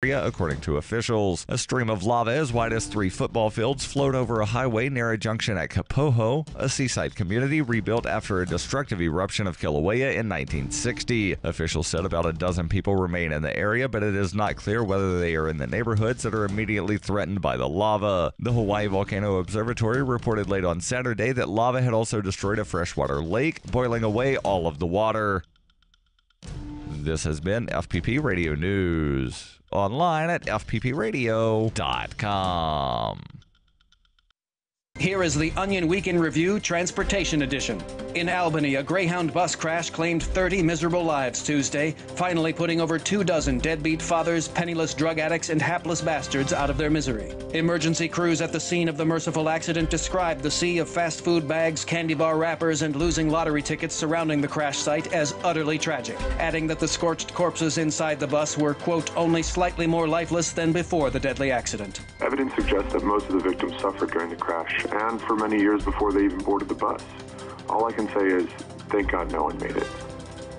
According to officials. A stream of lava as wide as 3 football fields flowed over a highway near a junction at Kapoho, a seaside community rebuilt after a destructive eruption of Kilauea in 1960. Officials said about a dozen people remain in the area, but it is not clear whether they are in the neighborhoods that are immediately threatened by the lava. The Hawaii Volcano Observatory reported late on Saturday that lava had also destroyed a freshwater lake, boiling away all of the water. This has been FPP Radio News. Online at fppradio.com. Here is the Onion Week in Review Transportation Edition. In Albany, a Greyhound bus crash claimed 30 miserable lives Tuesday, finally putting over 24 deadbeat fathers, penniless drug addicts, and hapless bastards out of their misery. Emergency crews at the scene of the merciful accident described the sea of fast food bags, candy bar wrappers, and losing lottery tickets surrounding the crash site as utterly tragic, adding that the scorched corpses inside the bus were, quote, only slightly more lifeless than before the deadly accident. Evidence suggests that most of the victims suffered during the crash, and for many years before they even boarded the bus. All I can say is, thank God no one made it.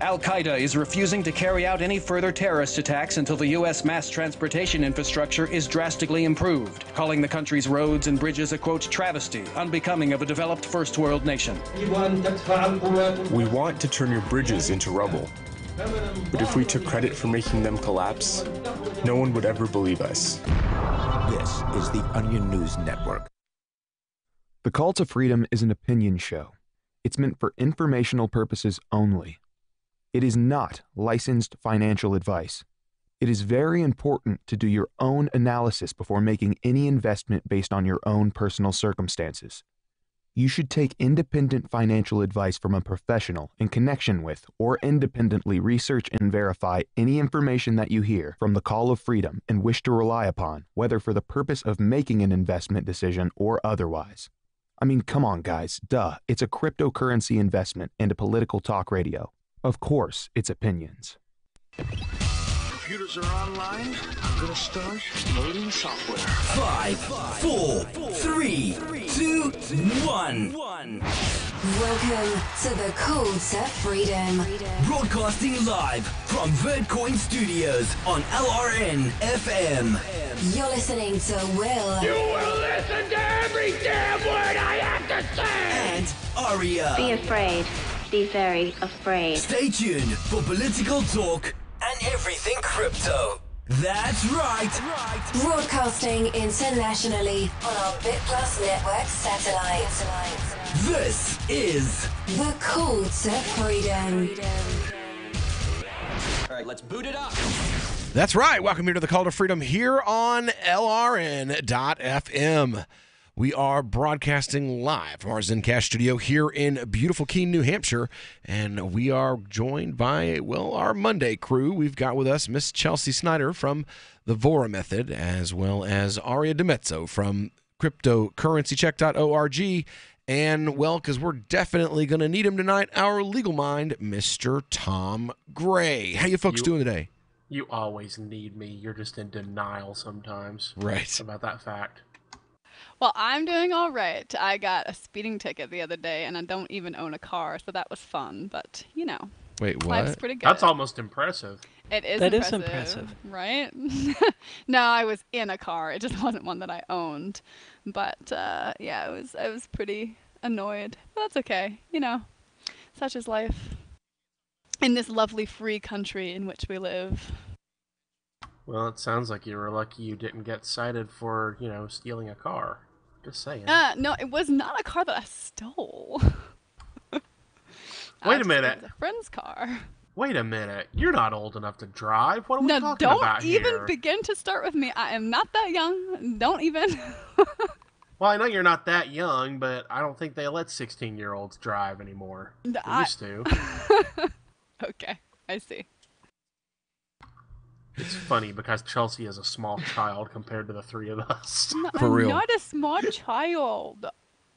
Al-Qaeda is refusing to carry out any further terrorist attacks until the U.S. mass transportation infrastructure is drastically improved, calling the country's roads and bridges a, quote, travesty, unbecoming of a developed first world nation. We want to turn your bridges into rubble. But if we took credit for making them collapse, no one would ever believe us. This is the Onion News Network. The Call to Freedom is an opinion show. It's meant for informational purposes only. It is not licensed financial advice. It is very important to do your own analysis before making any investment based on your own personal circumstances. You should take independent financial advice from a professional in connection with or independently research and verify any information that you hear from the Call of Freedom and wish to rely upon, whether for the purpose of making an investment decision or otherwise. I mean, come on, guys. Duh. It's a cryptocurrency investment and a political talk radio. Of course, it's opinions. Computers are online. I'm gonna start loading software. 5, 4, 3, 2, 1. Welcome to the Call to Freedom. Broadcasting live from Verdcoin Studios on LRN FM. You're listening to Will. You will listen to every damn word I have to say. And Aria. Be afraid. Be very afraid. Stay tuned for political talk and everything crypto. That's right. Broadcasting internationally on our BitPlus network satellite. This is the Call to Freedom. All right, let's boot it up. That's right. Welcome here to the Call to Freedom here on LRN.FM. We are broadcasting live from our Zencash studio here in beautiful Keene, New Hampshire, and we are joined by, well, our Monday crew. We've got with us Miss Chelsea Snyder from the Vora Method, as well as Aria DeMezzo from cryptocurrencycheck.org, and, well, because we're definitely going to need him tonight, our legal mind, Mr. Tom Gray. How you folks doing today? You always need me. You're just in denial sometimes. Right. About that fact. Well, I'm doing all right. I got a speeding ticket the other day, and I don't even own a car, so that was fun. But, you know. Wait, what? Life's pretty good. That's almost impressive. It is that impressive. That is impressive. Right? No, I was in a car. It just wasn't one that I owned. But, yeah, I was pretty annoyed. But that's okay. You know, such is life. In this lovely free country in which we live. Well, it sounds like you were lucky you didn't get cited for, you know, stealing a car. Just saying. No, it was not a car that I stole. Wait a minute. It was a friend's car. Wait a minute. You're not old enough to drive. What are we talking about here? No, don't even begin to start with me. I am not that young. Don't even. Well, I know you're not that young, but I don't think they let 16-year-olds drive anymore. They used to. Okay, I see. It's funny because Chelsea is a small child compared to the three of us. No, For real. I'm not a small child.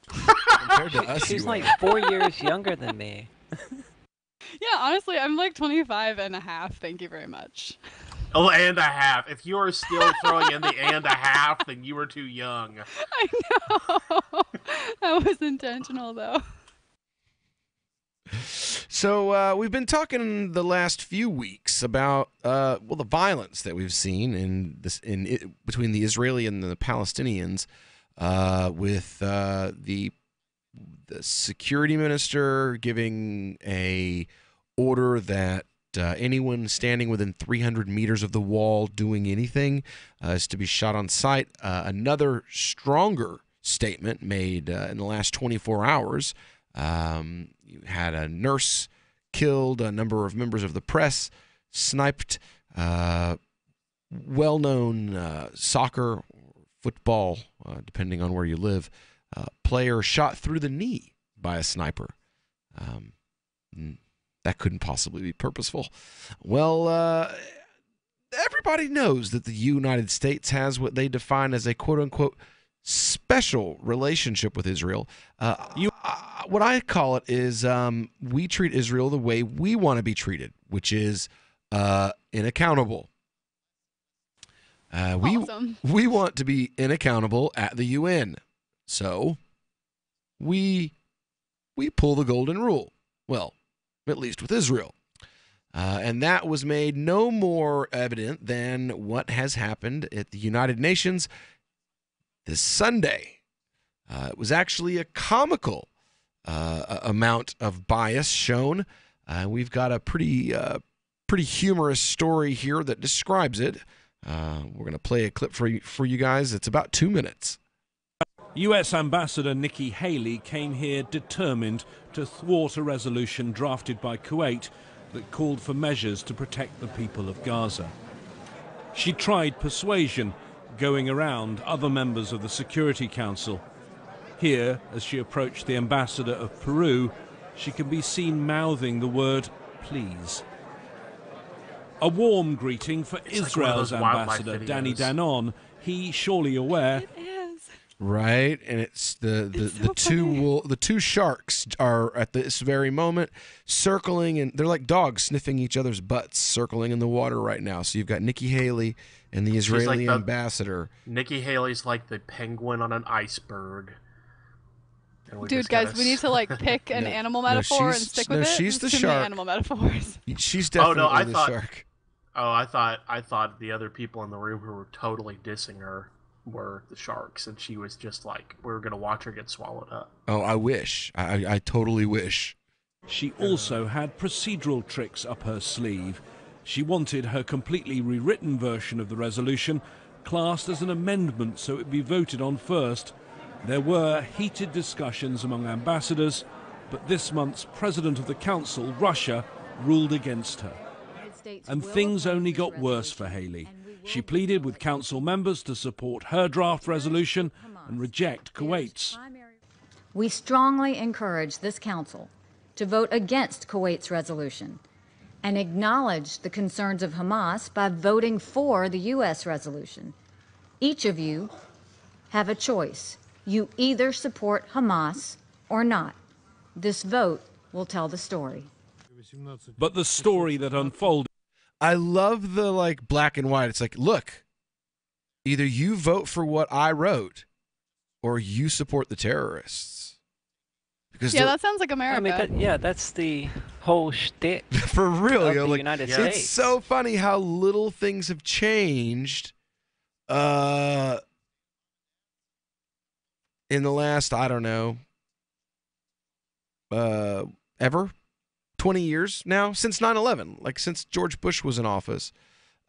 Compared to us, She's like 4 years younger than me. Yeah, honestly, I'm like 25 and a half. Thank you very much. Oh, and a half. If you are still throwing in the and a half, then you were too young. I know. That was intentional, though. So we've been talking the last few weeks about the violence that we've seen between the Israeli and the Palestinians, with the security minister giving a order that anyone standing within 300 meters of the wall doing anything is to be shot on sight. Another stronger statement made in the last 24 hours. You had a nurse killed, a number of members of the press sniped, well-known soccer, football, depending on where you live, player shot through the knee by a sniper. That couldn't possibly be purposeful. Well, everybody knows that the United States has what they define as a quote-unquote special relationship with Israel. What I call it is we treat Israel the way we want to be treated, which is inaccountable. Awesome. We want to be inaccountable at the UN. So we pull the golden rule. Well, at least with Israel. And that was made no more evident than what has happened at the United Nations this Sunday. It was actually a comical amount of bias shown. We've got a pretty humorous story here that describes it. We're going to play a clip for you guys. It's about 2 minutes. U.S. Ambassador Nikki Haley came here determined to thwart a resolution drafted by Kuwait that called for measures to protect the people of Gaza. She tried persuasion, going around other members of the Security Council. Here, as she approached the ambassador of Peru, she can be seen mouthing the word please. A warm greeting for Israel's ambassador, Danny Danon. He, surely aware, right, and it's the two sharks are at this very moment circling, and they're like dogs sniffing each other's butts, circling in the water right now. So you've got Nikki Haley and the Israeli ambassador. Nikki Haley's like the penguin on an iceberg. Dude, guys, we need to pick an animal metaphor and stick with it. She's the too shark. many animal metaphors. She's definitely the shark. Oh, I thought the other people in the room who were totally dissing her were the sharks, and she was just like, we were going to watch her get swallowed up. Oh, I wish. I totally wish. She also had procedural tricks up her sleeve. She wanted her completely rewritten version of the resolution classed as an amendment so it would be voted on first. There were heated discussions among ambassadors, but this month's president of the council, Russia, ruled against her. And things only got worse for Haley. She pleaded with council members to support her draft resolution and reject Kuwait's. We strongly encourage this council to vote against Kuwait's resolution and acknowledge the concerns of Hamas by voting for the U.S. resolution. Each of you have a choice. You either support Hamas or not. This vote will tell the story. But the story that unfolded... I love the black and white. It's like, look, either you vote for what I wrote or you support the terrorists. Because that sounds like America. I mean, that's the whole shtick. For real, of the United States. It's so funny how little things have changed in the last, I don't know, ever. 20 years now, since 9/11, since George Bush was in office,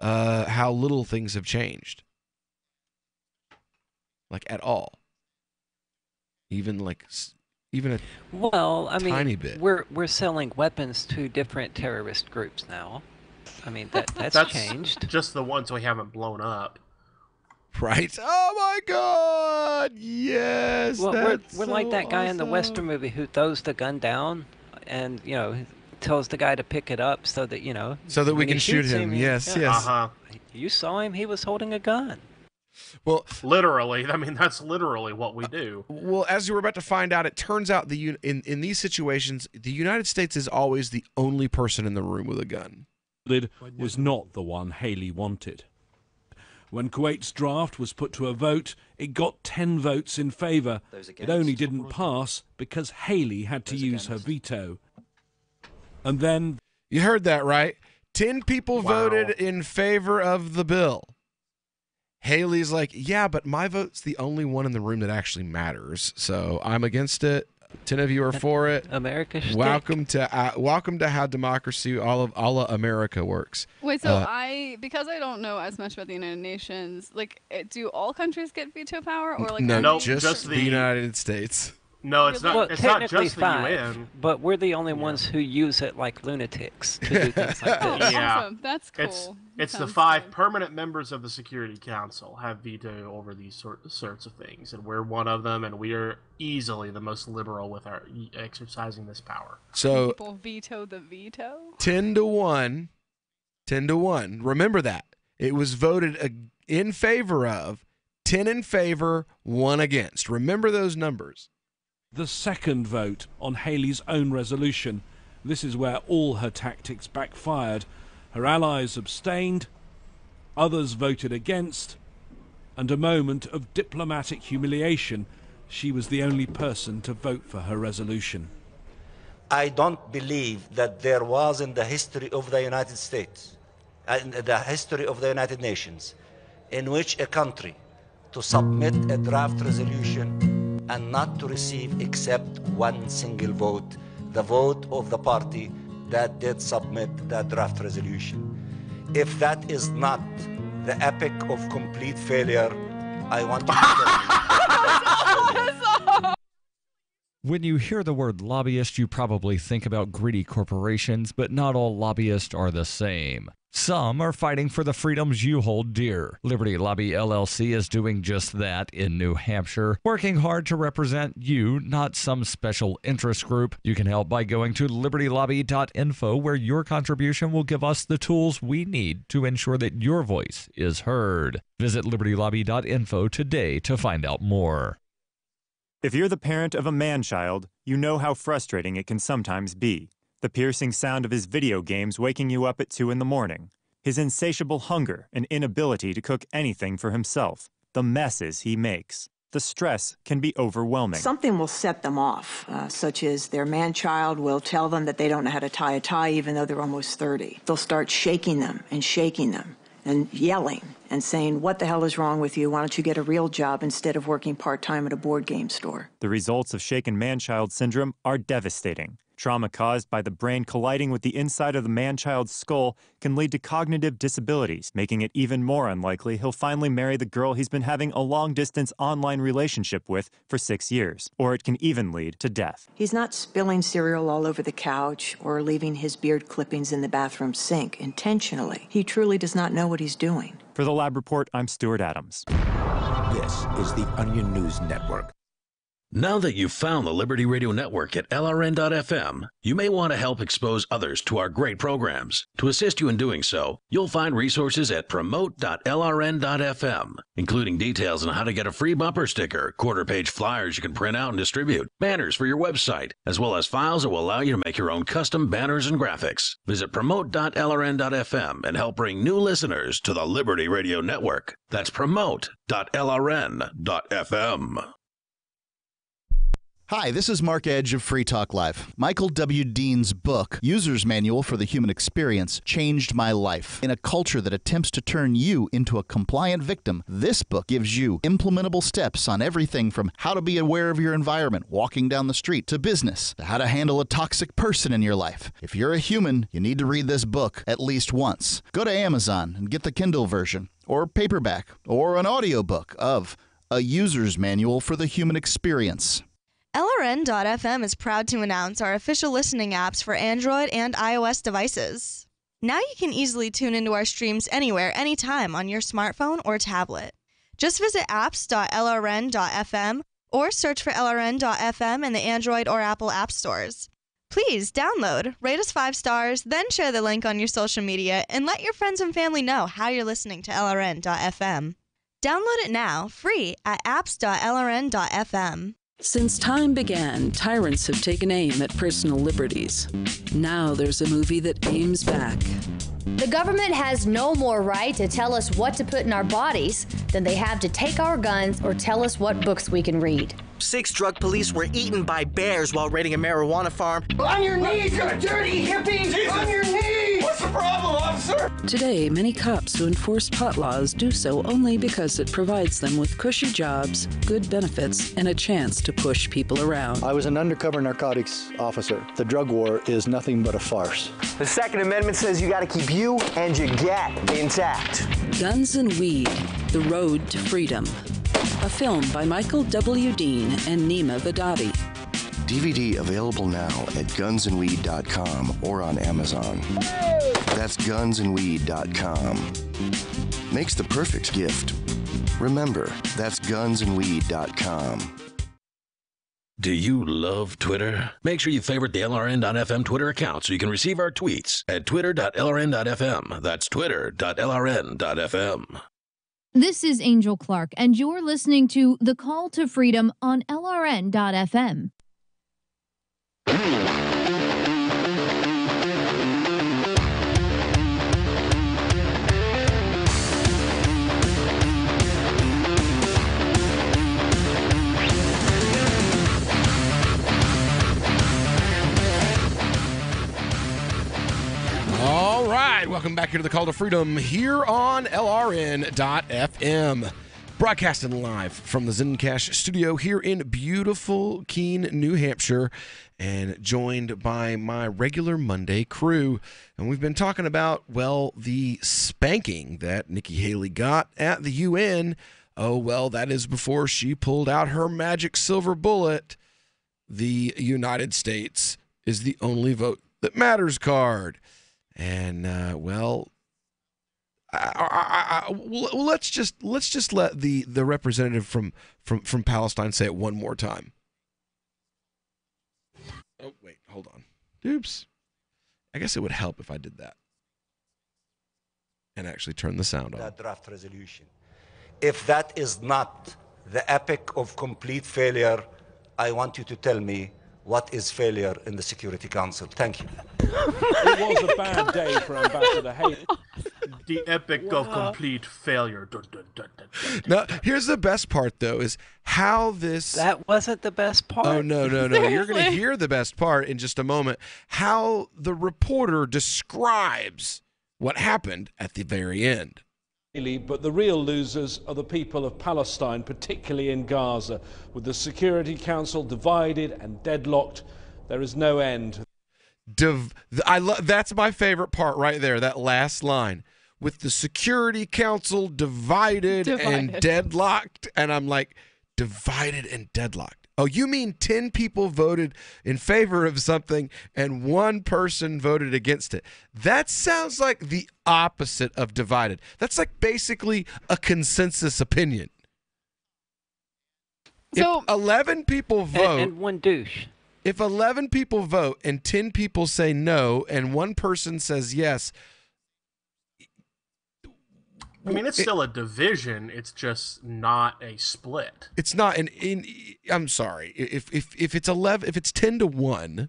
how little things have changed. At all. Even a tiny bit. We're selling weapons to different terrorist groups now. I mean, that's changed. Just the ones we haven't blown up. Right? Oh my God! Yes. Well, we're like that guy in the Western movie who throws the gun down, and tells the guy to pick it up so that so that we can shoot him. Yes. You saw him; he was holding a gun. Well, literally, I mean that's literally what we do. Well, as you were about to find out, it turns out in these situations, the United States is always the only person in the room with a gun. Was not the one Haley wanted. When Kuwait's draft was put to a vote, it got 10 votes in favour. It only didn't pass because Haley had to use her veto. And then... You heard that right. 10 people voted in favor of the bill. Haley's like, yeah, but my vote's the only one in the room that actually matters. So I'm against it. 10 of you are for it. America. Welcome to how democracy, all of America works. Wait, so because I don't know as much about the United Nations, like, do all countries get veto power, or like no, just the United States. No, it's not. Well, it's not technically just the 5, UN. but we're the only ones who use it like lunatics to do things like this. Yeah, awesome. That's cool. It's the 5 permanent members of the Security Council have veto over these sorts of things, and we're one of them, and we are easily the most liberal with our exercising this power. So people veto the veto. 10-1. 10-1. Remember that it was voted in favor of, 10 in favor, 1 against. Remember those numbers. The second vote on Haley's own resolution. This is where all her tactics backfired. Her allies abstained, others voted against, and a moment of diplomatic humiliation. She was the only person to vote for her resolution. I don't believe that there was in the history of the United States, in the history of the United Nations, in which a country to submit a draft resolution and not to receive except one single vote, the vote of the party that did submit that draft resolution. If that is not the epic of complete failure, I want to tell you. When you hear the word lobbyist, you probably think about greedy corporations, but not all lobbyists are the same. Some are fighting for the freedoms you hold dear. Liberty Lobby LLC is doing just that in New Hampshire, working hard to represent you, not some special interest group. You can help by going to libertylobby.info, where your contribution will give us the tools we need to ensure that your voice is heard. Visit libertylobby.info today to find out more. If you're the parent of a man-child, you know how frustrating it can sometimes be. The piercing sound of his video games waking you up at 2 in the morning. His insatiable hunger and inability to cook anything for himself. The messes he makes. The stress can be overwhelming. Something will set them off, such as their man-child will tell them that they don't know how to tie a tie even though they're almost 30. They'll start shaking them and yelling and saying, "What the hell is wrong with you? Why don't you get a real job instead of working part-time at a board game store?" The results of shaken man-child syndrome are devastating. Trauma caused by the brain colliding with the inside of the man-child's skull can lead to cognitive disabilities, making it even more unlikely he'll finally marry the girl he's been having a long-distance online relationship with for 6 years. Or it can even lead to death. He's not spilling cereal all over the couch or leaving his beard clippings in the bathroom sink intentionally. He truly does not know what he's doing. For the Lab Report, I'm Stuart Adams. This is the Onion News Network. Now that you've found the Liberty Radio Network at LRN.FM, you may want to help expose others to our great programs. To assist you in doing so, you'll find resources at promote.lrn.fm, including details on how to get a free bumper sticker, quarter-page flyers you can print out and distribute, banners for your website, as well as files that will allow you to make your own custom banners and graphics. Visit promote.lrn.fm and help bring new listeners to the Liberty Radio Network. That's promote.lrn.fm. Hi, this is Mark Edge of Free Talk Live. Michael W. Dean's book, User's Manual for the Human Experience, changed my life. In a culture that attempts to turn you into a compliant victim, this book gives you implementable steps on everything from how to be aware of your environment, walking down the street, to business, to how to handle a toxic person in your life. If you're a human, you need to read this book at least once. Go to Amazon and get the Kindle version, or paperback, or an audiobook of A User's Manual for the Human Experience. LRN.FM is proud to announce our official listening apps for Android and iOS devices. Now you can easily tune into our streams anywhere, anytime on your smartphone or tablet. Just visit apps.lrn.fm or search for LRN.FM in the Android or Apple app stores. Please download, rate us 5 stars, then share the link on your social media and let your friends and family know how you're listening to LRN.FM. Download it now, free at apps.lrn.fm. Since time began, tyrants have taken aim at personal liberties. Now there's a movie that aims back. The government has no more right to tell us what to put in our bodies than they have to take our guns or tell us what books we can read. 6 drug police were eaten by bears while raiding a marijuana farm. On your knees, you dirty hippie! Jesus. On your knees! What's the problem, officer? Today, many cops who enforce pot laws do so only because it provides them with cushy jobs, good benefits, and a chance to push people around. I was an undercover narcotics officer. The drug war is nothing but a farce. The Second Amendment says you gotta keep you and your gat intact. Guns and Weed, The Road to Freedom. A film by Michael W. Dean and Nima Vadadi. DVD available now at gunsandweed.com or on Amazon. That's gunsandweed.com. Makes the perfect gift. Remember, that's gunsandweed.com. Do you love Twitter? Make sure you favorite the LRN.FM Twitter account so you can receive our tweets at twitter.lrn.fm. That's twitter.lrn.fm. This is Angel Clark, and you're listening to The Call to Freedom on LRN.FM. All right, welcome back here to the Call to Freedom here on LRN.FM. Broadcasting live from the Zencash studio here in beautiful Keene, New Hampshire, and joined by my regular Monday crew. And we've been talking about, well, the spanking that Nikki Haley got at the UN. Oh, well, that is before she pulled out her magic silver bullet. The United States is the only vote that matters card. And well, let's just let the representative from Palestine say it one more time. Oh wait, hold on. Oops. I guess it would help if I did that and actually turn the sound on. That draft resolution. If that is not the epic of complete failure, I want you to tell me what is failure in the Security Council. Thank you. It was a bad day for Ambassador Haley. The epic of complete failure. Dun, dun, dun, dun, dun. Now, here's the best part, though, is how this... That wasn't the best part. Oh, no. You're going to hear the best part in just a moment. How the reporter describes what happened at the very end. But the real losers are the people of Palestine, particularly in Gaza. With the Security Council divided and deadlocked, there is no end. That's my favorite part right there, that last line. With the Security Council divided and deadlocked. And I'm like, divided and deadlocked. Oh, you mean 10 people voted in favor of something and 1 person voted against it? That sounds like the opposite of divided. That's like basically a consensus opinion. So, if 11 people vote... And 1 douche. If 11 people vote and 10 people say no and 1 person says yes... I mean, it's still a division. It's just not a split. It's not I'm sorry. If it's 11, if it's 10-1,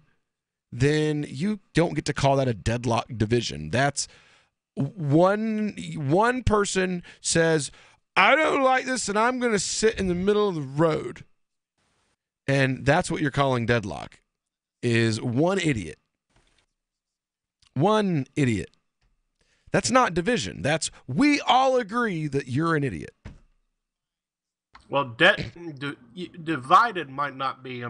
then you don't get to call that a deadlock division. That's one person says, "I don't like this, and I'm going to sit in the middle of the road," and that's what you're calling deadlock. Is one idiot. One idiot. That's not division. That's we all agree that you're an idiot. Well, divided might not be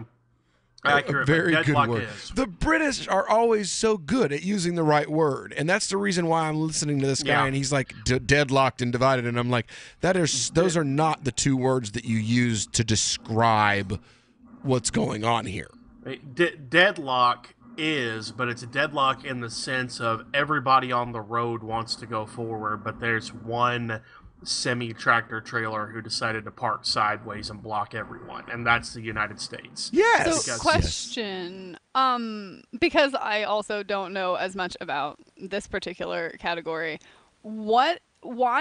accurate. Very but good deadlock word. is. The British are always so good at using the right word, and that's the reason why I'm listening to this guy, and he's like deadlocked and divided, and I'm like, those are not the 2 words that you use to describe what's going on here. Deadlock is, but it's a deadlock in the sense of everybody on the road wants to go forward, but there's one semi-tractor trailer who decided to park sideways and block everyone, and that's the United States. Yes. So, question, because I also don't know as much about this particular category, why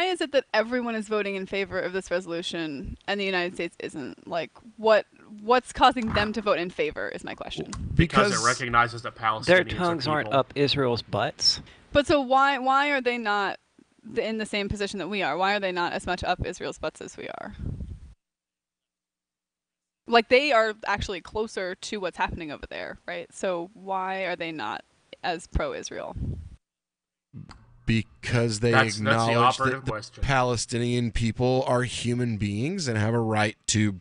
is it that everyone is voting in favor of this resolution and the United States isn't? Like, what's causing them to vote in favor is my question. Because it recognizes that Palestinians their tongues aren't up Israel's butts. But so why are they not in the same position that we are? Why are they not as much up Israel's butts as we are? Like, they are actually closer to what's happening over there, right? So why are they not as pro-Israel? Because they acknowledge that the Palestinian people are human beings and have a right to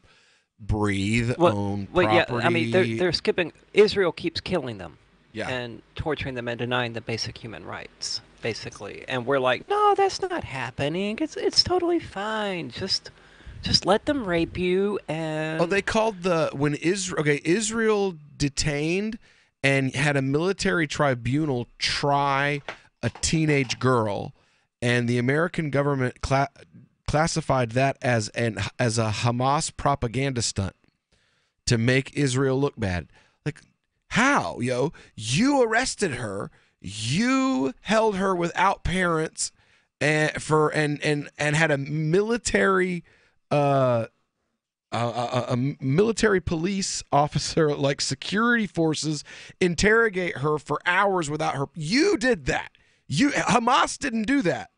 breathe, own property. Yeah, I mean, they're skipping. Israel keeps killing them Yeah. and torturing them and denying the basic human rights, basically. And we're like, no, that's not happening. It's totally fine. Just let them rape you. And they called Israel detained and had a military tribunal try a teenage girl, and the American government classified that as a Hamas propaganda stunt to make Israel look bad. Like, how, yo? You arrested her, you held her without parents, and had a military a military police officer, like security forces, interrogate her for hours without her. You did that. Hamas didn't do that.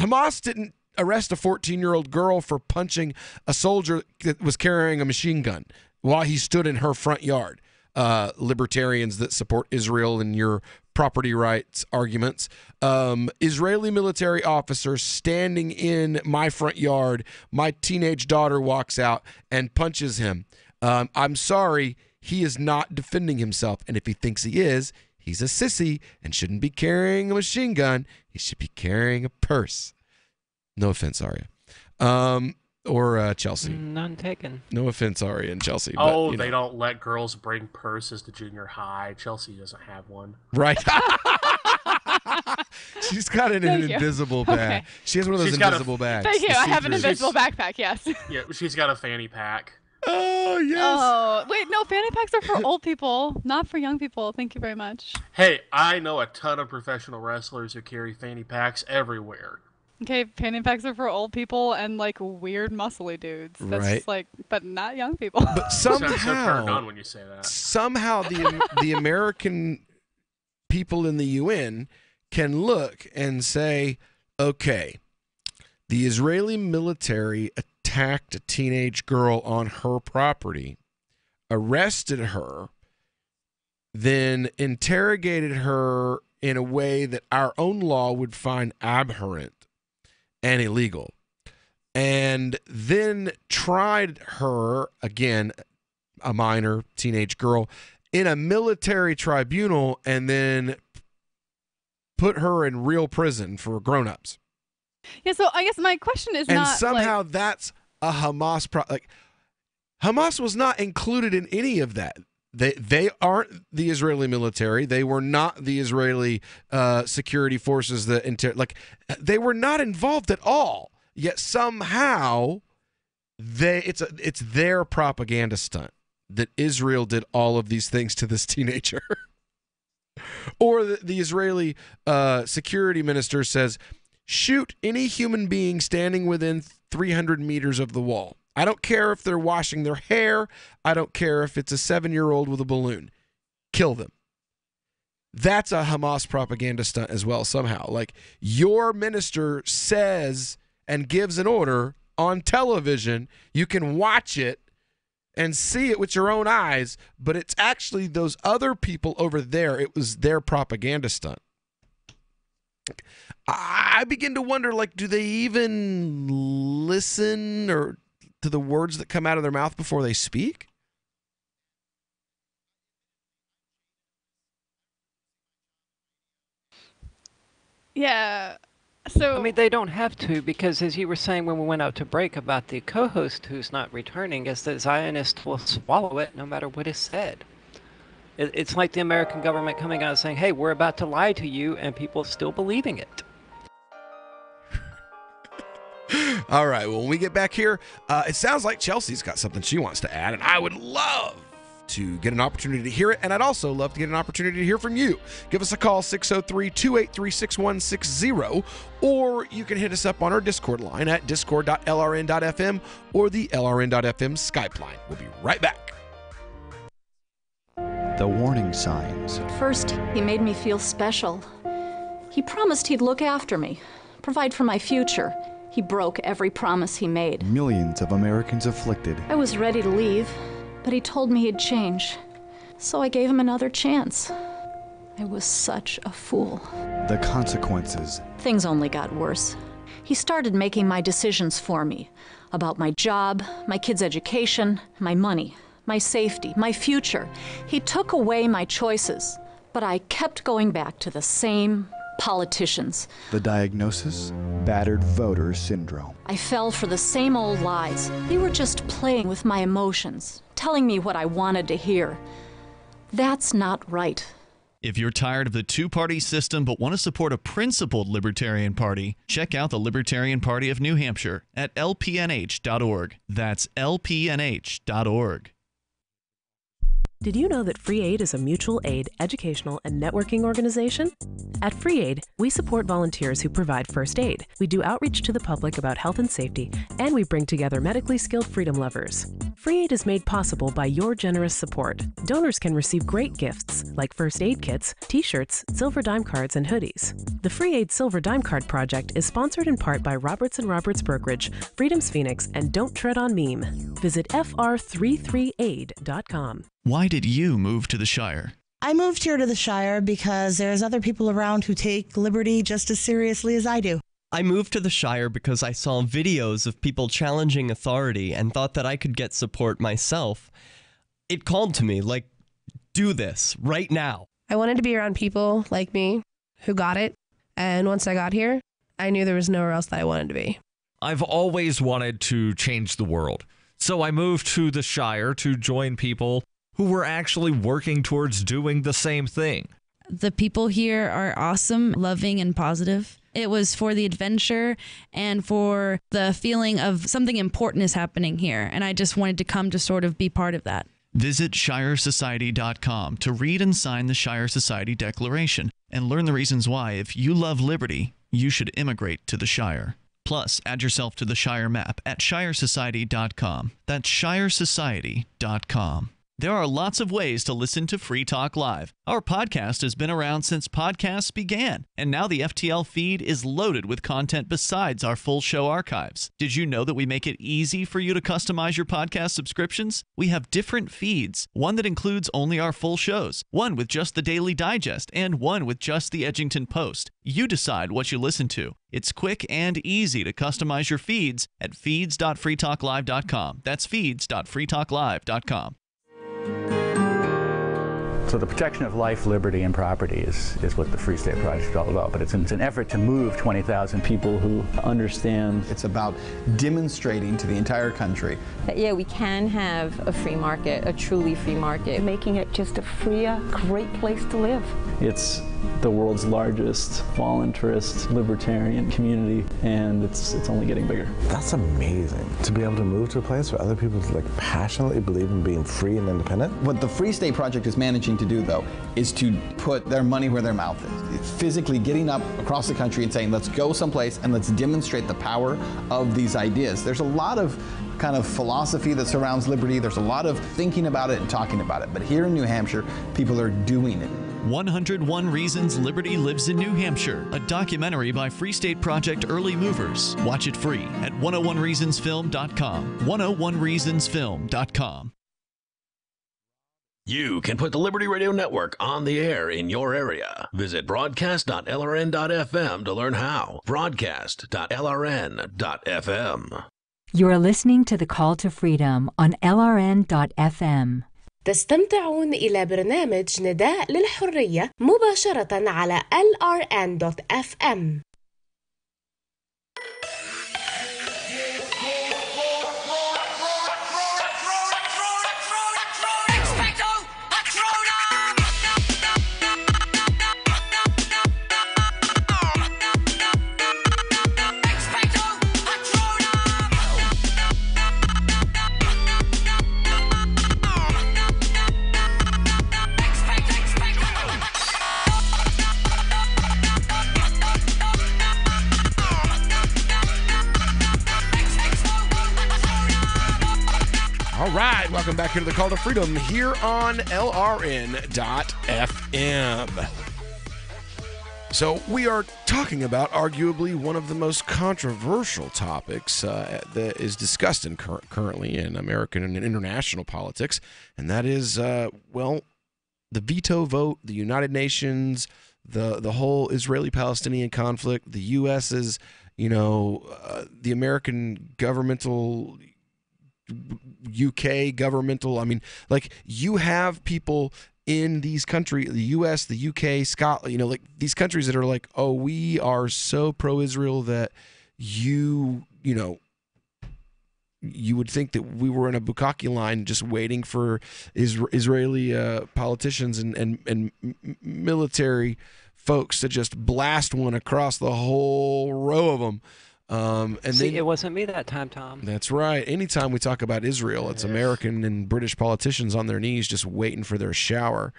Hamas didn't arrest a 14-year-old girl for punching a soldier that was carrying a machine gun while he stood in her front yard. Libertarians that support Israel and your property rights arguments. Israeli military officer standing in my front yard. My teenage daughter walks out and punches him. I'm sorry, he is not defending himself. And if he thinks he is, he's a sissy and shouldn't be carrying a machine gun. He should be carrying a purse. No offense, Arya. Or Chelsea. None taken. No offense, Arya and Chelsea. Oh, but, they don't let girls bring purses to junior high. Chelsea doesn't have one. Right. She's got an invisible bag. Okay. She has one of those invisible bags. Thank you. I have an invisible backpack, yes. Yeah, she's got a fanny pack. Oh, yes. Oh, wait, no, fanny packs are for old people, not for young people. Thank you very much. Hey, I know a ton of professional wrestlers who carry fanny packs everywhere. Okay, fanny packs are for old people and, like, weird muscly dudes. That's Right. just like, but not young people. But somehow, so turned on when you say that. Somehow the American people in the UN can look and say, okay, the Israeli military attacked a teenage girl on her property, arrested her, then interrogated her in a way that our own law would find abhorrent and illegal, and then tried her, again, a minor teenage girl, in a military tribunal, and then put her in real prison for grown-ups. Yeah, so I guess my question is And not somehow that's a Hamas Hamas was not included in any of that. They aren't the Israeli military. They were not the Israeli security forces that they were not involved at all. Yet somehow it's their propaganda stunt that Israel did all of these things to this teenager. Or the Israeli security minister says, shoot any human being standing within 300 meters of the wall. I don't care if they're washing their hair. I don't care if it's a 7-year-old with a balloon. Kill them. That's a Hamas propaganda stunt as well, somehow. Like, your minister says and gives an order on television. You can watch it and see it with your own eyes, but it's actually those other people over there. It was their propaganda stunt. I begin to wonder, like, do they even listen or to the words that come out of their mouth before they speak? Yeah. So I mean, they don't have to, because as you were saying when we went out to break about the co-host who's not returning, is that Zionists will swallow it no matter what is said. It's like the American government coming out and saying, hey, we're about to lie to you, and people still believing it. All right, well, when we get back here, it sounds like Chelsea's got something she wants to add, and I would love to get an opportunity to hear it, and I'd also love to get an opportunity to hear from you. Give us a call, 603-283-6160, or you can hit us up on our Discord line at discord.lrn.fm or the LRN.FM Skype line. We'll be right back. The warning signs. At first, he made me feel special. He promised he'd look after me, provide for my future, He broke every promise he made. Millions of Americans afflicted. I was ready to leave, but he told me he'd change. So I gave him another chance. I was such a fool. The consequences. Things only got worse. He started making my decisions for me. About my job, my kids' education, my money, my safety, my future. He took away my choices, but I kept going back to the same politicians. The diagnosis? Battered voter syndrome. I fell for the same old lies. They were just playing with my emotions, telling me what I wanted to hear. That's not right. If you're tired of the two-party system but want to support a principled Libertarian Party, check out the Libertarian Party of New Hampshire at lpnh.org. That's lpnh.org. Did you know that Free Aid is a mutual aid, educational, and networking organization? At Free Aid, we support volunteers who provide first aid. We do outreach to the public about health and safety, and we bring together medically skilled freedom lovers. Free Aid is made possible by your generous support. Donors can receive great gifts like first aid kits, t-shirts, silver dime cards, and hoodies. The Free Aid Silver Dime Card Project is sponsored in part by Roberts & Roberts Brokerage, Freedom's Phoenix, and Don't Tread on Meme. Visit fr33aid.com. Why did you move to the Shire? I moved here to the Shire because there's other people around who take liberty just as seriously as I do. I moved to the Shire because I saw videos of people challenging authority and thought that I could get support myself. It called to me, like, do this right now. I wanted to be around people like me who got it, and once I got here, I knew there was nowhere else that I wanted to be. I've always wanted to change the world, so I moved to the Shire to join people who were actually working towards doing the same thing. The people here are awesome, loving, and positive. It was for the adventure and for the feeling of something important is happening here, and I just wanted to come to sort of be part of that. Visit ShireSociety.com to read and sign the Shire Society Declaration and learn the reasons why, if you love liberty, you should immigrate to the Shire. Plus, add yourself to the Shire map at ShireSociety.com. That's ShireSociety.com. There are lots of ways to listen to Free Talk Live. Our podcast has been around since podcasts began, and now the FTL feed is loaded with content besides our full show archives. Did you know that we make it easy for you to customize your podcast subscriptions? We have different feeds, one that includes only our full shows, one with just the Daily Digest, and one with just the Edgington Post. You decide what you listen to. It's quick and easy to customize your feeds at feeds.freetalklive.com. That's feeds.freetalklive.com. So the protection of life, liberty, and property is what the Free State Project is all about. But it's an effort to move 20,000 people who understand. It's about demonstrating to the entire country that, yeah, we can have a free market, a truly free market. Making it just a freer, great place to live. It's the world's largest voluntarist libertarian community, and it's only getting bigger. That's amazing, to be able to move to a place where other people passionately believe in being free and independent. What the Free State Project is managing to do, though, is to put their money where their mouth is. It's physically getting up across the country and saying, let's go someplace and let's demonstrate the power of these ideas. There's a lot of kind of philosophy that surrounds liberty. There's a lot of thinking about it and talking about it. But here in New Hampshire, people are doing it. 101 Reasons Liberty Lives in New Hampshire, a documentary by Free State Project Early Movers. Watch it free at 101reasonsfilm.com. 101reasonsfilm.com. You can put the Liberty Radio Network on the air in your area. Visit broadcast.lrn.fm to learn how. Broadcast.lrn.fm. You're listening to The Call to Freedom on LRN.FM. تستمتعون إلى برنامج نداء للحرية مباشرة على LRN.FM. All right, welcome back here to the Call to Freedom here on LRN.FM. So we are talking about arguably one of the most controversial topics that is discussed currently in American and international politics, and that is, the veto vote, the United Nations, the whole Israeli-Palestinian conflict, the U.S.'s, the American governmental, UK governmental. I mean, like, you have people in these countries, the U.S., the UK, Scotland, like these countries that are like, oh, we are so pro-Israel that you would think that we were in a bukkake line just waiting for Israeli politicians and military folks to just blast one across the whole row of them. It wasn't me that time, Tom. That's right. Anytime we talk about Israel, it's American and British politicians on their knees just waiting for their shower,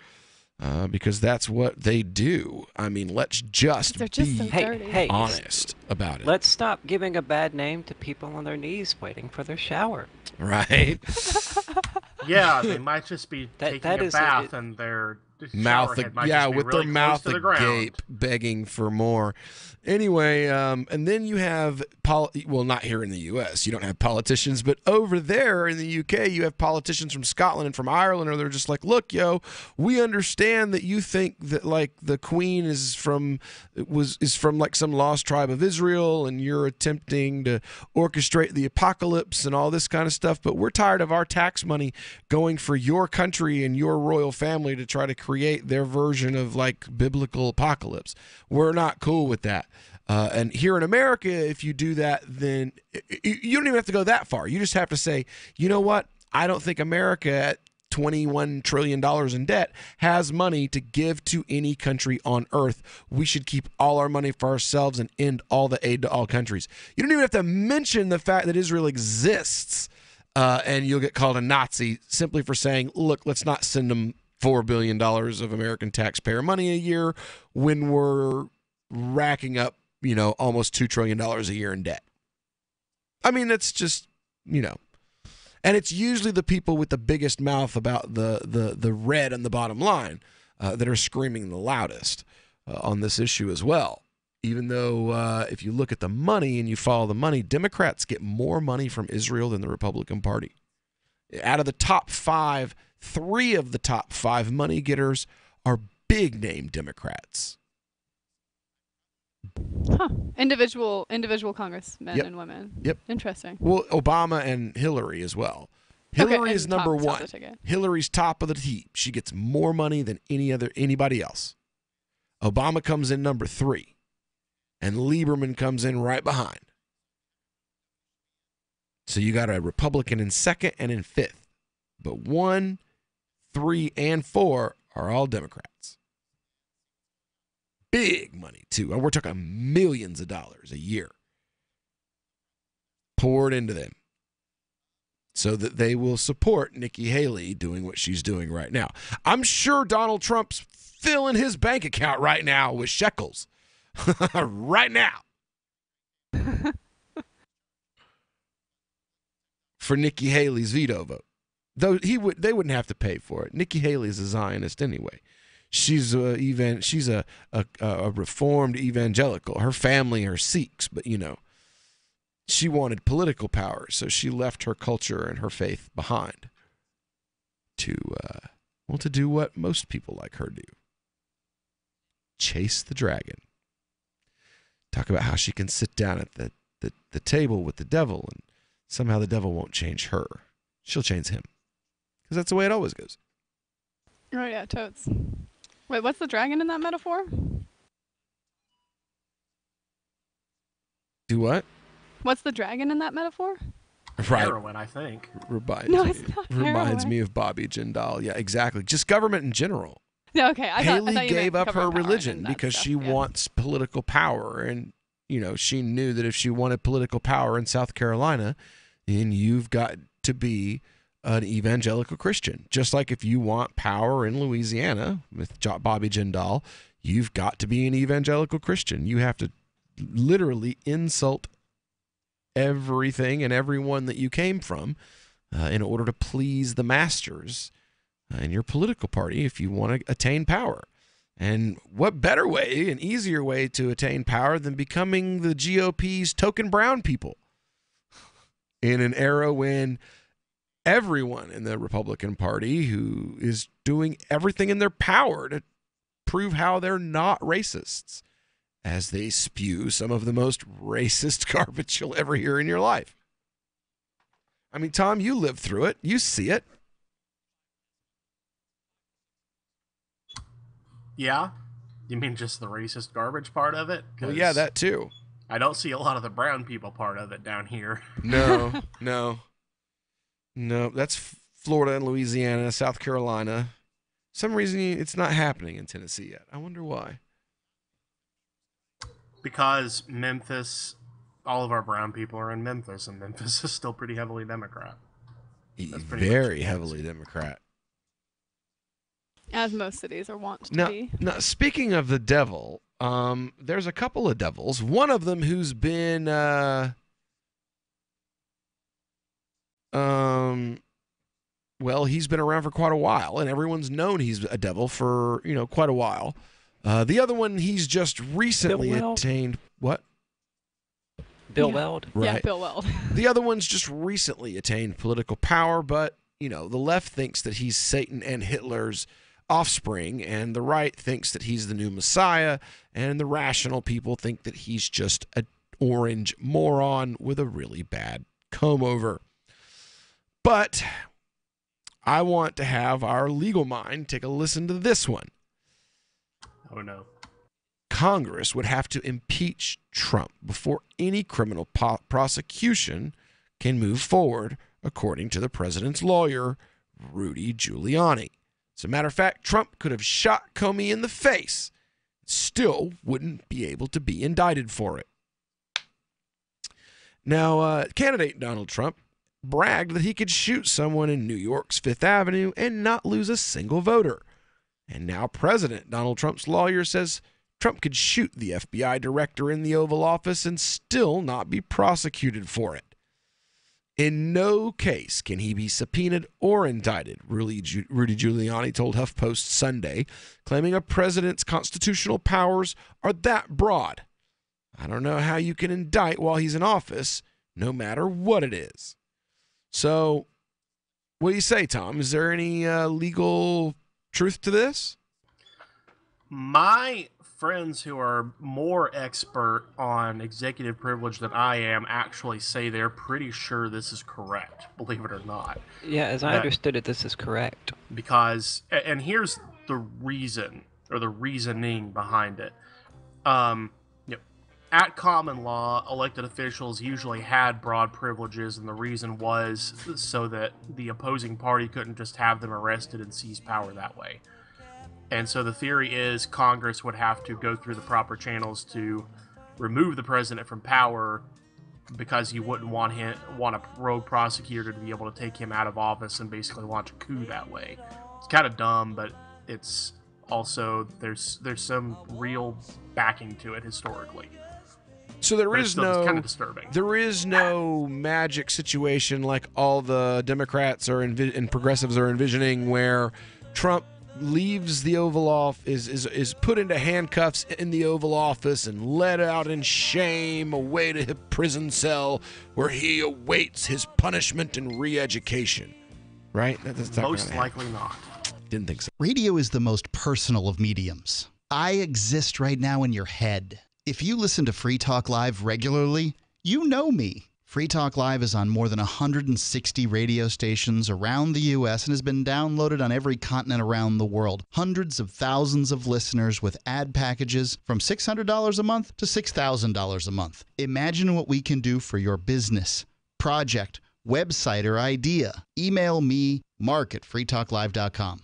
because that's what they do. I mean, let's just be honest about it. Let's stop giving a bad name to people on their knees waiting for their shower. Right. Yeah, they might just be taking a bath and their mouth, with their really mouth close to the agape, begging for more. Anyway, and then you have not here in the U.S. You don't have politicians, but over there in the U.K. you have politicians from Scotland and from Ireland, and they're just like, look, we understand that you think that like the Queen is from like some lost tribe of Israel, and you're attempting to orchestrate the apocalypse and all this kind of stuff, but we're tired of our tax money going for your country and your royal family to try to create their version of like biblical apocalypse. We're not cool with that. And here in America, if you do that, then you don't even have to go that far. You just have to say, you know what? I don't think America at $21 trillion in debt has money to give to any country on earth. We should keep all our money for ourselves and end all the aid to all countries. You don't even have to mention the fact that Israel exists, and you'll get called a Nazi simply for saying, look, let's not send them $4 billion of American taxpayer money a year when we're racking up, almost $2 trillion a year in debt. I mean, that's just, and it's usually the people with the biggest mouth about the red on the bottom line that are screaming the loudest on this issue as well. Even though if you look at the money and you follow the money, Democrats get more money from Israel than the Republican Party. Out of the top five, 3 of the top 5 money getters are big name Democrats. Huh. Individual congressmen and women. Yep. Interesting. Well, Obama and Hillary as well. Hillary is number one. Hillary's top of the heap. She gets more money than anybody else. Obama comes in number 3. And Lieberman comes in right behind. So you got a Republican in 2nd and in 5th. But 1, 3, and 4 are all Democrats. Big money, too. And we're talking millions of dollars a year poured into them so that they will support Nikki Haley doing what she's doing right now. I'm sure Donald Trump's filling his bank account right now with shekels. Right now. For Nikki Haley's veto vote. Though they wouldn't have to pay for it. Nikki Haley is a Zionist anyway. She's a reformed evangelical. Her family are Sikhs, but she wanted political power, so she left her culture and her faith behind to do what most people like her do. Chase the dragon. Talk about how she can sit down at the table with the devil, and somehow the devil won't change her. She'll change him. Because that's the way it always goes. Oh, yeah, totes. Wait, what's the dragon in that metaphor? Do what? What's the dragon in that metaphor? Right. Heroin, I think. Reminds me of Bobby Jindal. Yeah, exactly. Just government in general. Yeah, okay. Haley gave up her religion because she wants political power. And, she knew that if she wanted political power in South Carolina, then you've got to be an evangelical Christian. Just like if you want power in Louisiana with Bobby Jindal, you've got to be an evangelical Christian. You have to literally insult everything and everyone that you came from in order to please the masters in your political party if you want to attain power. And what better way, an easier way to attain power than becoming the GOP's token brown people in an era when everyone in the Republican Party who is doing everything in their power to prove how they're not racists as they spew some of the most racist garbage you'll ever hear in your life. I mean, Tom, you lived through it. You see it. Yeah? You mean just the racist garbage part of it? Well, yeah, that too. I don't see a lot of the brown people part of it down here. No. That's Florida and Louisiana, South Carolina. Some reason it's not happening in Tennessee yet. I wonder why. Because Memphis, all of our brown people are in Memphis, and Memphis is still pretty heavily Democrat. Very heavily Democrat. As most cities are wont to be. Now, speaking of the devil, there's a couple of devils. One of them who's been, he's been around for quite a while, and everyone's known he's a devil for, quite a while. The other one, he's just recently attained, what? Bill Weld. Right. Yeah, Bill Weld. The other one's just recently attained political power, but, the left thinks that he's Satan and Hitler's offspring, and the right thinks that he's the new Messiah, and the rational people think that he's just an orange moron with a really bad comb-over. But I want to have our legal mind take a listen to this one. Oh, no. Congress would have to impeach Trump before any criminal prosecution can move forward, according to the president's lawyer, Rudy Giuliani. As a matter of fact, Trump could have shot Comey in the face, still wouldn't be able to be indicted for it. Now, candidate Donald Trump bragged that he could shoot someone in New York's Fifth Avenue and not lose a single voter. And now President Donald Trump's lawyer says Trump could shoot the FBI director in the Oval Office and still not be prosecuted for it. In no case can he be subpoenaed or indicted, Rudy Giuliani told HuffPost Sunday, claiming a president's constitutional powers are that broad. I don't know how you can indict while he's in office, no matter what it is. So, what do you say, Tom? Is there any legal truth to this? My friends who are more expert on executive privilege than I am actually say they're pretty sure this is correct, believe it or not. Yeah, as I understood it, this is correct. Because, and here's the reason, or the reasoning behind it. At common law, elected officials usually had broad privileges, and the reason was so that the opposing party couldn't just have them arrested and seize power that way. And so the theory is Congress would have to go through the proper channels to remove the president from power, because you wouldn't want a rogue prosecutor to be able to take him out of office and basically launch a coup that way. It's kind of dumb, but it's also there's some real backing to it historically. So it's kind of disturbing. There is no magic situation like all the Democrats and progressives are envisioning, where Trump leaves the Oval Office, is put into handcuffs in the Oval Office and led out in shame away to a prison cell where he awaits his punishment and re-education. Right? That's most likely not. Didn't think so. Radio is the most personal of mediums. I exist right now in your head. If you listen to Free Talk Live regularly, you know me. Free Talk Live is on more than 160 radio stations around the U.S. and has been downloaded on every continent around the world. Hundreds of thousands of listeners with ad packages from $600 a month to $6,000 a month. Imagine what we can do for your business, project, website, or idea. Email me, mark@freetalklive.com.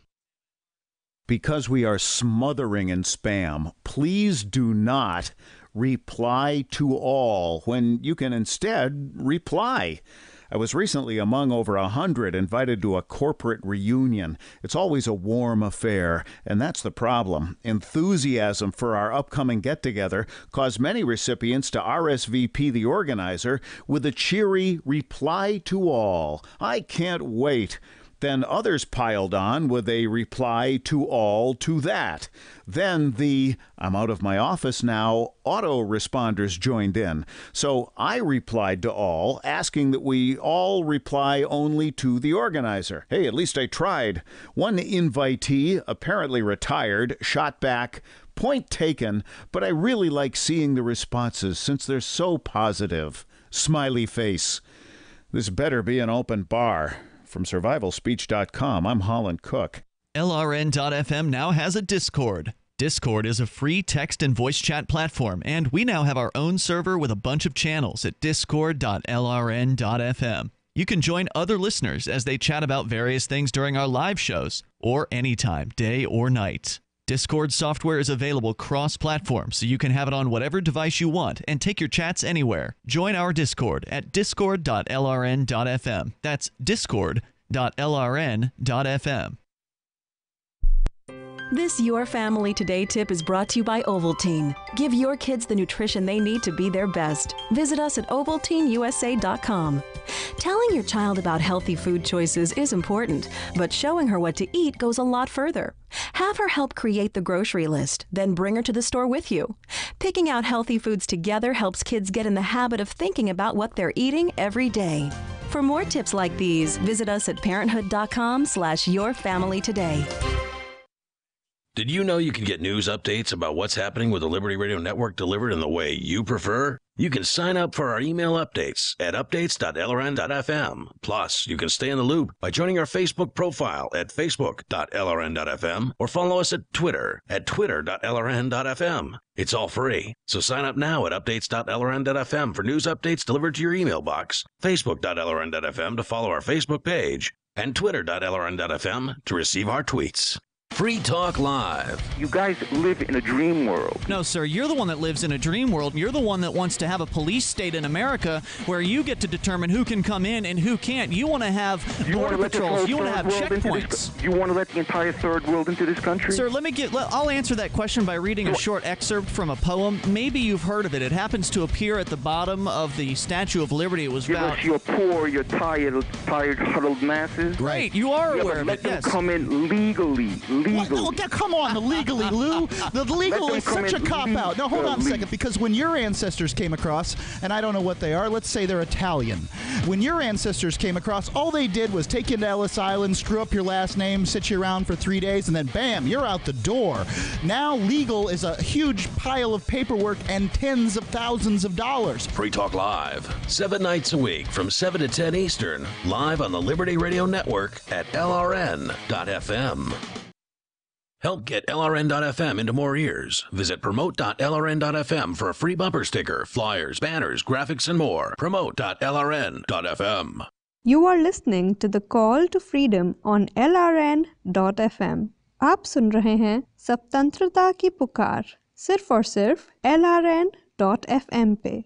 Because we are smothering in spam, please do not reply to all when you can instead reply. I was recently among over 100 invited to a corporate reunion. It's always a warm affair, and that's the problem. Enthusiasm for our upcoming get-together caused many recipients to RSVP the organizer with a cheery reply to all. I can't wait. Then others piled on with a reply to all to that. Then the "I'm out of my office now" autoresponders joined in. So I replied to all, asking that we all reply only to the organizer. Hey, at least I tried. One invitee, apparently retired, shot back, "Point taken, but I really like seeing the responses since they're so positive." Smiley face. This better be an open bar. From survivalspeech.com, I'm Holland Cook. LRN.FM now has a Discord. Discord is a free text and voice chat platform, and we now have our own server with a bunch of channels at discord.lrn.fm. You can join other listeners as they chat about various things during our live shows, or anytime, day or night. Discord software is available cross-platform, so you can have it on whatever device you want and take your chats anywhere. Join our Discord at discord.lrn.fm. That's discord.lrn.fm. This Your Family Today tip is brought to you by Ovaltine. Give your kids the nutrition they need to be their best. Visit us at ovaltineusa.com. Telling your child about healthy food choices is important, but showing her what to eat goes a lot further. Have her help create the grocery list, then bring her to the store with you. Picking out healthy foods together helps kids get in the habit of thinking about what they're eating every day. For more tips like these, visit us at parenthood.com/yourfamilytoday. Did you know you can get news updates about what's happening with the Liberty Radio Network delivered in the way you prefer? You can sign up for our email updates at updates.lrn.fm. Plus, you can stay in the loop by joining our Facebook profile at facebook.lrn.fm or follow us at Twitter at twitter.lrn.fm. It's all free, so sign up now at updates.lrn.fm for news updates delivered to your email box, facebook.lrn.fm to follow our Facebook page, and twitter.lrn.fm to receive our tweets. Free Talk Live. You guys live in a dream world. No, sir, you're the one that lives in a dream world. You're the one that wants to have a police state in America where you get to determine who can come in and who can't. You want to have border patrols. You want to have checkpoints. You want to let the entire third world into this country? Sir, I'll answer that question by reading a short excerpt from a poem. Maybe you've heard of it. It happens to appear at the bottom of the Statue of Liberty. It was about... Yes, you're poor, you're tired, huddled masses. Right, you are aware of it, yes. Let them come in legally. Well, come on, the legally, Lou. The legal is such a cop-out. Now, hold on a second, because when your ancestors came across, and I don't know what they are, let's say they're Italian. When your ancestors came across, all they did was take you to Ellis Island, screw up your last name, sit you around for 3 days, and then bam, you're out the door. Now, legal is a huge pile of paperwork and tens of thousands of dollars. Free Talk Live, 7 nights a week from 7 to 10 Eastern, live on the Liberty Radio Network at LRN.FM. Help get LRN.FM into more ears. Visit promote.lrn.fm for a free bumper sticker, flyers, banners, graphics, and more. Promote.lrn.fm. You are listening to the Call to Freedom on LRN.fm. आप सुन रहे हैं स्वतंत्रता की पुकार सिर्फ और सिर्फ LRN.fm पे.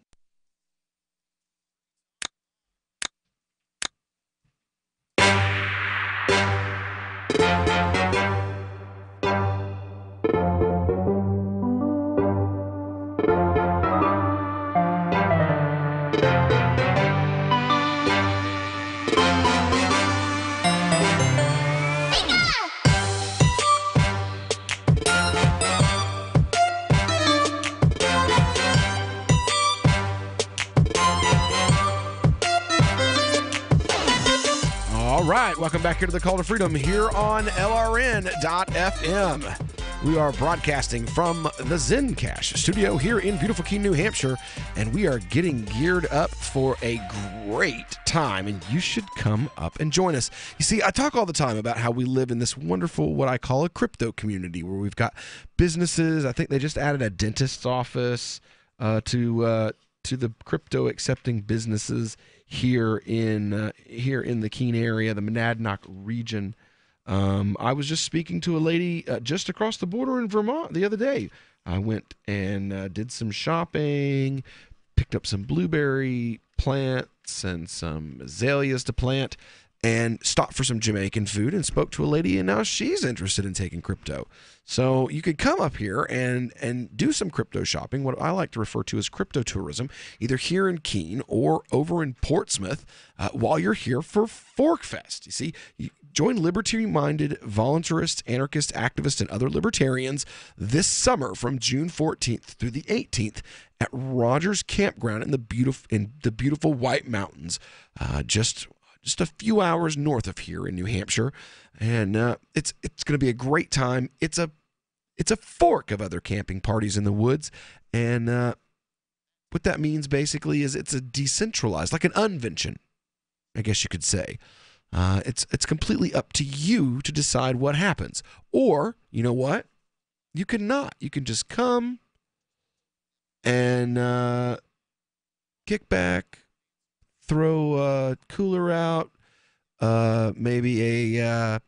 All right, welcome back here to the Call to Freedom here on LRN.FM. We are broadcasting from the Zencash studio here in beautiful Keene, New Hampshire, and we are getting geared up for a great time, and you should come up and join us. You see, I talk all the time about how we live in this wonderful, what I call a crypto community, where we've got businesses. I think they just added a dentist's office to the crypto accepting businesses here in the Keene area, the Monadnock region. I was just speaking to a lady just across the border in Vermont the other day. I went and did some shopping, picked up some blueberry plants and some azaleas to plant, and stopped for some Jamaican food and spoke to a lady, and now she's interested in taking crypto. So you could come up here and do some crypto shopping, what I like to refer to as crypto tourism, either here in Keene or over in Portsmouth while you're here for ForkFest. You see, join liberty-minded voluntarists, anarchists, activists, and other libertarians this summer from June 14th through the 18th at Rogers Campground in the beautiful White Mountains, just a few hours north of here in New Hampshire, and it's going to be a great time. It's a fork of other camping parties in the woods, and what that means basically is it's a decentralized, like an unvention, I guess you could say. It's completely up to you to decide what happens, or you know what, you can not. You can just come and kick back. Throw a cooler out, maybe a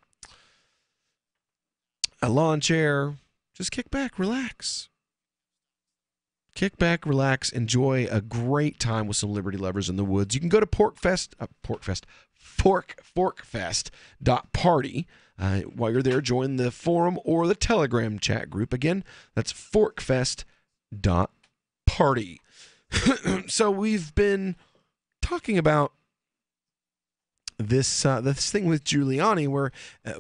lawn chair. Just kick back, relax. Kick back, relax, enjoy a great time with some Liberty lovers in the woods. You can go to forkfest.party. While you're there, join the forum or the Telegram chat group. Again, that's forkfest.party. So we've been talking about this thing with Giuliani, where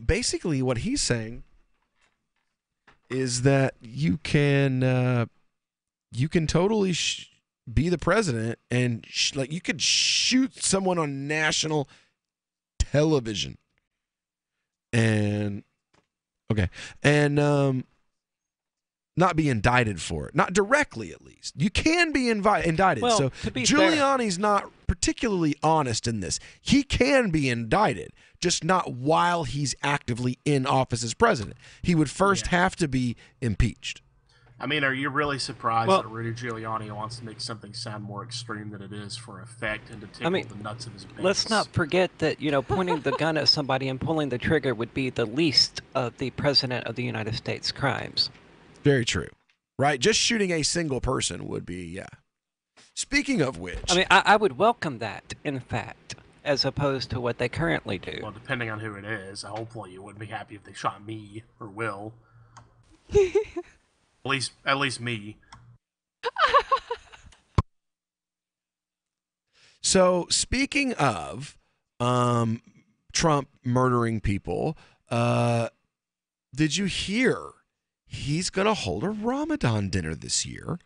basically what he's saying is that you can totally be the president and like you could shoot someone on national television and not be indicted for it. Not directly, at least. You can be indicted. Well, so to be Giuliani's not particularly honest in this. He can be indicted, just not while he's actively in office as president. He would first have to be impeached. I mean, are you really surprised that Rudy Giuliani wants to make something sound more extreme than it is for effect and to tickle the nuts of his base? Let's not forget that, pointing the gun at somebody and pulling the trigger would be the least of the President of the United States crimes. Very true. Right? Just shooting a single person would be, yeah. Speaking of which... I mean, I would welcome that, in fact, as opposed to what they currently do. Well, depending on who it is, hopefully you wouldn't be happy if they shot me or Will. At least me. So, speaking of Trump murdering people, did you hear he's going to hold a Ramadan dinner this year?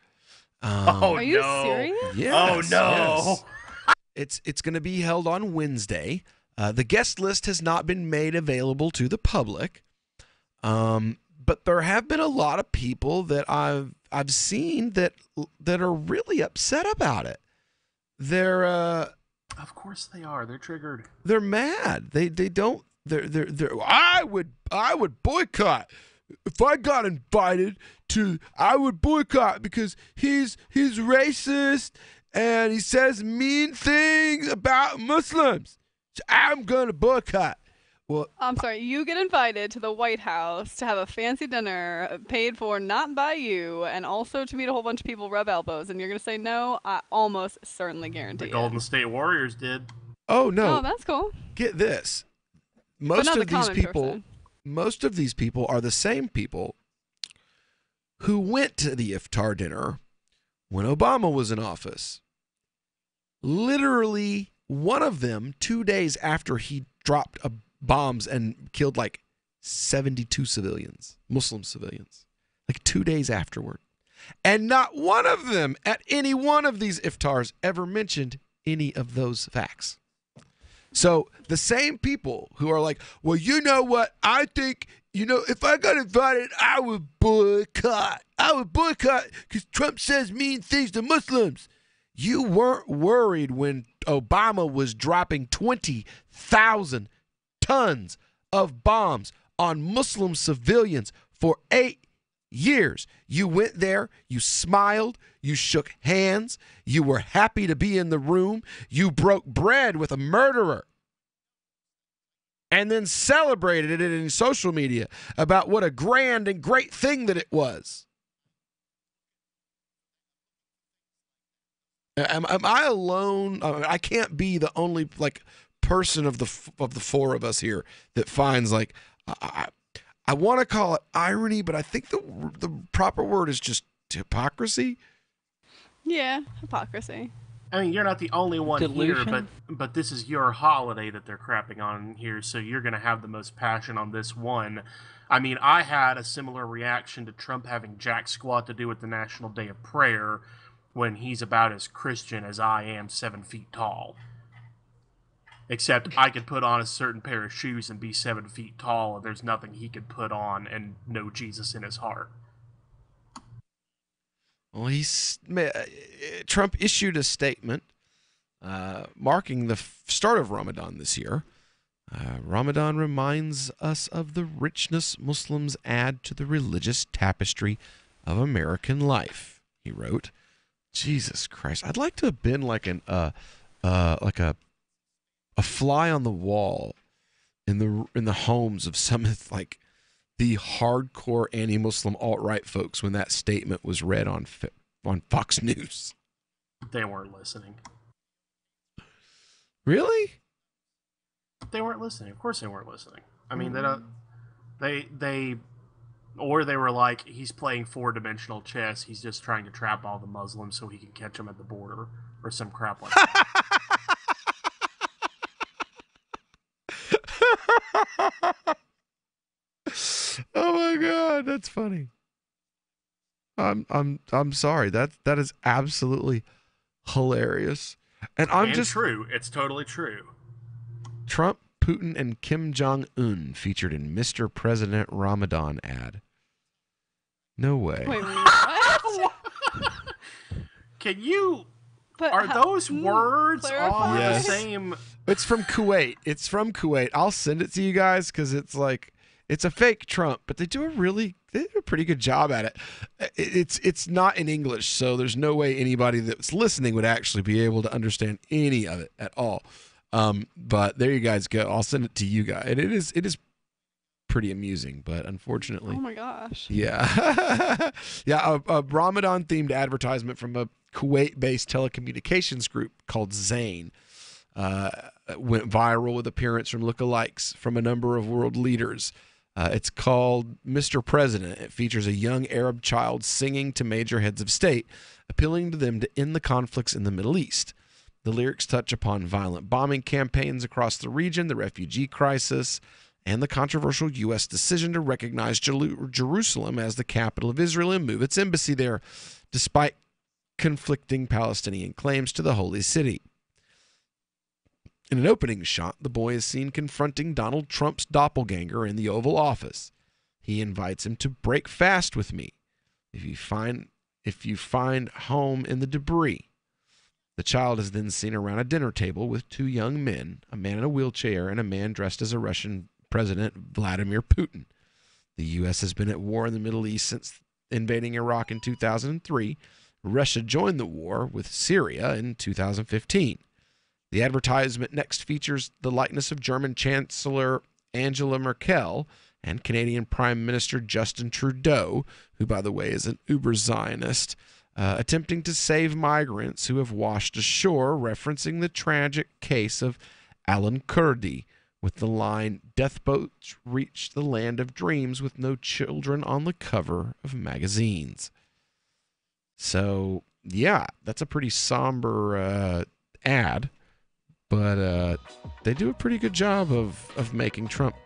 Are you serious? Yes, oh, no. Yes. It's going to be held on Wednesday. The guest list has not been made available to the public. But there have been a lot of people that I've seen that are really upset about it. They're of course they are. They're triggered. They're mad. They don't. They're. I would boycott if I got invited to. I would boycott because he's racist and he says mean things about Muslims. So I'm gonna boycott. Well, I'm sorry, you get invited to the White House to have a fancy dinner paid for not by you and also to meet a whole bunch of people, rub elbows, and you're going to say no? I almost certainly guarantee The Golden State Warriors did. Oh, no. Oh, that's cool. Get this. Most of these people are the same people who went to the iftar dinner when Obama was in office. Literally, one of them, 2 days after he dropped bombs and killed like 72 civilians, Muslim civilians, like 2 days afterward. And not one of them at any one of these iftars ever mentioned any of those facts. So the same people who are like, well, you know what? I think, if I got invited, I would boycott. I would boycott because Trump says mean things to Muslims. You weren't worried when Obama was dropping 20,000 tons of bombs on Muslim civilians for 8 years. You went there, you smiled, you shook hands, you were happy to be in the room, you broke bread with a murderer, and then celebrated it in social media about what a grand and great thing that it was. Am I alone? I can't be the only person of the four of us here that finds like I want to call it irony, but I think the proper word is just hypocrisy. Yeah, hypocrisy. I mean, you're not the only one Delusion? here, but this is your holiday that they're crapping on here, so you're going to have the most passion on this one. I mean, I had a similar reaction to Trump having jack squat to do with the National Day of Prayer when he's about as Christian as I am 7 feet tall. Except I could put on a certain pair of shoes and be 7 feet tall, and there's nothing he could put on and know Jesus in his heart. Well, Trump issued a statement marking the start of Ramadan this year. Ramadan reminds us of the richness Muslims add to the religious tapestry of American life, he wrote. Jesus Christ. I'd like to have been like a fly on the wall in the homes of some of like the hardcore anti-Muslim alt-right folks when that statement was read on Fox News. They weren't listening. Really? They weren't listening. Of course they weren't listening. I mean, they were like, he's playing 4-dimensional chess. He's just trying to trap all the Muslims so he can catch them at the border or some crap like that. Oh my God, that's funny. I'm sorry. That is absolutely hilarious. And true. It's totally true. Trump, Putin, and Kim Jong-un featured in Mr. President Ramadan ad. No way. Wait, what? Can you... Are those words all the same? It's from Kuwait. I'll send it to you guys because it's like... It's a fake Trump, but they do a pretty good job at it. It's not in English, so there's no way anybody that's listening would actually be able to understand any of it at all. But there you guys go. I'll send it to you guys. And it is pretty amusing, but unfortunately. Oh my gosh. Yeah. Yeah, a Ramadan-themed advertisement from a Kuwait-based telecommunications group called Zain went viral with appearance from lookalikes from a number of world leaders. It's called Mr. President. It features a young Arab child singing to major heads of state, appealing to them to end the conflicts in the Middle East. The lyrics touch upon violent bombing campaigns across the region, the refugee crisis, and the controversial U.S. decision to recognize Jerusalem as the capital of Israel and move its embassy there, despite conflicting Palestinian claims to the holy city. In an opening shot, the boy is seen confronting Donald Trump's doppelganger in the Oval Office. He invites him to break fast with me if you find home in the debris. The child is then seen around a dinner table with 2 young men, a man in a wheelchair and a man dressed as a Russian President Vladimir Putin. The U.S. has been at war in the Middle East since invading Iraq in 2003. Russia joined the war with Syria in 2015. The advertisement next features the likeness of German Chancellor Angela Merkel and Canadian Prime Minister Justin Trudeau, who, by the way, is an uber-Zionist, attempting to save migrants who have washed ashore, referencing the tragic case of Alan Kurdi, with the line, "Death boats reach the land of dreams with no children on the cover of magazines." So, yeah, that's a pretty somber ad. But they do a pretty good job of making Trump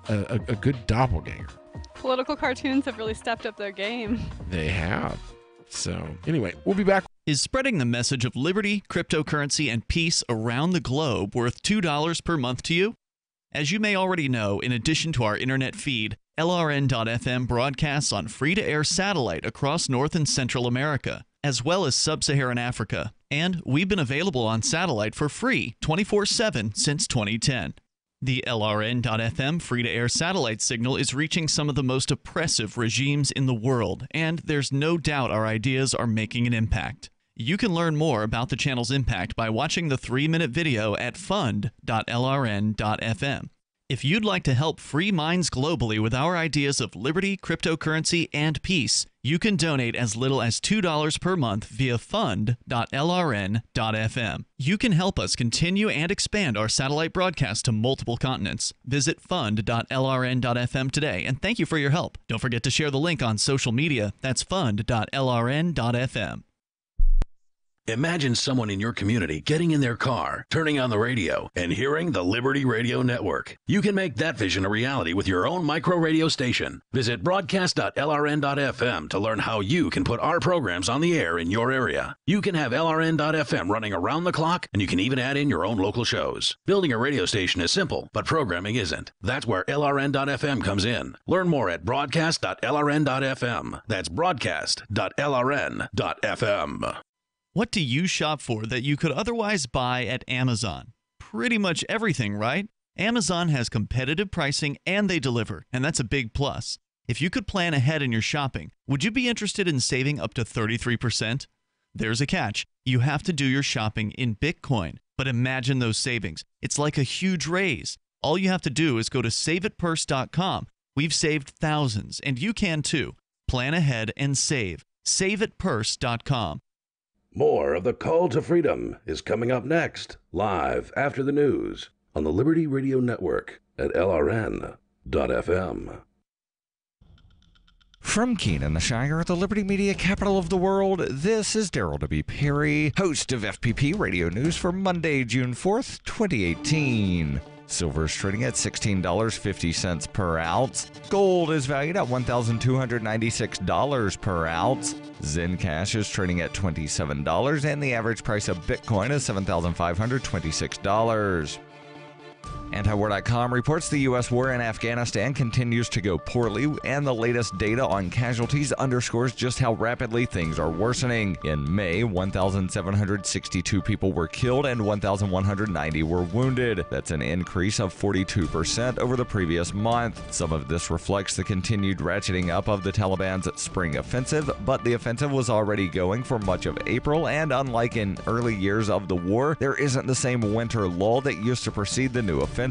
a good doppelganger. Political cartoons have really stepped up their game. They have. So anyway, we'll be back. Is spreading the message of liberty, cryptocurrency, and peace around the globe worth $2 per month to you? As you may already know, in addition to our internet feed, LRN.FM broadcasts on free-to-air satellite across North and Central America, as well as Sub-Saharan Africa. And we've been available on satellite for free 24/7 since 2010. The LRN.FM free-to-air satellite signal is reaching some of the most oppressive regimes in the world, and there's no doubt our ideas are making an impact. You can learn more about the channel's impact by watching the 3-minute video at fund.lrn.fm. If you'd like to help free minds globally with our ideas of liberty, cryptocurrency, and peace, you can donate as little as $2 per month via fund.lrn.fm. You can help us continue and expand our satellite broadcast to multiple continents. Visit fund.lrn.fm today, and thank you for your help. Don't forget to share the link on social media. That's fund.lrn.fm. Imagine someone in your community getting in their car, turning on the radio, and hearing the Liberty Radio Network. You can make that vision a reality with your own micro radio station. Visit broadcast.lrn.fm to learn how you can put our programs on the air in your area. You can have LRN.FM running around the clock, and you can even add in your own local shows. Building a radio station is simple, but programming isn't. That's where LRN.FM comes in. Learn more at broadcast.lrn.fm. That's broadcast.lrn.fm. What do you shop for that you could otherwise buy at Amazon? Pretty much everything, right? Amazon has competitive pricing and they deliver, and that's a big plus. If you could plan ahead in your shopping, would you be interested in saving up to 33%? There's a catch. You have to do your shopping in Bitcoin. But imagine those savings. It's like a huge raise. All you have to do is go to saveatpurse.com. We've saved thousands, and you can too. Plan ahead and save. Saveatpurse.com. More of the Call to Freedom is coming up next, live after the news on the Liberty Radio Network at LRN.FM. From Keene in the Shire, the Liberty Media capital of the world, this is Daryl W. Perry, host of FPP Radio News for Monday, June 4th, 2018. Silver is trading at $16.50 per ounce. Gold is valued at $1,296 per ounce. Zencash is trading at $27, and the average price of Bitcoin is $7,526. Antiwar.com reports the U.S. war in Afghanistan continues to go poorly, and the latest data on casualties underscores just how rapidly things are worsening. In May, 1,762 people were killed and 1,190 were wounded. That's an increase of 42% over the previous month. Some of this reflects the continued ratcheting up of the Taliban's spring offensive, but the offensive was already going for much of April, and unlike in early years of the war, there isn't the same winter lull that used to precede the new offensives.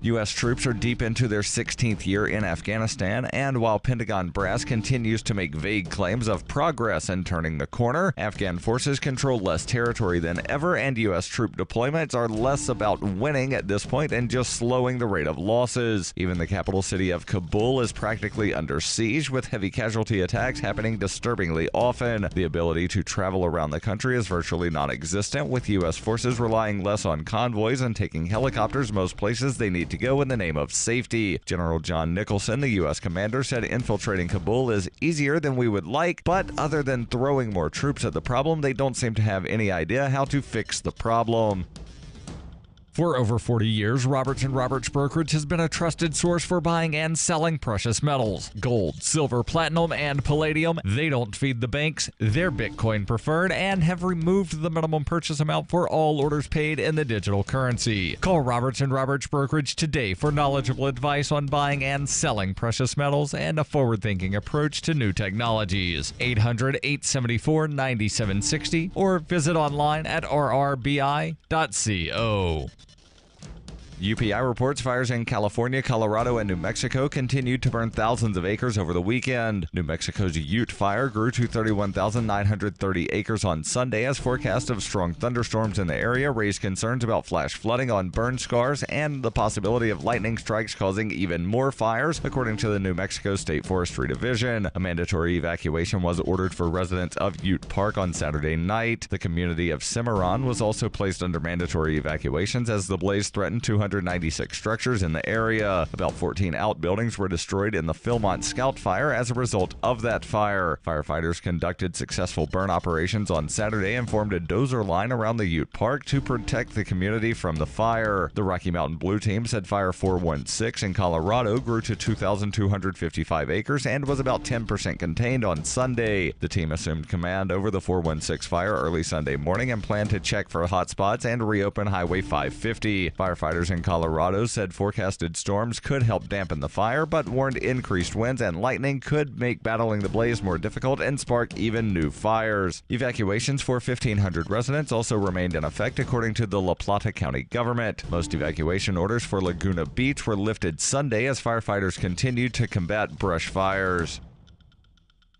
U.S. troops are deep into their 16th year in Afghanistan, and while Pentagon brass continues to make vague claims of progress and turning the corner, Afghan forces control less territory than ever, and U.S. troop deployments are less about winning at this point and just slowing the rate of losses. Even the capital city of Kabul is practically under siege, with heavy casualty attacks happening disturbingly often. The ability to travel around the country is virtually non-existent, with U.S. forces relying less on convoys and taking helicopters most places they need to go in the name of safety. General John Nicholson, the U.S. commander, said infiltrating Kabul is easier than we would like, but other than throwing more troops at the problem, they don't seem to have any idea how to fix the problem. For over 40 years, Roberts & Roberts Brokerage has been a trusted source for buying and selling precious metals. Gold, silver, platinum, and palladium. They don't feed the banks. They're Bitcoin preferred and have removed the minimum purchase amount for all orders paid in the digital currency. Call Roberts & Roberts Brokerage today for knowledgeable advice on buying and selling precious metals and a forward-thinking approach to new technologies. 800-874-9760 or visit online at rrbi.co. UPI reports fires in California, Colorado, and New Mexico continued to burn thousands of acres over the weekend. New Mexico's Ute fire grew to 31,930 acres on Sunday as forecast of strong thunderstorms in the area raised concerns about flash flooding on burn scars and the possibility of lightning strikes causing even more fires, according to the New Mexico State Forestry Division. A mandatory evacuation was ordered for residents of Ute Park on Saturday night. The community of Cimarron was also placed under mandatory evacuations as the blaze threatened 296 structures in the area. About 14 outbuildings were destroyed in the Philmont Scout fire as a result of that fire. Firefighters conducted successful burn operations on Saturday and formed a dozer line around the Ute Park to protect the community from the fire. The Rocky Mountain Blue Team said Fire 416 in Colorado grew to 2,255 acres and was about 10% contained on Sunday. The team assumed command over the 416 fire early Sunday morning and planned to check for hotspots and reopen Highway 550. Firefighters in Colorado said forecasted storms could help dampen the fire, but warned increased winds and lightning could make battling the blaze more difficult and spark even new fires. Evacuations for 1,500 residents also remained in effect, according to the La Plata County government. Most evacuation orders for Laguna Beach were lifted Sunday as firefighters continued to combat brush fires.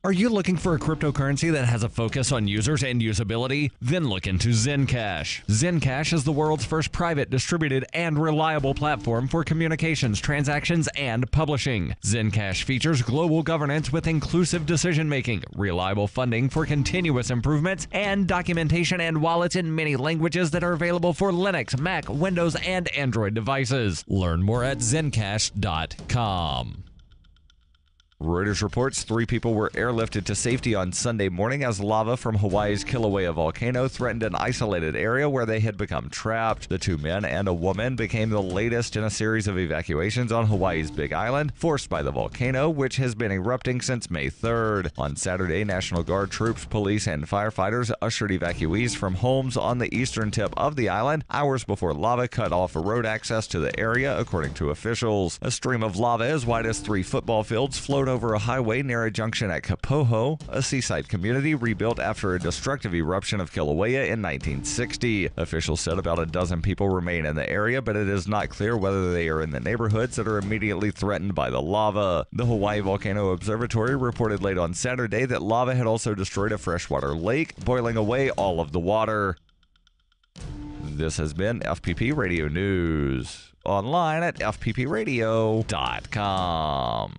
Are you looking for a cryptocurrency that has a focus on users and usability? Then look into Zencash. Zencash is the world's first private, distributed, and reliable platform for communications, transactions, and publishing. Zencash features global governance with inclusive decision-making, reliable funding for continuous improvements, and documentation and wallets in many languages that are available for Linux, Mac, Windows, and Android devices. Learn more at zencash.com. Reuters reports 3 people were airlifted to safety on Sunday morning as lava from Hawaii's Kilauea volcano threatened an isolated area where they had become trapped. The 2 men and a woman became the latest in a series of evacuations on Hawaii's Big Island, forced by the volcano, which has been erupting since May 3rd. On Saturday, National Guard troops, police, and firefighters ushered evacuees from homes on the eastern tip of the island hours before lava cut off road access to the area, according to officials. A stream of lava as wide as 3 football fields flowed over a highway near a junction at Kapoho, a seaside community rebuilt after a destructive eruption of Kilauea in 1960. Officials said about a dozen people remain in the area, but it is not clear whether they are in the neighborhoods that are immediately threatened by the lava. The Hawaii Volcano Observatory reported late on Saturday that lava had also destroyed a freshwater lake, boiling away all of the water. This has been FPP Radio News. Online at fppradio.com.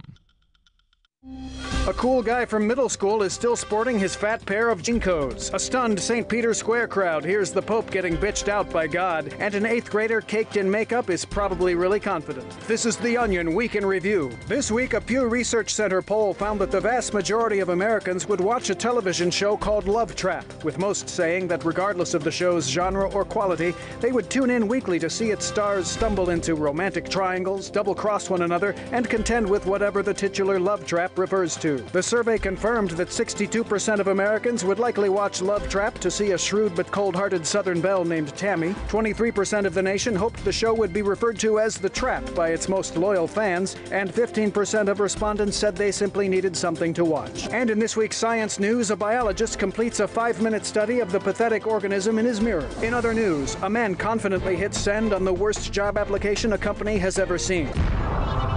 A cool guy from middle school is still sporting his fat pair of Jinkos. A stunned St. Peter's Square crowd hears the Pope getting bitched out by God, and an 8th grader caked in makeup is probably really confident. This is The Onion Week in Review. This week, a Pew Research Center poll found that the vast majority of Americans would watch a television show called Love Trap, with most saying that regardless of the show's genre or quality, they would tune in weekly to see its stars stumble into romantic triangles, double-cross one another, and contend with whatever the titular love trap refers to. The survey confirmed that 62% of Americans would likely watch Love Trap to see a shrewd but cold-hearted Southern belle named Tammy. 23% of the nation hoped the show would be referred to as The Trap by its most loyal fans, and 15% of respondents said they simply needed something to watch. And in this week's science news, a biologist completes a 5-minute study of the pathetic organism in his mirror. In other news, a man confidently hits send on the worst job application a company has ever seen.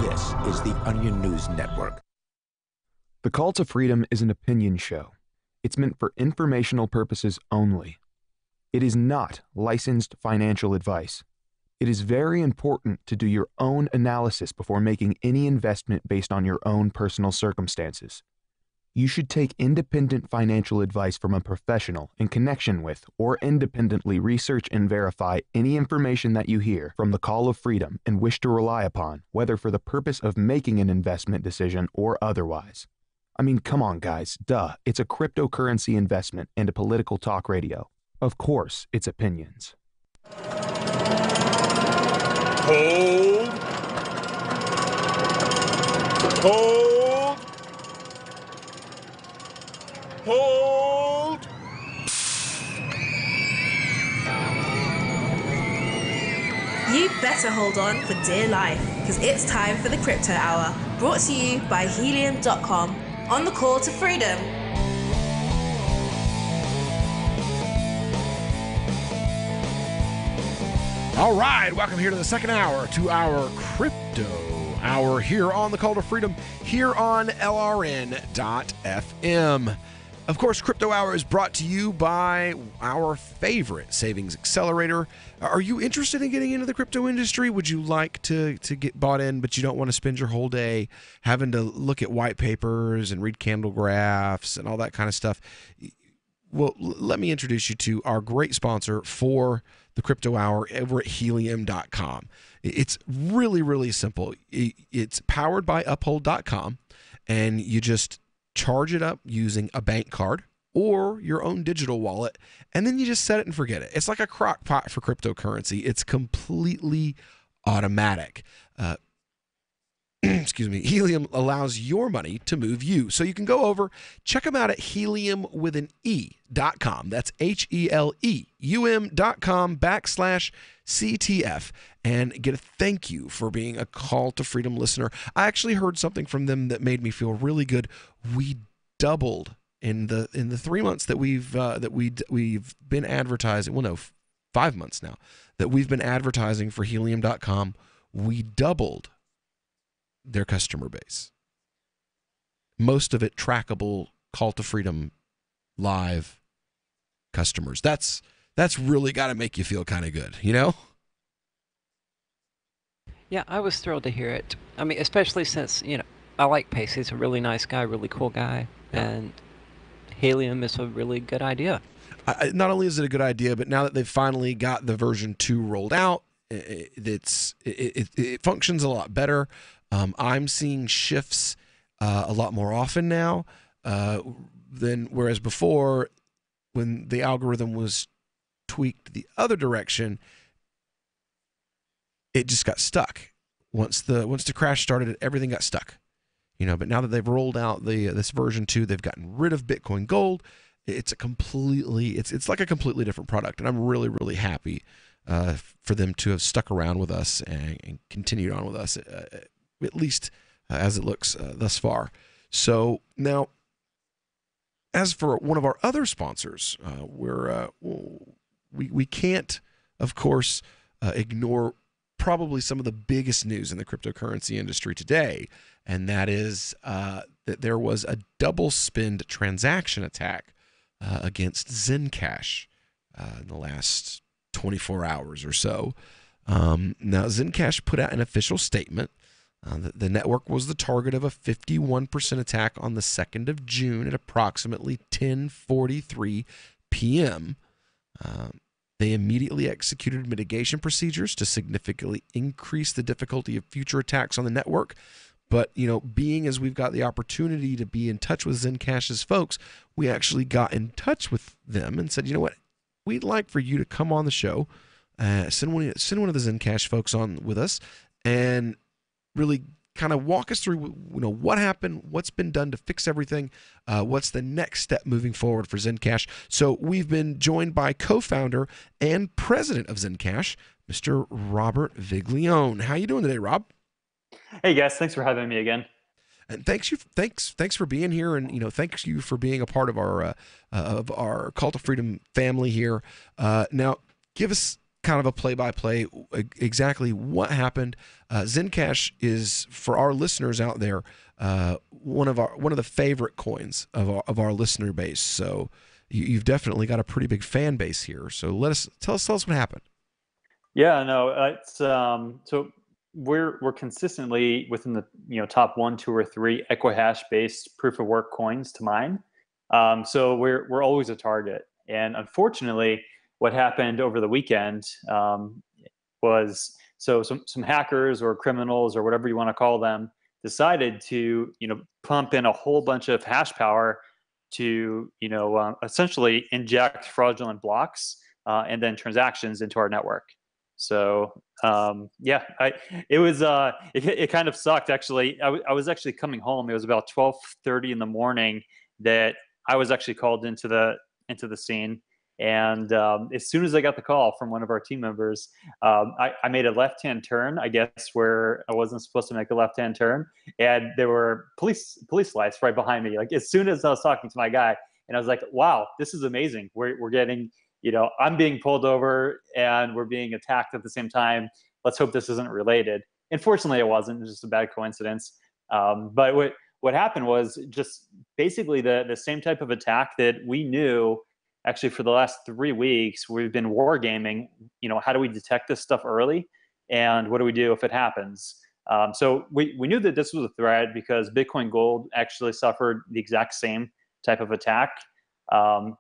This is the Onion News Network. The Call to Freedom is an opinion show. It's meant for informational purposes only. It is not licensed financial advice. It is very important to do your own analysis before making any investment based on your own personal circumstances. You should take independent financial advice from a professional in connection with or independently research and verify any information that you hear from the Call of Freedom and wish to rely upon, whether for the purpose of making an investment decision or otherwise. I mean, come on, guys. Duh. It's a cryptocurrency investment and a political talk radio. Of course, it's opinions. Hold. Hold. Hold. You better hold on for dear life, because it's time for the Crypto Hour, brought to you by Helium.com. On the Call to Freedom. All right, welcome here to the second hour, to our Crypto Hour here on the Call to Freedom, here on LRN.FM. Of course, Crypto Hour is brought to you by our favorite savings accelerator. Are you interested in getting into the crypto industry? Would you like to get bought in, but you don't want to spend your whole day having to look at white papers and read candle graphs and all that kind of stuff? Well, let me introduce you to our great sponsor for the Crypto Hour over at Helium.com. It's really, really simple. It's powered by Uphold.com, and you just charge it up using a bank card or your own digital wallet, and then you just set it and forget it. It's like a crock pot for cryptocurrency. It's completely automatic. Excuse me. Helium allows your money to move you. So you can go over, check them out at heliumwithan.e.com. That's HELEUM.com/ CTF and get a thank you for being a Call to Freedom listener. I actually heard something from them that made me feel really good. We doubled in the 3 months that we've been advertising. Well, no, 5 months now that we've been advertising for Helium.com. We doubled their customer base. Most of it trackable Call to Freedom live customers. That's really got to make you feel kind of good, you know? Yeah, I was thrilled to hear it. I mean, especially since, I like Pace. He's a really nice guy, really cool guy. Yeah. And Helium is a really good idea. Not only is it a good idea, but now that they've finally got the version 2 rolled out, it functions a lot better. I'm seeing shifts a lot more often now than whereas before, when the algorithm was tweaked the other direction, it just got stuck. Once the crash started, everything got stuck. But now that they've rolled out this version 2, they've gotten rid of Bitcoin Gold. It's like a completely different product, and I'm really, really happy for them to have stuck around with us and continued on with us, at least as it looks thus far. So now, as for one of our other sponsors, we can't, of course, ignore probably some of the biggest news in the cryptocurrency industry today, and that is that there was a double spend transaction attack against Zencash in the last 24 hours or so. Now, Zencash put out an official statement that the network was the target of a 51% attack on the 2nd of June at approximately 10:43 p.m. They immediately executed mitigation procedures to significantly increase the difficulty of future attacks on the network. But, being as we've got the opportunity to be in touch with Zencash's folks, we actually got in touch with them and said, you know what, we'd like for you to come on the show, send one of the Zencash folks on with us, and really kind of walk us through, what happened, what's been done to fix everything, what's the next step moving forward for Zencash. So we've been joined by co-founder and president of Zencash, Mr. Robert Viglione. How you doing today, Rob? Hey guys, thanks for having me again. And thanks for being here, and thanks you for being a part of our Call to Freedom family here. Now, give us kind of a play-by-play, exactly what happened. Zencash is, for our listeners out there, one of the favorite coins of our listener base. So you've definitely got a pretty big fan base here. So tell us what happened. Yeah, no, it's so. We're consistently within the top 1, 2, or 3 Equihash based proof of work coins to mine. So we're always a target. And unfortunately, what happened over the weekend was some hackers or criminals or whatever you want to call them decided to pump in a whole bunch of hash power to essentially inject fraudulent blocks and then transactions into our network. So it kind of sucked actually. I was actually coming home. It was about 12:30 in the morning that I was actually called into the scene. And as soon as I got the call from one of our team members, I made a left-hand turn, I guess, where I wasn't supposed to make a left-hand turn, and there were police lights right behind me. Like as soon as I was talking to my guy, and I was like, "Wow, this is amazing. We're getting." I'm being pulled over and we're being attacked at the same time. Let's hope this isn't related. Unfortunately, it wasn't. It was just a bad coincidence. But what happened was just basically the same type of attack that we knew actually for the last 3 weeks. We've been wargaming, how do we detect this stuff early? And what do we do if it happens? So we knew that this was a threat because Bitcoin Gold actually suffered the exact same type of attack.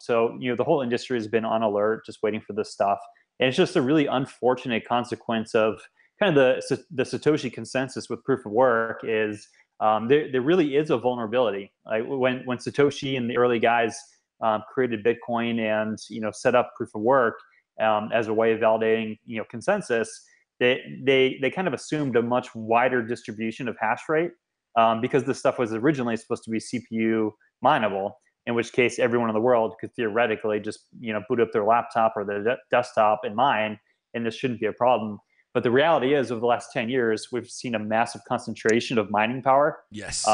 So the whole industry has been on alert, just waiting for this stuff. And it's just a really unfortunate consequence of kind of the Satoshi consensus with proof of work is there really is a vulnerability. Like when Satoshi and the early guys created Bitcoin and set up proof of work as a way of validating consensus, they kind of assumed a much wider distribution of hash rate because this stuff was originally supposed to be CPU mineable. In which case everyone in the world could theoretically just boot up their laptop or their desktop and mine, and this shouldn't be a problem. But the reality is, over the last 10 years, we've seen a massive concentration of mining power. Yes.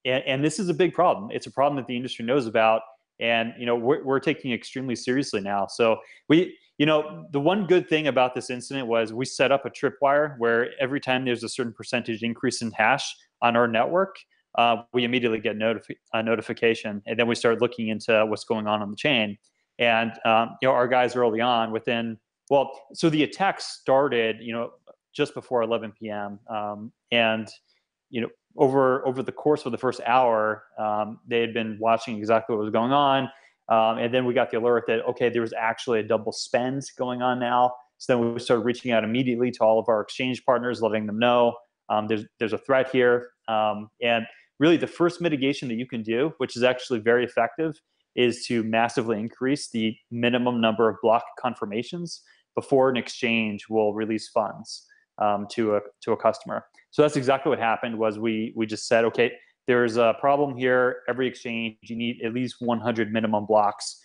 And this is a big problem. It's a problem that the industry knows about. And, we're taking it extremely seriously now. So the one good thing about this incident was we set up a tripwire where every time there's a certain percentage increase in hash on our network, we immediately get a notification. And then we start looking into what's going on the chain. And, our guys early on so the attack started, just before 11 p.m. And over the course of the first hour, they had been watching exactly what was going on. And then we got the alert that, okay, there was actually a double spend going on now. So then we started reaching out immediately to all of our exchange partners, letting them know there's a threat here. And really the first mitigation that you can do, which is actually very effective, is to massively increase the minimum number of block confirmations before an exchange will release funds to a customer. So that's exactly what happened. Was we just said, okay, there's a problem here. Every exchange, you need at least 100 minimum blocks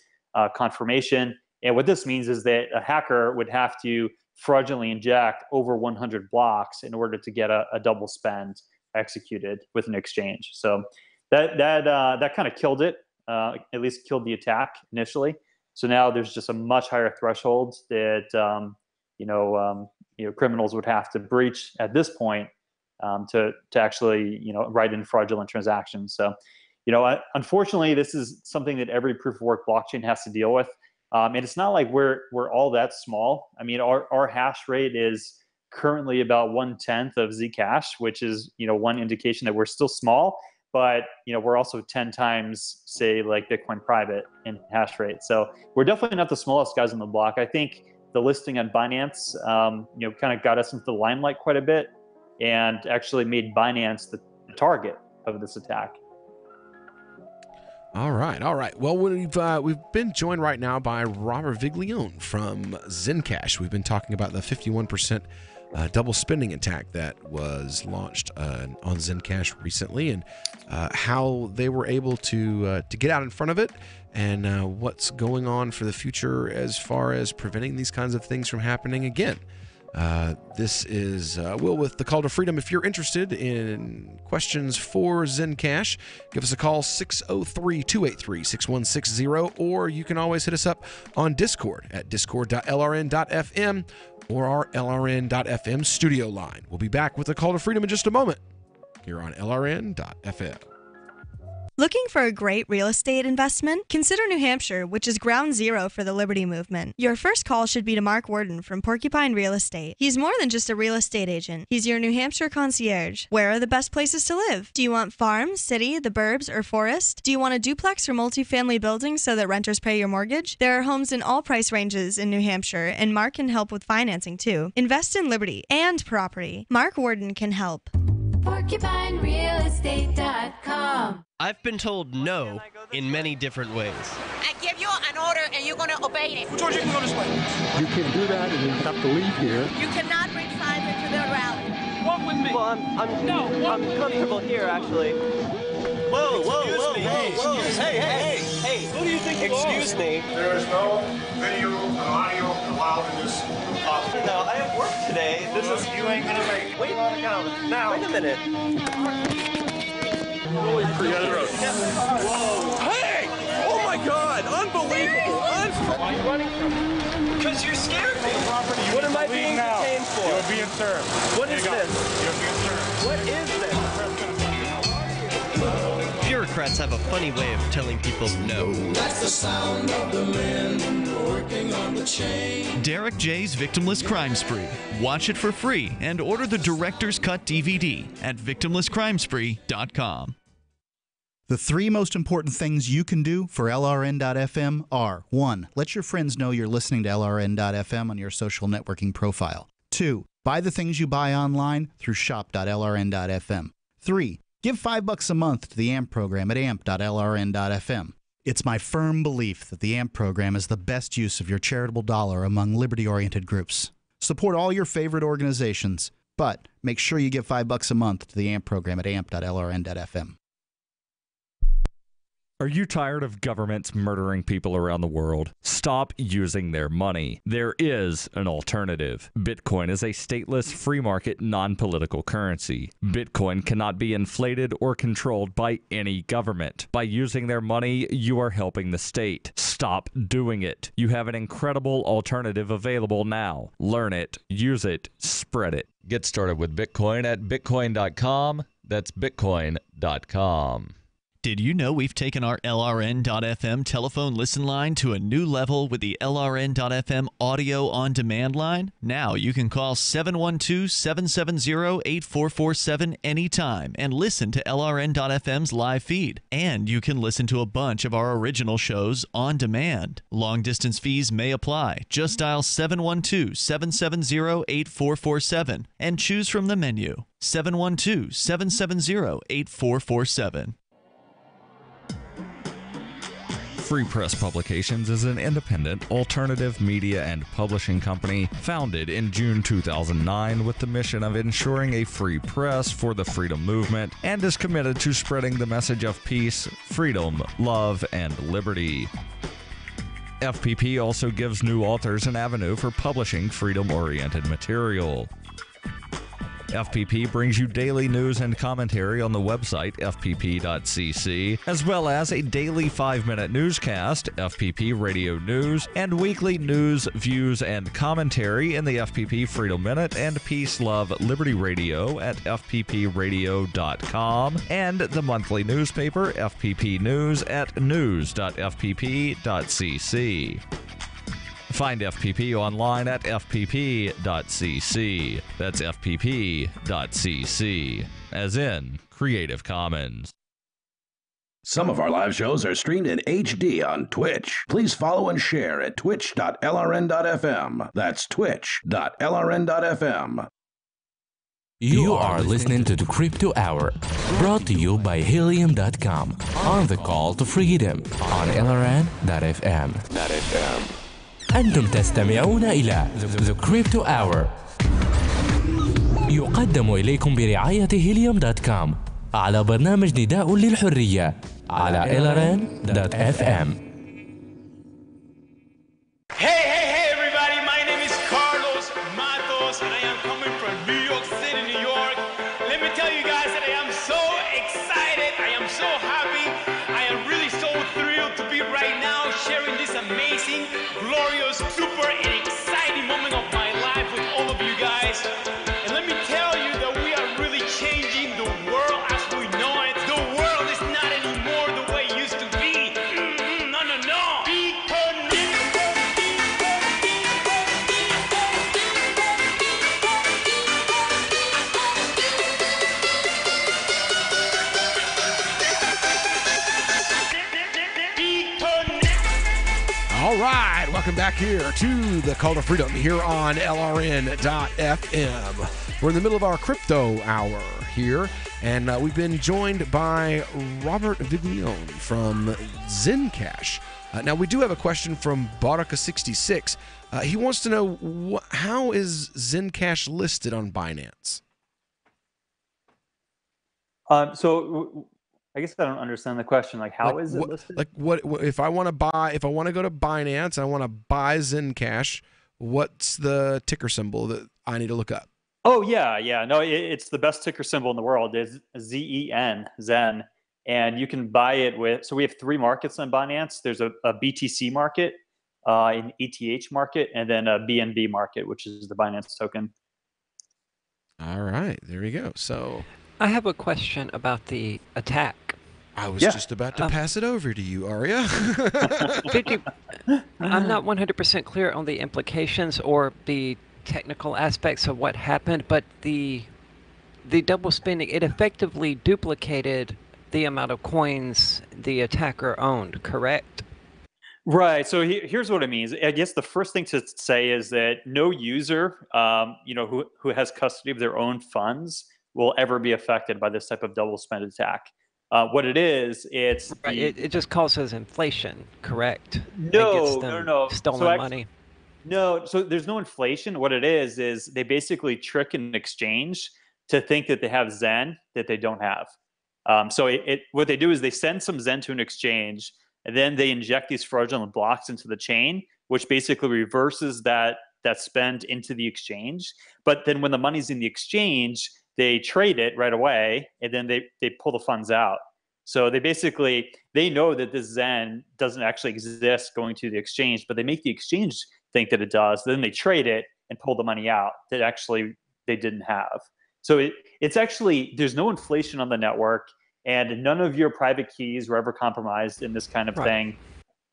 confirmation. And what this means is that a hacker would have to fraudulently inject over 100 blocks in order to get a double spend executed with an exchange. So that kind of killed it. At least killed the attack initially. So now there's just a much higher threshold that criminals would have to breach at this point to actually write in fraudulent transactions. So unfortunately, this is something that every proof of work blockchain has to deal with. And it's not like we're all that small. I mean, our hash rate is currently about 1/10 of Zcash, which is one indication that we're still small. But we're also 10 times, say, like Bitcoin private in hash rate. So we're definitely not the smallest guys on the block. I think the listing on Binance, kind of got us into the limelight quite a bit, and actually made Binance the target of this attack. All right. Well, we've been joined right now by Robert Viglione from Zencash. We've been talking about the 51% double spending attack that was launched on Zencash recently, and how they were able to get out in front of it, and what's going on for the future as far as preventing these kinds of things from happening again. This is Will with the Call to Freedom. If you're interested in questions for Zencash, give us a call, 603-283-6160, or you can always hit us up on Discord at discord.lrn.fm or our LRN.FM studio line. We'll be back with the Call to Freedom in just a moment here on LRN.FM. Looking for a great real estate investment? Consider New Hampshire, which is ground zero for the Liberty Movement. Your first call should be to Mark Worden from Porcupine Real Estate. He's more than just a real estate agent. He's your New Hampshire concierge. Where are the best places to live? Do you want farm, city, the burbs, or forest? Do you want a duplex or multifamily building so that renters pay your mortgage? There are homes in all price ranges in New Hampshire, and Mark can help with financing too. Invest in liberty and property. Mark Worden can help. PorcupineRealEstate.com. I've been told no in many different ways. I give you an order and you're going to obey it. George, you can go this way. You can't do that and you have to leave here. You cannot bring signs into the rally. Walk with me. Well, I'm comfortable here, actually. Whoa. Hey. Who do you think you are? Excuse me. There is no video and audio allowed in this office. No, I have work today. You ain't gonna make it. Wait a minute. Forget it. Whoa. Hey! Oh my God! Unbelievable! Why are you running from me? Because you scared me. What am I being detained for? You're being served. What is this? You're being served. What is this? Bureaucrats have a funny way of telling people no. That's the sound of the men working on the chain. Derek J's Victimless Crime Spree. Watch it for free and order the Director's Cut DVD at victimlesscrimespree.com. The three most important things you can do for LRN.FM are: 1. Let your friends know you're listening to LRN.FM on your social networking profile. 2. Buy the things you buy online through shop.lrn.fm. 3. Give $5 a month to the AMP program at amp.lrn.fm. It's my firm belief that the AMP program is the best use of your charitable dollar among liberty-oriented groups. Support all your favorite organizations, but make sure you give $5 a month to the AMP program at amp.lrn.fm. Are you tired of governments murdering people around the world? Stop using their money. There is an alternative. Bitcoin is a stateless, free market, non-political currency. Bitcoin cannot be inflated or controlled by any government. By using their money, you are helping the state. Stop doing it. You have an incredible alternative available now. Learn it, use it, spread it. Get started with Bitcoin at bitcoin.com. That's bitcoin.com. Did you know we've taken our LRN.FM telephone listen line to a new level with the LRN.FM audio on demand line? Now you can call 712-770-8447 anytime and listen to LRN.FM's live feed. And you can listen to a bunch of our original shows on demand. Long distance fees may apply. Just dial 712-770-8447 and choose from the menu. 712-770-8447. Free Press Publications is an independent, alternative media and publishing company founded in June 2009 with the mission of ensuring a free press for the freedom movement and is committed to spreading the message of peace, freedom, love, and liberty. FPP also gives new authors an avenue for publishing freedom-oriented material. FPP brings you daily news and commentary on the website fpp.cc, as well as a daily 5-minute newscast, FPP Radio News, and weekly news, views, and commentary in the FPP Freedom Minute and Peace, Love, Liberty Radio at fppradio.com, and the monthly newspaper FPP News at news.fpp.cc. Find FPP online at fpp.cc. That's fpp.cc, as in Creative Commons. Some of our live shows are streamed in HD on Twitch. Please follow and share at twitch.lrn.fm. That's twitch.lrn.fm. You are listening to the Crypto Hour, brought to you by Helium.com, on the call to freedom on LRN.fm. أنتم تستمعون إلى The Crypto Hour، يقدم إليكم برعاية Helium.com على برنامج نداء للحرية على LRN.fm. Hey everybody, my name is Carlos Matos and I am coming from New York City, New York. Let me tell you guys that I am so excited, I am so happy, I am really so thrilled to be right now sharing this amazing, glorious, super and exciting moment of my life with all of you guys. And let me tell you that we are really changing the world as we know it. The world is not anymore the way it used to be. No. Be All right, welcome back here to the Call to Freedom here on LRN.FM. We're in the middle of our crypto hour here, and we've been joined by Robert Viglione from Zencash. Now, we do have a question from Baraka66. He wants to know, how is Zencash listed on Binance? So I guess I don't understand the question. Like, how is it listed? Like, what if I want to buy? If I want to go to Binance and I want to buy Zencash, what's the ticker symbol that I need to look up? Oh yeah. No, it's the best ticker symbol in the world. It's ZEN, Zen, and you can buy it with. So we have 3 markets on Binance. There's a BTC market, an ETH market, and then a BNB market, which is the Binance token. All right, there we go. So I have a question about the attack. I was just about to pass it over to you, Aria. I'm not 100% clear on the implications or the technical aspects of what happened, but the double spending, it effectively duplicated the amount of coins the attacker owned, correct? Right. So here's what it means. I guess the first thing to say is that no user, who has custody of their own funds will ever be affected by this type of double spend attack. What it is, it just causes inflation, correct? No. Stolen money. No, so there's no inflation. What it is they basically trick an exchange to think that they have Zen that they don't have. So what they do is they send some Zen to an exchange, and then they inject these fraudulent blocks into the chain, which basically reverses that spend into the exchange. But then when the money's in the exchange, they trade it right away, and then they pull the funds out. So they know that this Zen doesn't actually exist going to the exchange, but they make the exchange think that it does. Then they trade it and pull the money out that actually they didn't have. So it's actually, there's no inflation on the network, and none of your private keys were ever compromised in this kind of thing.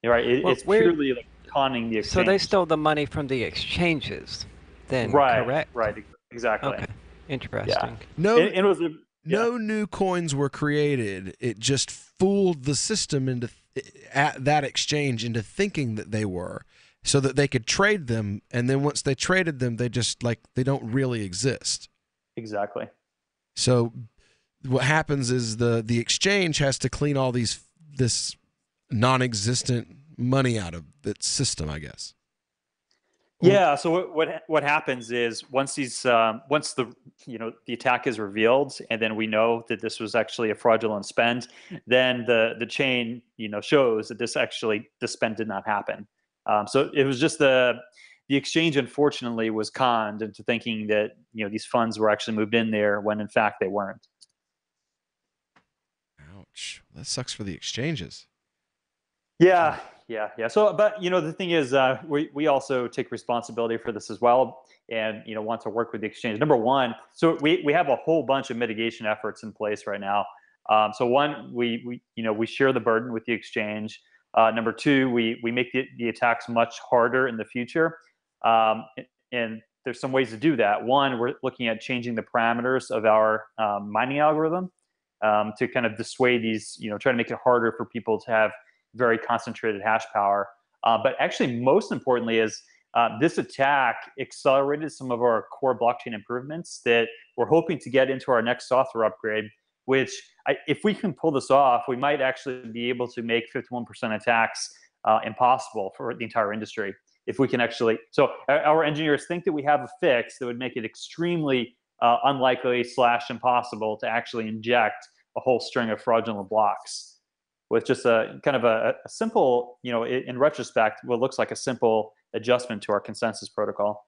Right? It's purely like conning the exchange. So they stole the money from the exchanges, then, right, correct? Right, exactly. Okay, interesting. Yeah. No new coins were created. It just fooled the system at that exchange into thinking that they were, so that they could trade them. And then once they traded them, they just they don't really exist. Exactly. So what happens is the exchange has to clean all this non-existent money out of its system, I guess. Yeah. So what happens is once the attack is revealed, and then we know that this was actually a fraudulent spend, then the chain shows that this spend did not happen. So it was just the exchange, unfortunately, was conned into thinking that these funds were actually moved in there when in fact they weren't. Ouch! That sucks for the exchanges. Yeah. So, but the thing is, we also take responsibility for this as well, and want to work with the exchange. Number one, so we have a whole bunch of mitigation efforts in place right now. So one, we share the burden with the exchange. Number two, we make the attacks much harder in the future, and there's some ways to do that. One, we're looking at changing the parameters of our mining algorithm to kind of dissuade these, try to make it harder for people to have very concentrated hash power. But actually, most importantly, is this attack accelerated some of our core blockchain improvements that we're hoping to get into our next software upgrade, which if we can pull this off, we might actually be able to make 51% attacks impossible for the entire industry. If we can actually, so our engineers think that we have a fix that would make it extremely unlikely / impossible to actually inject a whole string of fraudulent blocks with just a kind of a simple, in retrospect, what looks like a simple adjustment to our consensus protocol.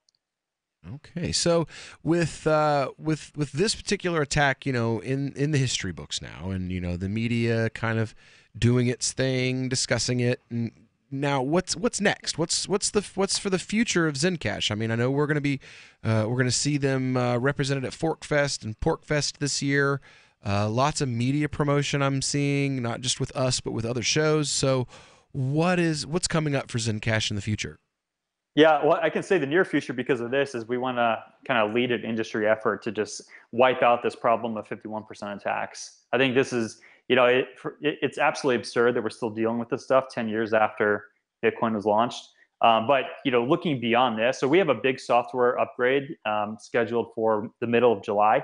Okay, so with this particular attack, in the history books now, and the media kind of doing its thing, discussing it, and now what's next? What's for the future of Zencash? I mean, I know we're going to see them represented at ForkFest and PorkFest this year. Lots of media promotion I'm seeing, not just with us, but with other shows. So what's coming up for Zencash in the future? Yeah, well, I can say the near future because of this is we want to kind of lead an industry effort to just wipe out this problem of 51% attacks. I think this is, it's absolutely absurd that we're still dealing with this stuff 10 years after Bitcoin was launched. But, looking beyond this, so we have a big software upgrade scheduled for the middle of July.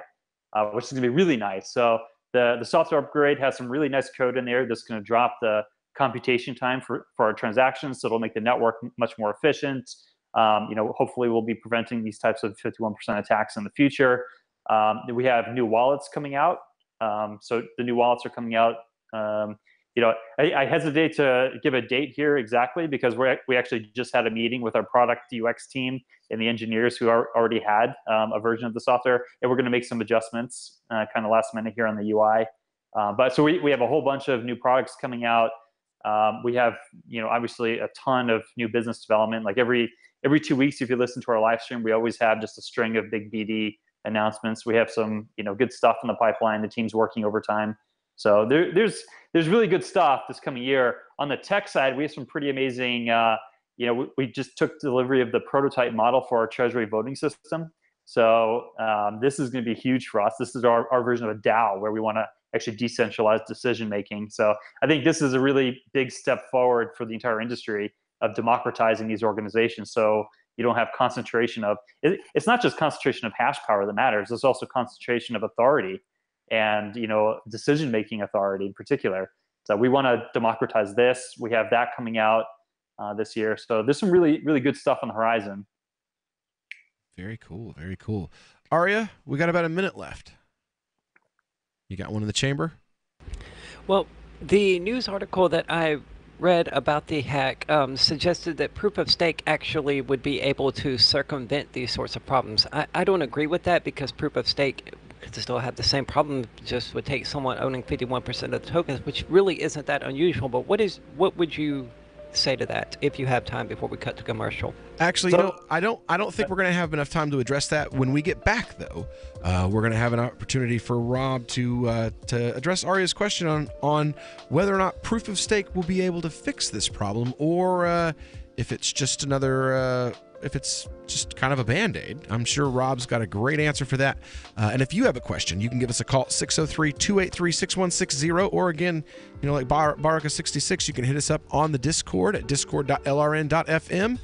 Which is going to be really nice. So the software upgrade has some really nice code in there that's going to drop the computation time for our transactions. So it'll make the network much more efficient. Hopefully we'll be preventing these types of 51% attacks in the future. We have new wallets coming out. So the new wallets are coming out. I hesitate to give a date here exactly because we actually just had a meeting with our product UX team and the engineers who already had a version of the software, and we're going to make some adjustments kind of last minute here on the UI. But so we have a whole bunch of new products coming out. We have obviously a ton of new business development. Like every 2 weeks, if you listen to our live stream, we always have just a string of big BD announcements. We have some good stuff in the pipeline. The team's working overtime. So there's really good stuff this coming year. On the tech side, we have some pretty amazing, we just took delivery of the prototype model for our treasury voting system. So this is going to be huge for us. This is our version of a DAO where we want to actually decentralize decision-making. So I think this is a really big step forward for the entire industry of democratizing these organizations. So you don't have concentration of, it's not just concentration of hash power that matters. It's also concentration of authority and decision-making authority in particular. So we want to democratize this. We have that coming out this year. So there's some really, really good stuff on the horizon. Very cool. Very cool. Aria, we got about a minute left. You got one in the chamber? Well, the news article that I read about the hack suggested that proof of stake actually would be able to circumvent these sorts of problems. I don't agree with that because proof of stake could still have the same problem, just would take someone owning 51% of the tokens, which really isn't that unusual. But what would you say to that if you have time before we cut to commercial? Actually, I don't think we're going to have enough time to address that. When we get back, though, we're going to have an opportunity for Rob to address Arya's question on whether or not proof of stake will be able to fix this problem, or if it's just if it's just kind of a Band-Aid. I'm sure Rob's got a great answer for that. And if you have a question, you can give us a call at 603-283-6160, or again, like Baraka66, you can hit us up on the Discord at discord.lrn.fm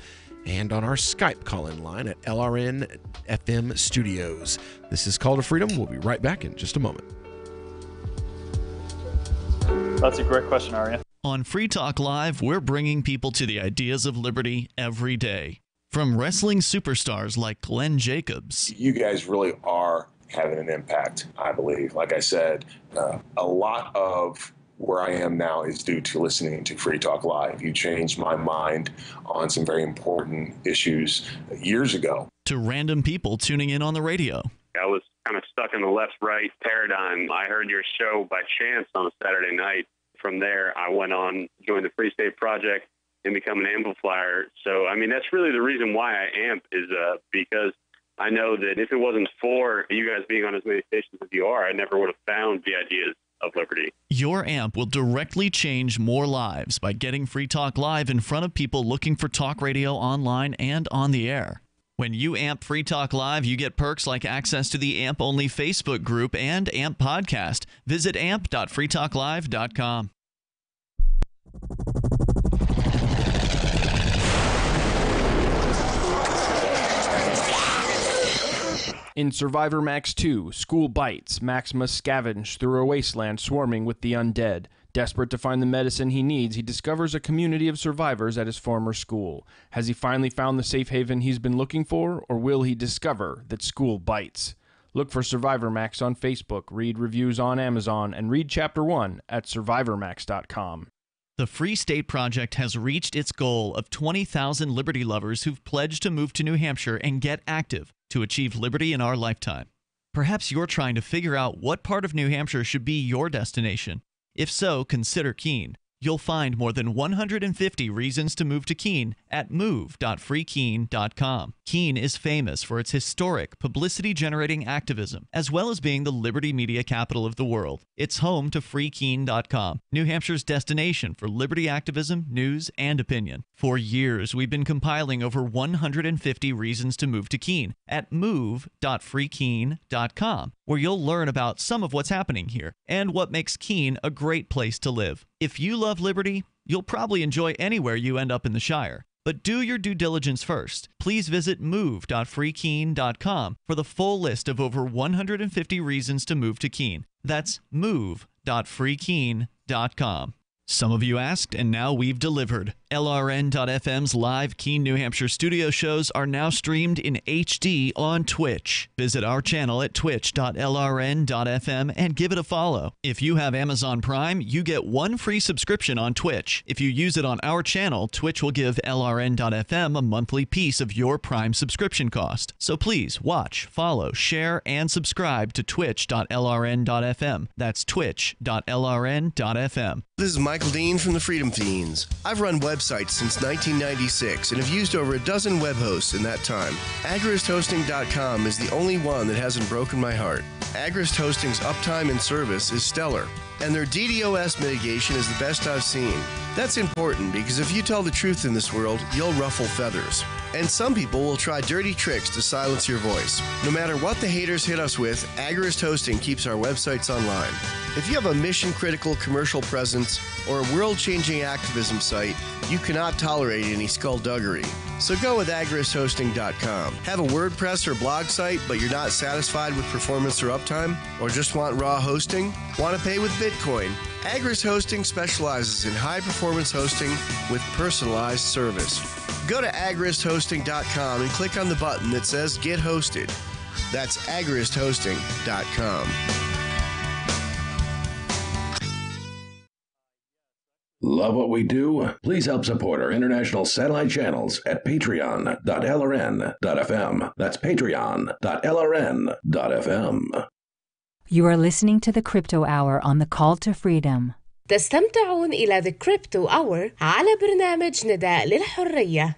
and on our Skype call-in line at LRN FM Studios. This is Call to Freedom. We'll be right back in just a moment. That's a great question, Arya. On Free Talk Live, we're bringing people to the ideas of liberty every day. From wrestling superstars like Glenn Jacobs. You guys really are having an impact, I believe. Like I said, a lot of where I am now is due to listening to Free Talk Live. You changed my mind on some very important issues years ago. To random people tuning in on the radio. I was kind of stuck in the left-right paradigm. I heard your show by chance on a Saturday night. From there, I went on, joined the Free State Project, and become an amplifier. So, I mean, that's really the reason why I amp, is because I know that if it wasn't for you guys being on as many stations as you are, I never would have found the ideas of liberty. Your amp will directly change more lives by getting Free Talk Live in front of people looking for talk radio online and on the air. When you amp Free Talk Live, you get perks like access to the AMP-only Facebook group and AMP podcast. Visit amp.freetalklive.com. In Survivor Max 2, School Bites, Max must scavenge through a wasteland swarming with the undead. Desperate to find the medicine he needs, he discovers a community of survivors at his former school. Has he finally found the safe haven he's been looking for, or will he discover that school bites? Look for Survivor Max on Facebook, read reviews on Amazon, and read Chapter 1 at survivormax.com. The Free State Project has reached its goal of 20,000 liberty lovers who've pledged to move to New Hampshire and get active to achieve liberty in our lifetime. Perhaps you're trying to figure out what part of New Hampshire should be your destination. If so, consider Keene. You'll find more than 150 reasons to move to Keene at move.freekeene.com. Keene is famous for its historic, publicity-generating activism, as well as being the liberty media capital of the world. It's home to freekeene.com, New Hampshire's destination for liberty activism, news, and opinion. For years, we've been compiling over 150 reasons to move to Keene at move.freekeene.com, where you'll learn about some of what's happening here and what makes Keene a great place to live. If you love liberty, you'll probably enjoy anywhere you end up in the Shire. But do your due diligence first. Please visit move.freekeene.com for the full list of over 150 reasons to move to Keene. That's move.freekeene.com. Some of you asked, and now we've delivered. LRN.FM's live Keene, New Hampshire studio shows are now streamed in HD on Twitch. Visit our channel at twitch.lrn.fm and give it a follow. If you have Amazon Prime, you get one free subscription on Twitch. If you use it on our channel, Twitch will give LRN.FM a monthly piece of your Prime subscription cost. So please watch, follow, share, and subscribe to twitch.lrn.fm. That's twitch.lrn.fm. This is Michael Dean from the Freedom Fiends. I've run websites since 1996 and have used over a dozen web hosts in that time. AgristHosting.com is the only one that hasn't broken my heart. Agrist Hosting's uptime and service is stellar, and their DDoS mitigation is the best I've seen. That's important because if you tell the truth in this world, you'll ruffle feathers. And some people will try dirty tricks to silence your voice. No matter what the haters hit us with, Agrist Hosting keeps our websites online. If you have a mission-critical commercial presence or a world-changing activism site, you cannot tolerate any skullduggery. So go with agristhosting.com. Have a WordPress or blog site, but you're not satisfied with performance or uptime? Or just want raw hosting? Want to pay with Bitcoin? Agrist Hosting specializes in high-performance hosting with personalized service. Go to agristhosting.com and click on the button that says Get Hosted. That's agristhosting.com. Love what we do? Please help support our international satellite channels at patreon.lrn.fm. That's patreon.lrn.fm. You are listening to the Crypto Hour on the Call to Freedom. تستمتعون إلى The Crypto Hour على برنامج نداء للحرية.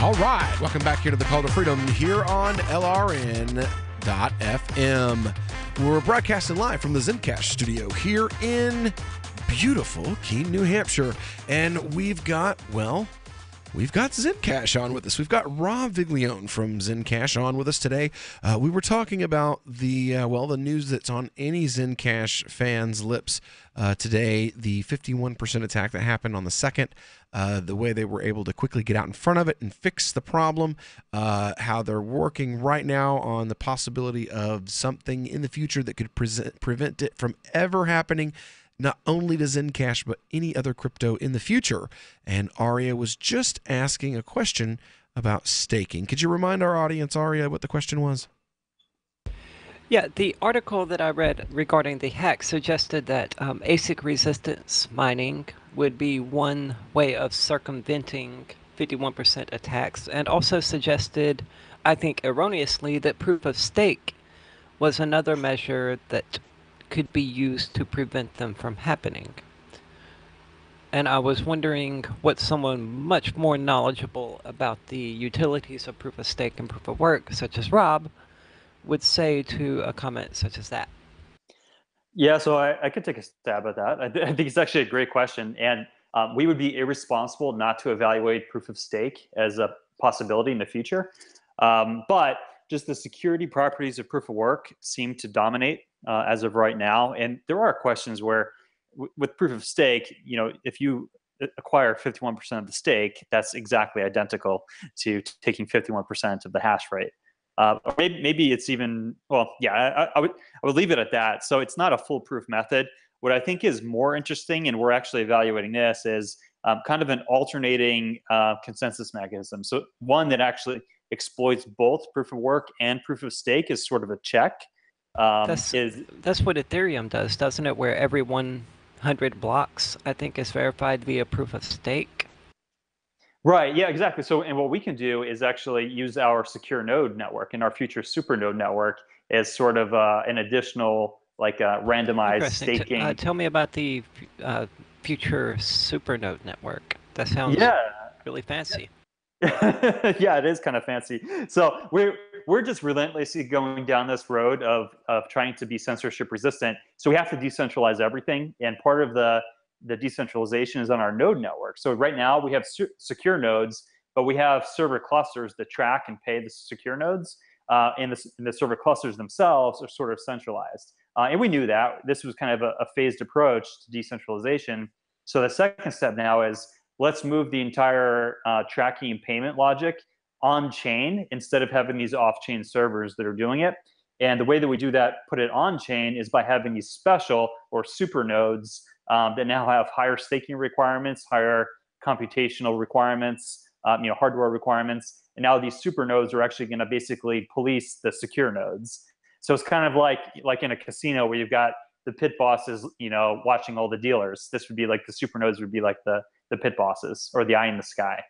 All right, welcome back here to the Call to Freedom here on LRN.FM. We're broadcasting live from the Zencash studio here in beautiful Keene, New Hampshire. And we've got Zencash on with us. We've got Rob Viglione from Zencash on with us today. We were talking about the news that's on any Zencash fans' lips today, the 51% attack that happened on the 2nd, the way they were able to quickly get out in front of it and fix the problem, how they're working right now on the possibility of something in the future that could prevent it from ever happening, not only to Zencash, but any other crypto in the future. And Aria was just asking a question about staking. Could you remind our audience, Aria, what the question was? Yeah, the article that I read regarding the hack suggested that ASIC resistance mining would be one way of circumventing 51% attacks, and also suggested, I think erroneously, that proof of stake was another measure that could be used to prevent them from happening. And I was wondering what someone much more knowledgeable about the utilities of proof of stake and proof of work, such as Rob, would say to a comment such as that. Yeah, so I could take a stab at that. I think it's actually a great question. And we would be irresponsible not to evaluate proof of stake as a possibility in the future. But just the security properties of proof of work seem to dominate as of right now. And there are questions where with proof of stake, if you acquire 51% of the stake, that's exactly identical to taking 51% of the hash rate. Or maybe it's even, I would leave it at that. So it's not a foolproof method. What I think is more interesting, and we're actually evaluating this, is kind of an alternating consensus mechanism. So one that actually exploits both proof of work and proof of stake is sort of a check. That's what Ethereum does, doesn't it? Where every 100 blocks, I think, is verified via proof of stake. Right. Yeah, exactly. So, and what we can do is actually use our secure node network and our future super node network as sort of an additional, randomized staking. Tell me about the future super node network. That sounds really fancy. Yeah, it is kind of fancy. So we're just relentlessly going down this road of trying to be censorship resistant. So we have to decentralize everything, and part of the decentralization is on our node network. So right now we have secure nodes, but we have server clusters that track and pay the secure nodes, and the server clusters themselves are sort of centralized. And we knew that. This was kind of a phased approach to decentralization. So the second step now is let's move the entire tracking and payment logic on chain instead of having these off-chain servers that are doing it. And the way that we do that, put it on chain, is by having these special or super nodes that now have higher staking requirements, higher computational requirements, hardware requirements. And now these super nodes are actually going to basically police the secure nodes. So it's kind of like in a casino where you've got the pit bosses, watching all the dealers. This would be like the super nodes would be like the pit bosses, or the eye in the sky.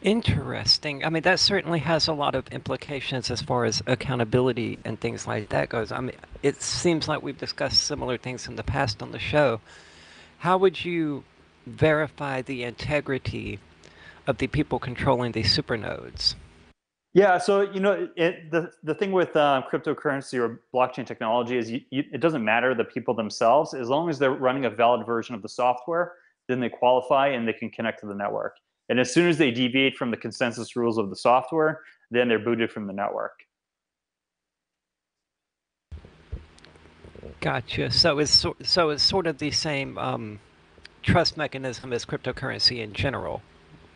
Interesting. I mean, that certainly has a lot of implications as far as accountability and things like that goes. I mean, it seems like we've discussed similar things in the past on the show. How would you verify the integrity of the people controlling these supernodes? Yeah, so the thing with cryptocurrency or blockchain technology is it doesn't matter the people themselves. As long as they're running a valid version of the software, then they qualify and they can connect to the network. And as soon as they deviate from the consensus rules of the software, then they're booted from the network. Gotcha. So it's sort of the same trust mechanism as cryptocurrency in general.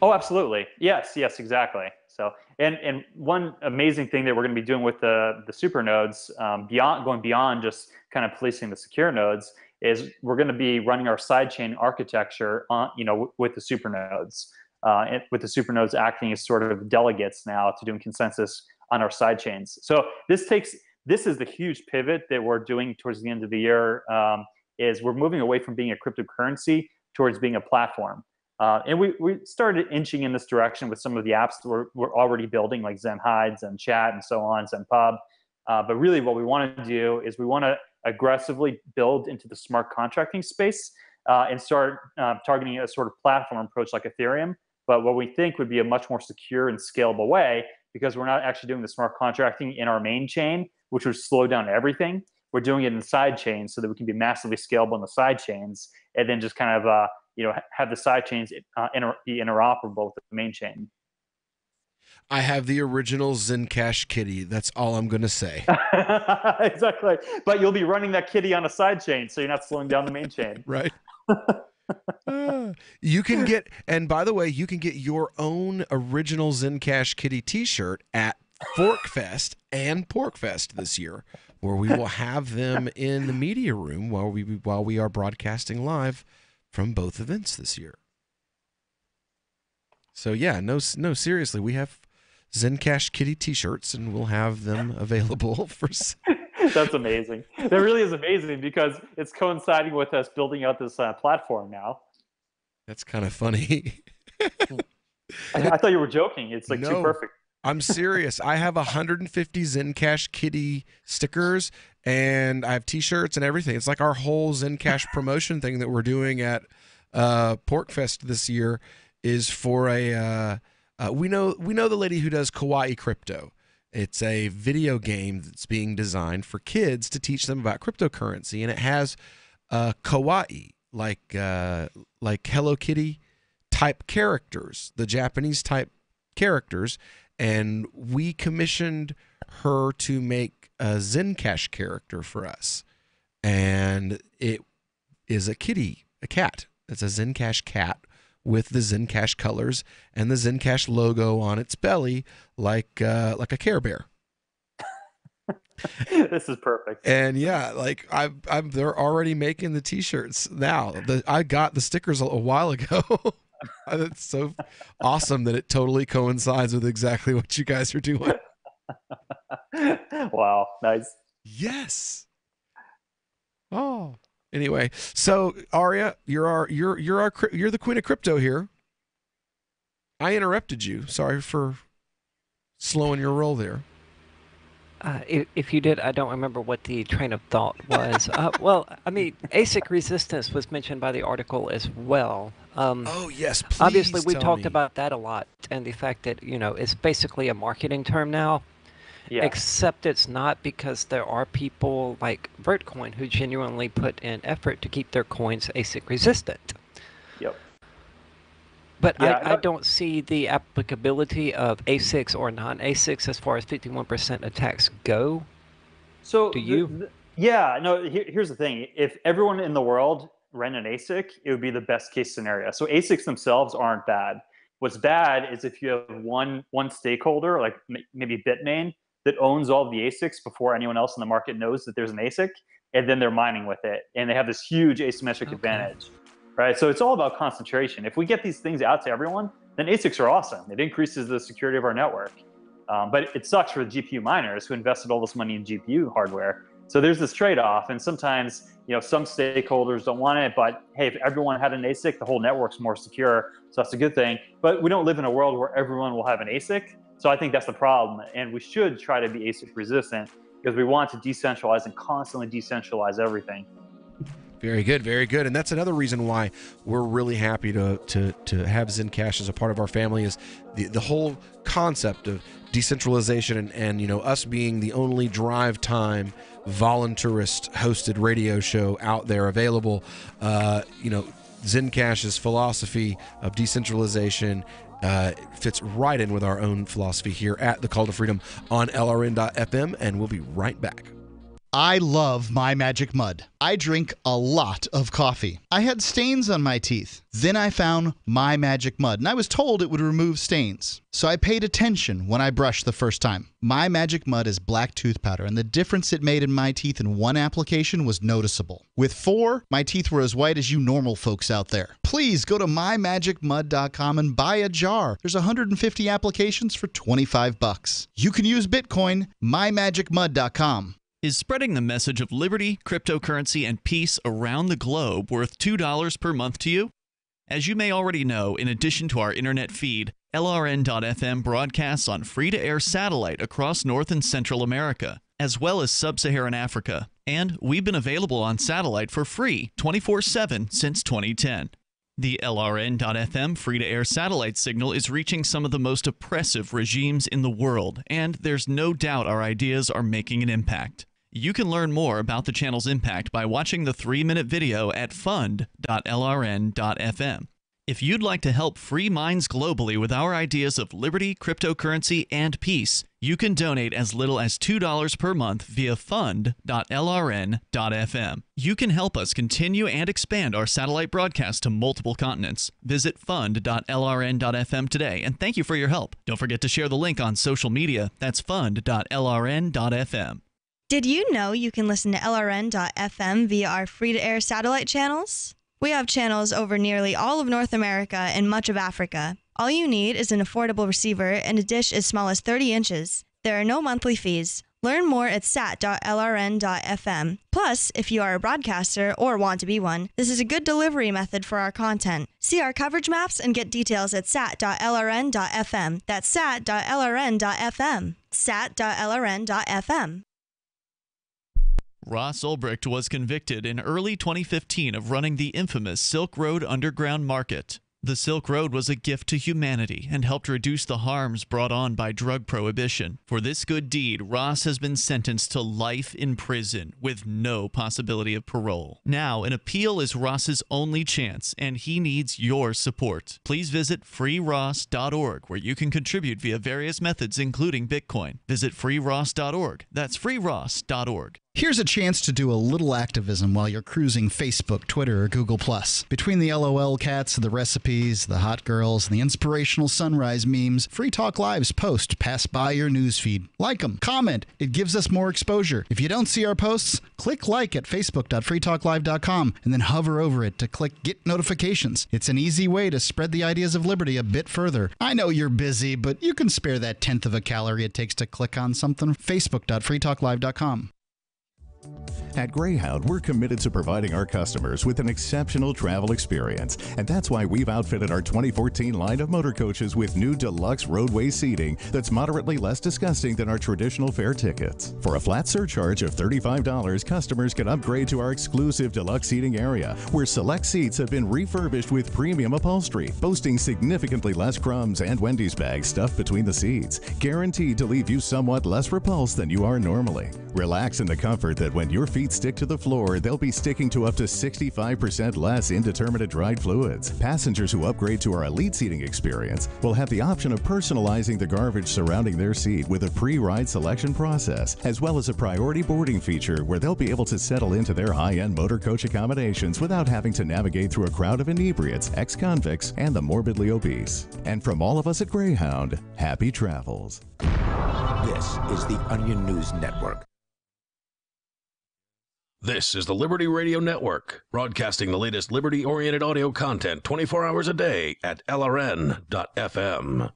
Oh, absolutely. Yes, exactly. So, and one amazing thing that we're going to be doing with the super nodes, going beyond just kind of policing the secure nodes, is we're going to be running our sidechain architecture on, with the super nodes, with the super nodes acting as sort of delegates now to doing consensus on our sidechains. So this is the huge pivot that we're doing towards the end of the year. Is we're moving away from being a cryptocurrency towards being a platform. And we started inching in this direction with some of the apps that we're already building, like ZenHide, ZenChat, and so on, ZenPub. But really what we want to do is we want to aggressively build into the smart contracting space and start targeting a sort of platform approach like Ethereum, but what we think would be a much more secure and scalable way, because we're not actually doing the smart contracting in our main chain, which would slow down everything. We're doing it in side chains so that we can be massively scalable in the side chains, and then just kind of have the side chains be interoperable with the main chain. I have the original Zencash kitty. That's all I'm going to say. Exactly. But you'll be running that kitty on a side chain, so you're not slowing down the main chain. Right. You can get, and by the way, you can get your own original Zencash kitty t-shirt at Forkfest and Porkfest this year, where we will have them in the media room while we are broadcasting live from both events this year. So yeah, no, seriously, we have Zencash kitty t-shirts, and we'll have them available for. That's amazing. That really is amazing, because it's coinciding with us building out this platform now. That's kind of funny. I thought you were joking. It's like too perfect. I'm serious. I have 150 Zencash kitty stickers, and I have t-shirts and everything. It's like our whole Zencash promotion thing that we're doing at Porkfest this year is for a we know the lady who does Kawaii Crypto. It's a video game that's being designed for kids to teach them about cryptocurrency, and it has kawaii, like Hello Kitty type characters, the Japanese type characters, and we commissioned her to make a Zencash character for us, and it is a cat. It's a Zencash cat with the Zencash colors and the Zencash logo on its belly, like a Care Bear. This is perfect. And yeah, like they're already making the t-shirts now. I got the stickers a while ago. It's so awesome that it totally coincides with exactly what you guys are doing. Wow, nice. Yes. Oh. Anyway, so Aria, you're the queen of crypto here. I interrupted you. Sorry for slowing your roll there. If you did, I don't remember what the train of thought was. Well, I mean, ASIC resistance was mentioned by the article as well. Oh yes, please. Obviously, we talked me. about that a lot, and the fact that it's basically a marketing term now. Yeah. Except it's not, because there are people like Vertcoin who genuinely put in effort to keep their coins ASIC resistant. Yep. But yeah, I don't see the applicability of ASICs or non-ASICs as far as 51% attacks go. So do you? Here's the thing. If everyone in the world ran an ASIC, it would be the best case scenario. So ASICs themselves aren't bad. What's bad is if you have one stakeholder, like maybe Bitmain, that owns all of the ASICs before anyone else in the market knows that there's an ASIC, and then they're mining with it, and they have this huge asymmetric advantage, right? So it's all about concentration. If we get these things out to everyone, then ASICs are awesome. It increases the security of our network. But it sucks for the GPU miners who invested all this money in GPU hardware. So there's this trade-off, and sometimes some stakeholders don't want it, but hey, if everyone had an ASIC, the whole network's more secure, so that's a good thing. But we don't live in a world where everyone will have an ASIC. So I think that's the problem, and we should try to be ASIC resistant, because we want to decentralize and constantly decentralize everything. Very good, very good. And that's another reason why we're really happy to have Zencash as a part of our family, is the whole concept of decentralization and us being the only drive time voluntarist hosted radio show out there available. Zencash's philosophy of decentralization fits right in with our own philosophy here at the Call to Freedom on LRN.FM, and we'll be right back. I love My Magic Mud. I drink a lot of coffee. I had stains on my teeth. Then I found My Magic Mud, and I was told it would remove stains. So I paid attention when I brushed the first time. My Magic Mud is black tooth powder, and the difference it made in my teeth in one application was noticeable. With 4, my teeth were as white as you normal folks out there. Please go to mymagicmud.com and buy a jar. There's 150 applications for $25. You can use Bitcoin, mymagicmud.com. Is spreading the message of liberty, cryptocurrency, and peace around the globe worth $2 per month to you? As you may already know, in addition to our internet feed, LRN.FM broadcasts on free-to-air satellite across North and Central America, as well as Sub-Saharan Africa. And we've been available on satellite for free 24/7 since 2010. The LRN.FM free-to-air satellite signal is reaching some of the most oppressive regimes in the world, and there's no doubt our ideas are making an impact. You can learn more about the channel's impact by watching the 3-minute video at fund.lrn.fm. If you'd like to help free minds globally with our ideas of liberty, cryptocurrency, and peace, you can donate as little as $2 per month via fund.lrn.fm. You can help us continue and expand our satellite broadcast to multiple continents. Visit fund.lrn.fm today, and thank you for your help. Don't forget to share the link on social media. That's fund.lrn.fm. Did you know you can listen to LRN.FM via our free-to-air satellite channels? We have channels over nearly all of North America and much of Africa. All you need is an affordable receiver and a dish as small as 30 inches. There are no monthly fees. Learn more at sat.lrn.fm. Plus, if you are a broadcaster or want to be one, this is a good delivery method for our content. See our coverage maps and get details at sat.lrn.fm. That's sat.lrn.fm. sat.lrn.fm. Ross Ulbricht was convicted in early 2015 of running the infamous Silk Road Underground Market. The Silk Road was a gift to humanity and helped reduce the harms brought on by drug prohibition. For this good deed, Ross has been sentenced to life in prison with no possibility of parole. Now, an appeal is Ross's only chance, and he needs your support. Please visit freeross.org, where you can contribute via various methods, including Bitcoin. Visit freeross.org. That's freeross.org. Here's a chance to do a little activism while you're cruising Facebook, Twitter, or Google+. Between the LOL cats, the recipes, the hot girls, and the inspirational sunrise memes, Free Talk Live's posts pass by your newsfeed. Like them, comment. It gives us more exposure. If you don't see our posts, click like at facebook.freetalklive.com and then hover over it to click Get Notifications. It's an easy way to spread the ideas of liberty a bit further. I know you're busy, but you can spare that 1/10 of a calorie it takes to click on something. facebook.freetalklive.com. At Greyhound, we're committed to providing our customers with an exceptional travel experience, and that's why we've outfitted our 2014 line of motor coaches with new deluxe roadway seating that's moderately less disgusting than our traditional fare tickets. For a flat surcharge of $35, customers can upgrade to our exclusive deluxe seating area, where select seats have been refurbished with premium upholstery, boasting significantly less crumbs and Wendy's bags stuffed between the seats, guaranteed to leave you somewhat less repulsed than you are normally. Relax in the comfort that when your feet stick to the floor, they'll be sticking to up to 65% less indeterminate dried fluids. Passengers who upgrade to our elite seating experience will have the option of personalizing the garbage surrounding their seat with a pre-ride selection process, as well as a priority boarding feature where they'll be able to settle into their high-end motor coach accommodations without having to navigate through a crowd of inebriates, ex-convicts, and the morbidly obese. And from all of us at Greyhound, happy travels. This is the Onion News Network. This is the Liberty Radio Network, broadcasting the latest liberty-oriented audio content 24 hours a day at LRN.FM.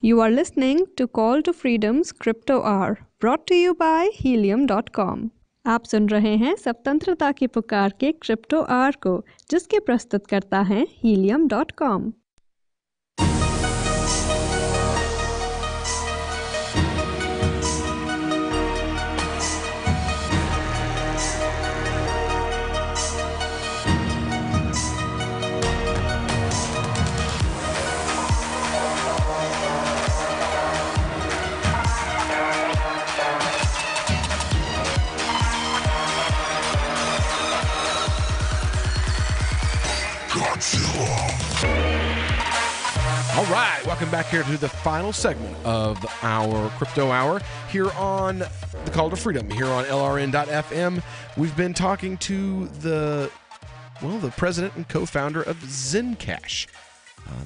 You are listening to Call to Freedom's Crypto Hour, brought to you by Helium.com. आप सुन रहे हैं स्वतंत्रता की पुकार के crypto our को, जिसके प्रस्तुत करता है Helium.com. Godzilla. Welcome back here to the final segment of our Crypto Hour here on the Call to Freedom, here on LRN.FM. We've been talking to the president and co-founder of Zencash,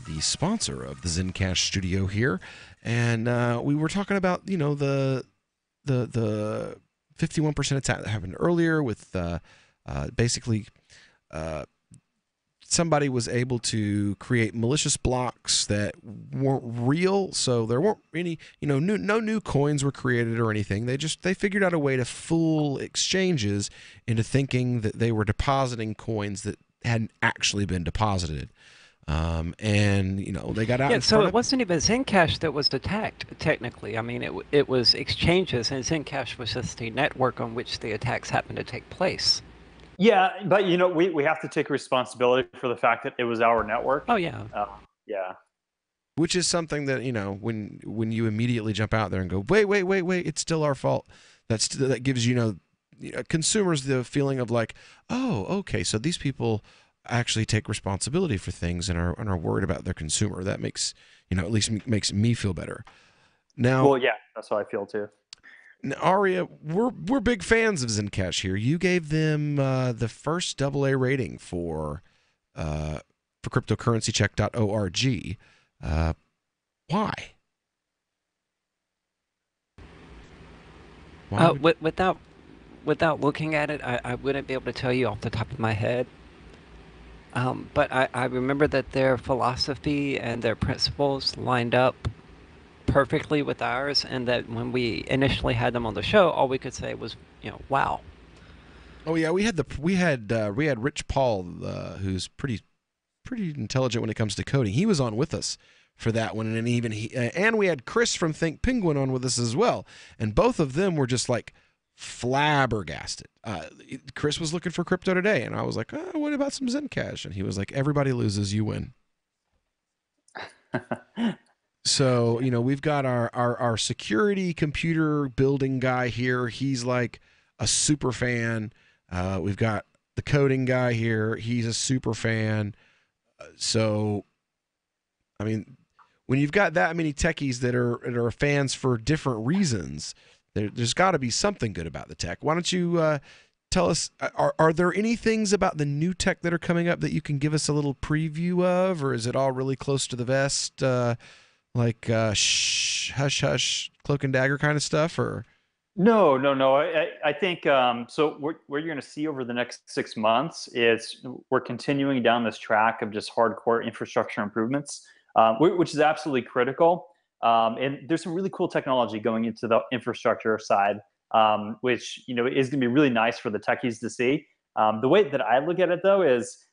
the sponsor of the Zencash studio here. And we were talking about, the 51% attack that happened earlier with basically somebody was able to create malicious blocks that weren't real, so there weren't any, no new coins were created or anything. They figured out a way to fool exchanges into thinking that they were depositing coins that hadn't actually been deposited. And they got out. Yeah, so it wasn't even Zencash that was attacked technically. I mean, it was exchanges, and Zencash was just the network on which the attacks happened to take place. Yeah, but we have to take responsibility for the fact that it was our network. Oh yeah. Yeah. Which is something that, when you immediately jump out there and go, wait, it's still our fault. That gives consumers the feeling of like, oh, okay, so these people actually take responsibility for things and are worried about their consumer. That makes, at least makes me feel better. Now, well, yeah, that's how I feel too. Now, Aria, we're big fans of Zencash here. You gave them the first AA rating for cryptocurrencycheck.org. Why? Without looking at it, I wouldn't be able to tell you off the top of my head. But I remember that their philosophy and their principles lined up perfectly with ours, and that when we initially had them on the show, all we could say was, wow. Oh yeah, we had Rich Paul, who's pretty intelligent when it comes to coding. He was on with us for that one, and and we had Chris from Think Penguin on with us as well, and both of them were just like flabbergasted. Chris was looking for crypto today, and I was like, oh, what about some Zencash? And he was like, everybody loses, you win. So, we've got our security computer building guy here. He's like a super fan. We've got the coding guy here. He's a super fan. So, I mean, when you've got that many techies that are fans for different reasons, there's got to be something good about the tech. Why don't you tell us, are there any things about the new tech that are coming up that you can give us a little preview of, or is it all really close to the vest? Like hush hush, cloak and dagger kind of stuff, or no. I think so. What you're going to see over the next 6 months is we're continuing down this track of just hardcore infrastructure improvements, which is absolutely critical. And there's some really cool technology going into the infrastructure side, which is going to be really nice for the techies to see. The way that I look at it, though, is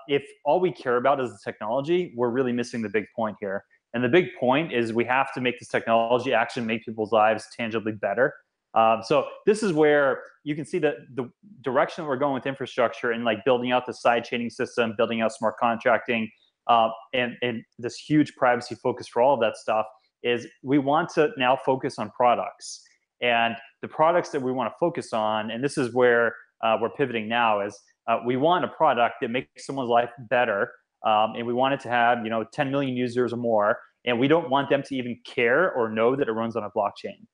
if all we care about is the technology, we're really missing the big point here. And the big point is we have to make this technology actually make people's lives tangibly better. So this is where you can see the direction that we're going with infrastructure and like building out the side chaining system, building out smart contracting, and this huge privacy focus for all of that stuff is we want to now focus on products. And the products that we want to focus on, and this is where we're pivoting now, is we want a product that makes someone's life better. And we want it to have 10 million users or more, and we don't want them to even care or know that it runs on a blockchain.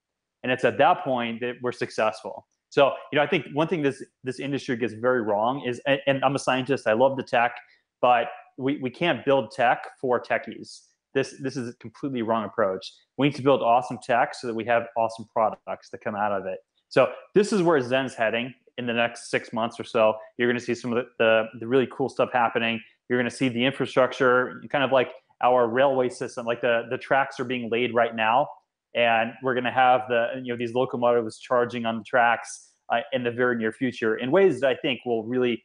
And it's at that point that we're successful. So I think one thing this industry gets very wrong is, and I'm a scientist, I love the tech, but we can't build tech for techies. This is a completely wrong approach. We need to build awesome tech so that we have awesome products that come out of it. So this is where Zen's heading in the next 6 months or so. You're going to see some of the really cool stuff happening. You're going to see the infrastructure, kind of like our railway system, like the tracks are being laid right now. And we're going to have these locomotives charging on the tracks in the very near future in ways that I think will really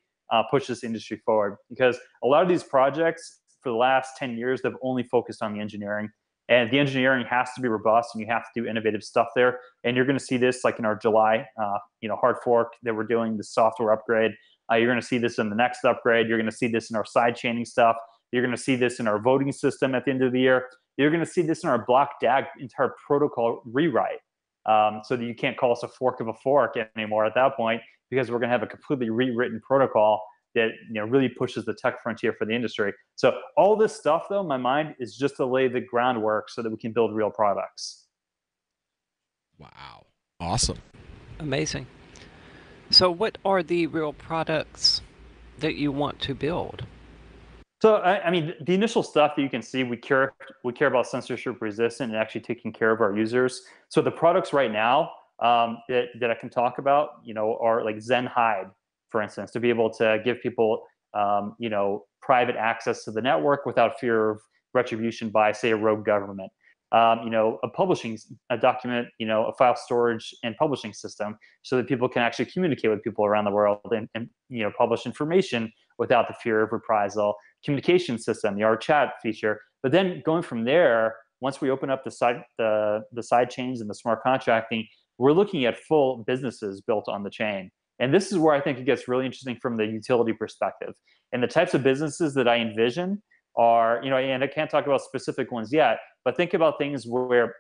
push this industry forward. Because a lot of these projects for the last 10 years, they've only focused on the engineering. And the engineering has to be robust, and you have to do innovative stuff there. And you're going to see this like in our July hard fork that we're doing, the software upgrade. You're going to see this in the next upgrade. You're going to see this in our side chaining stuff. You're going to see this in our voting system at the end of the year. You're going to see this in our block DAG entire protocol rewrite, so that you can't call us a fork of a fork anymore at that point, because we're going to have a completely rewritten protocol that really pushes the tech frontier for the industry. So all this stuff, though, in my mind, is just to lay the groundwork so that we can build real products. Wow. Awesome. Amazing. So what are the real products that you want to build? So, I mean, the initial stuff that you can see, we care about censorship resistant and actually taking care of our users. So the products right now that I can talk about, are like Zen Hide, for instance, to be able to give people, private access to the network without fear of retribution by, say, a rogue government. A document, a file storage and publishing system so that people can actually communicate with people around the world and publish information without the fear of reprisal. Communication system, the R-Chat feature. But then going from there, once we open up the side chains and the smart contracting, we're looking at full businesses built on the chain. And this is where I think it gets really interesting from the utility perspective. And the types of businesses that I envision are, and I can't talk about specific ones yet, but think about things where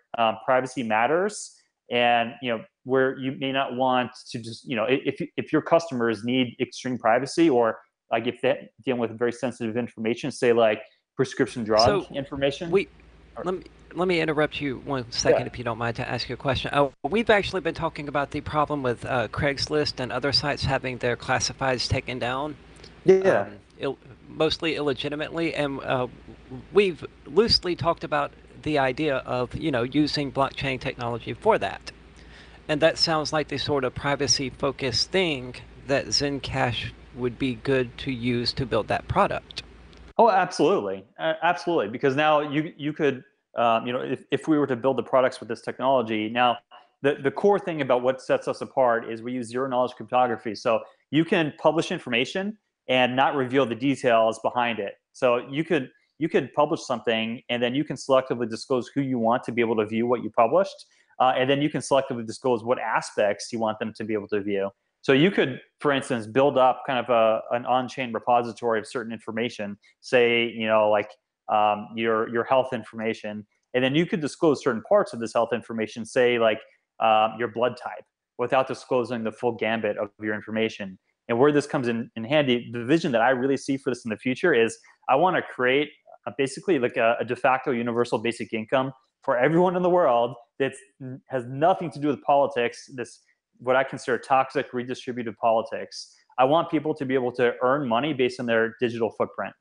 privacy matters, and where you may not want to just, if your customers need extreme privacy, or like if they're dealing with very sensitive information, say like prescription drug information. Let me interrupt you 1 second, if you don't mind, to ask you a question. We've actually been talking about the problem with Craigslist and other sites having their classifieds taken down. Yeah. Mostly illegitimately, and we've loosely talked about the idea of using blockchain technology for that, and that sounds like the sort of privacy-focused thing that Zencash would be good to use to build that product. Oh, absolutely, absolutely. Because now you could, if we were to build the products with this technology, now the core thing about what sets us apart is we use zero-knowledge cryptography. So you can publish information and not reveal the details behind it. So you could publish something, and then you can selectively disclose who you want to be able to view what you published, and then you can selectively disclose what aspects you want them to be able to view. So you could, for instance, build up kind of an on-chain repository of certain information, say, like your health information, and then you could disclose certain parts of this health information, say like your blood type, without disclosing the full gambit of your information. And where this comes in handy, the vision that I really see for this in the future is I want to create basically like a de facto universal basic income for everyone in the world that has nothing to do with politics, this what I consider toxic redistributive politics. I want people to be able to earn money based on their digital footprint.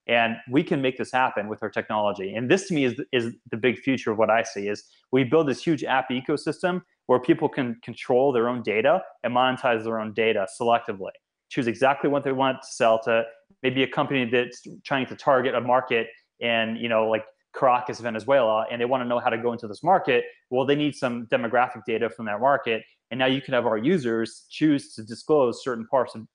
And we can make this happen with our technology. And this to me is the big future of what I see is we build this huge app ecosystem where people can control their own data and monetize their own data selectively. Choose exactly what they want to sell to maybe a company that's trying to target a market in, like Caracas, Venezuela, and they want to know how to go into this market. Well, they need some demographic data from that market. And now you can have our users choose to disclose certain parts of,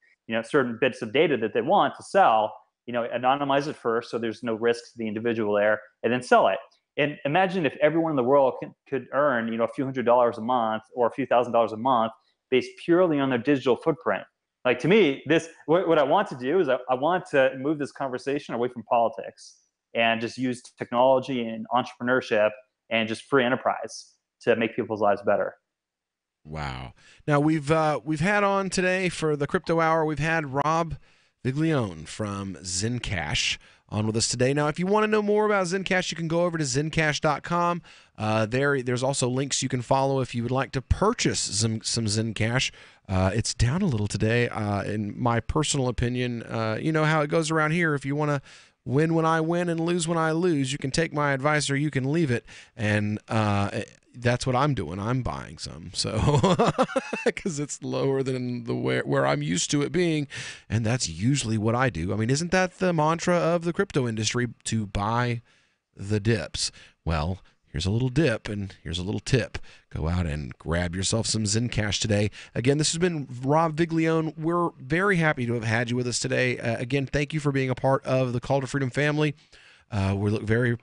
certain bits of data that they want to sell, anonymize it first so there's no risk to the individual there, and then sell it. And imagine if everyone in the world could earn, a few $100s a month or a few $1,000s a month based purely on their digital footprint. Like, to me, what I want to do is I want to move this conversation away from politics and just use technology and entrepreneurship and just free enterprise to make people's lives better. Wow. Now we've had on today for the Crypto Hour, we've had Rob Viglione from Zencash on with us today. Now, if you want to know more about Zencash, you can go over to zencash.com. There's also links you can follow if you would like to purchase some Zencash. It's down a little today, in my personal opinion. You know how it goes around here. If you want to win when I win and lose when I lose, you can take my advice or you can leave it. And that's what I'm doing. I'm buying some, so because it's lower than where I'm used to it being, and that's usually what I do. I mean, isn't that the mantra of the crypto industry, to buy the dips? Well, here's a little dip, and here's a little tip. Go out and grab yourself some Zencash today. Again, this has been Rob Viglione. We're very happy to have had you with us today. Again, thank you for being a part of the Call to Freedom family. We look very,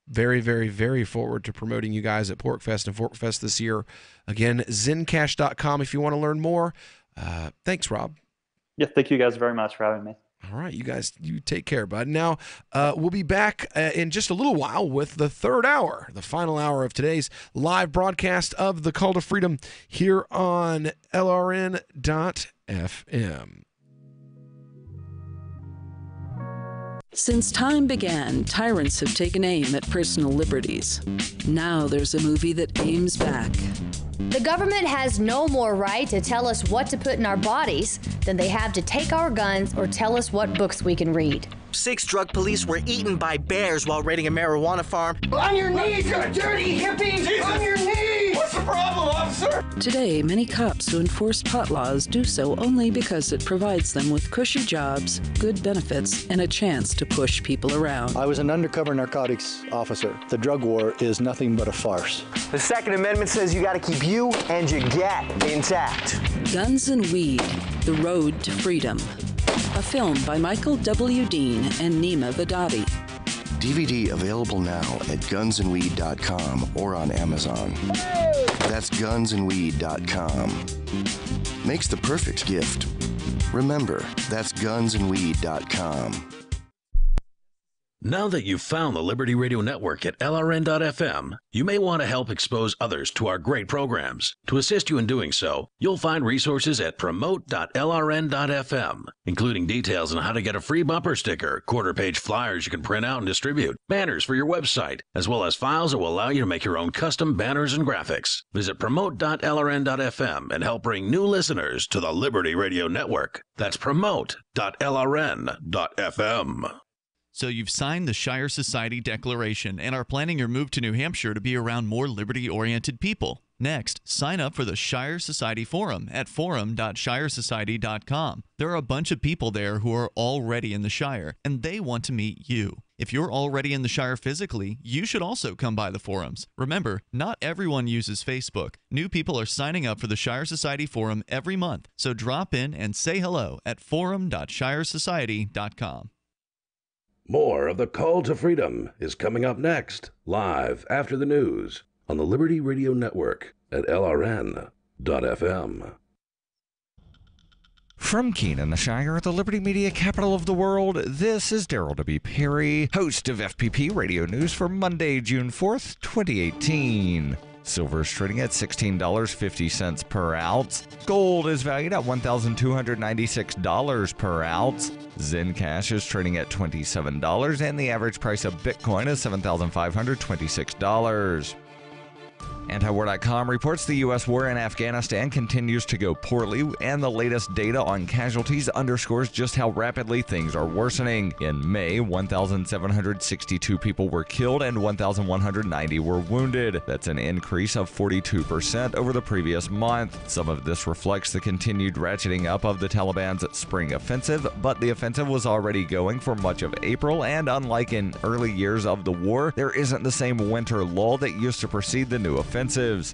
very, very, very forward to promoting you guys at PorcFest and ForkFest this year. Again, zencash.com if you want to learn more. Thanks, Rob. Yeah, thank you guys very much for having me. All right, you guys, you take care, bud. Now, we'll be back in just a little while with the third hour, the final hour of today's live broadcast of the Call to Freedom here on LRN.FM. Since time began, tyrants have taken aim at personal liberties. Now there's a movie that aims back. The government has no more right to tell us what to put in our bodies than they have to take our guns or tell us what books we can read. 6 drug police were eaten by bears while raiding a marijuana farm. On your knees, you dirty hippies! Jesus. On your knees! What's the problem, officer? Today, many cops who enforce pot laws do so only because it provides them with cushy jobs, good benefits, and a chance to push people around. I was an undercover narcotics officer. The drug war is nothing but a farce. The Second Amendment says you gotta keep you and your get intact. Guns and Weed, The Road to Freedom. A film by Michael W. Dean and Nima Vadadi. DVD available now at gunsandweed.com or on Amazon. That's gunsandweed.com. Makes the perfect gift. Remember, that's gunsandweed.com. Now that you've found the Liberty Radio Network at LRN.FM, you may want to help expose others to our great programs. To assist you in doing so, you'll find resources at promote.lrn.fm, including details on how to get a free bumper sticker, quarter-page flyers you can print out and distribute, banners for your website, as well as files that will allow you to make your own custom banners and graphics. Visit promote.lrn.fm and help bring new listeners to the Liberty Radio Network. That's promote.lrn.fm. So you've signed the Shire Society Declaration and are planning your move to New Hampshire to be around more liberty-oriented people. Next, sign up for the Shire Society Forum at forum.shiresociety.com. There are a bunch of people there who are already in the Shire, and they want to meet you. If you're already in the Shire physically, you should also come by the forums. Remember, not everyone uses Facebook. New people are signing up for the Shire Society Forum every month, so drop in and say hello at forum.shiresociety.com. More of the Call to Freedom is coming up next, live after the news on the Liberty Radio Network at LRN.FM. From Keene in the Shire, the Liberty Media capital of the world, this is Daryl W. Perry, host of FPP Radio News for Monday, June 4th, 2018. Silver is trading at $16.50 per ounce. Gold is valued at $1,296 per ounce. Zencash is trading at $27, and the average price of Bitcoin is $7,526. Antiwar.com reports the U.S. war in Afghanistan continues to go poorly, and the latest data on casualties underscores just how rapidly things are worsening. In May, 1,762 people were killed and 1,190 were wounded. That's an increase of 42% over the previous month. Some of this reflects the continued ratcheting up of the Taliban's spring offensive, but the offensive was already going for much of April, and unlike in early years of the war, there isn't the same winter lull that used to precede the new offensives.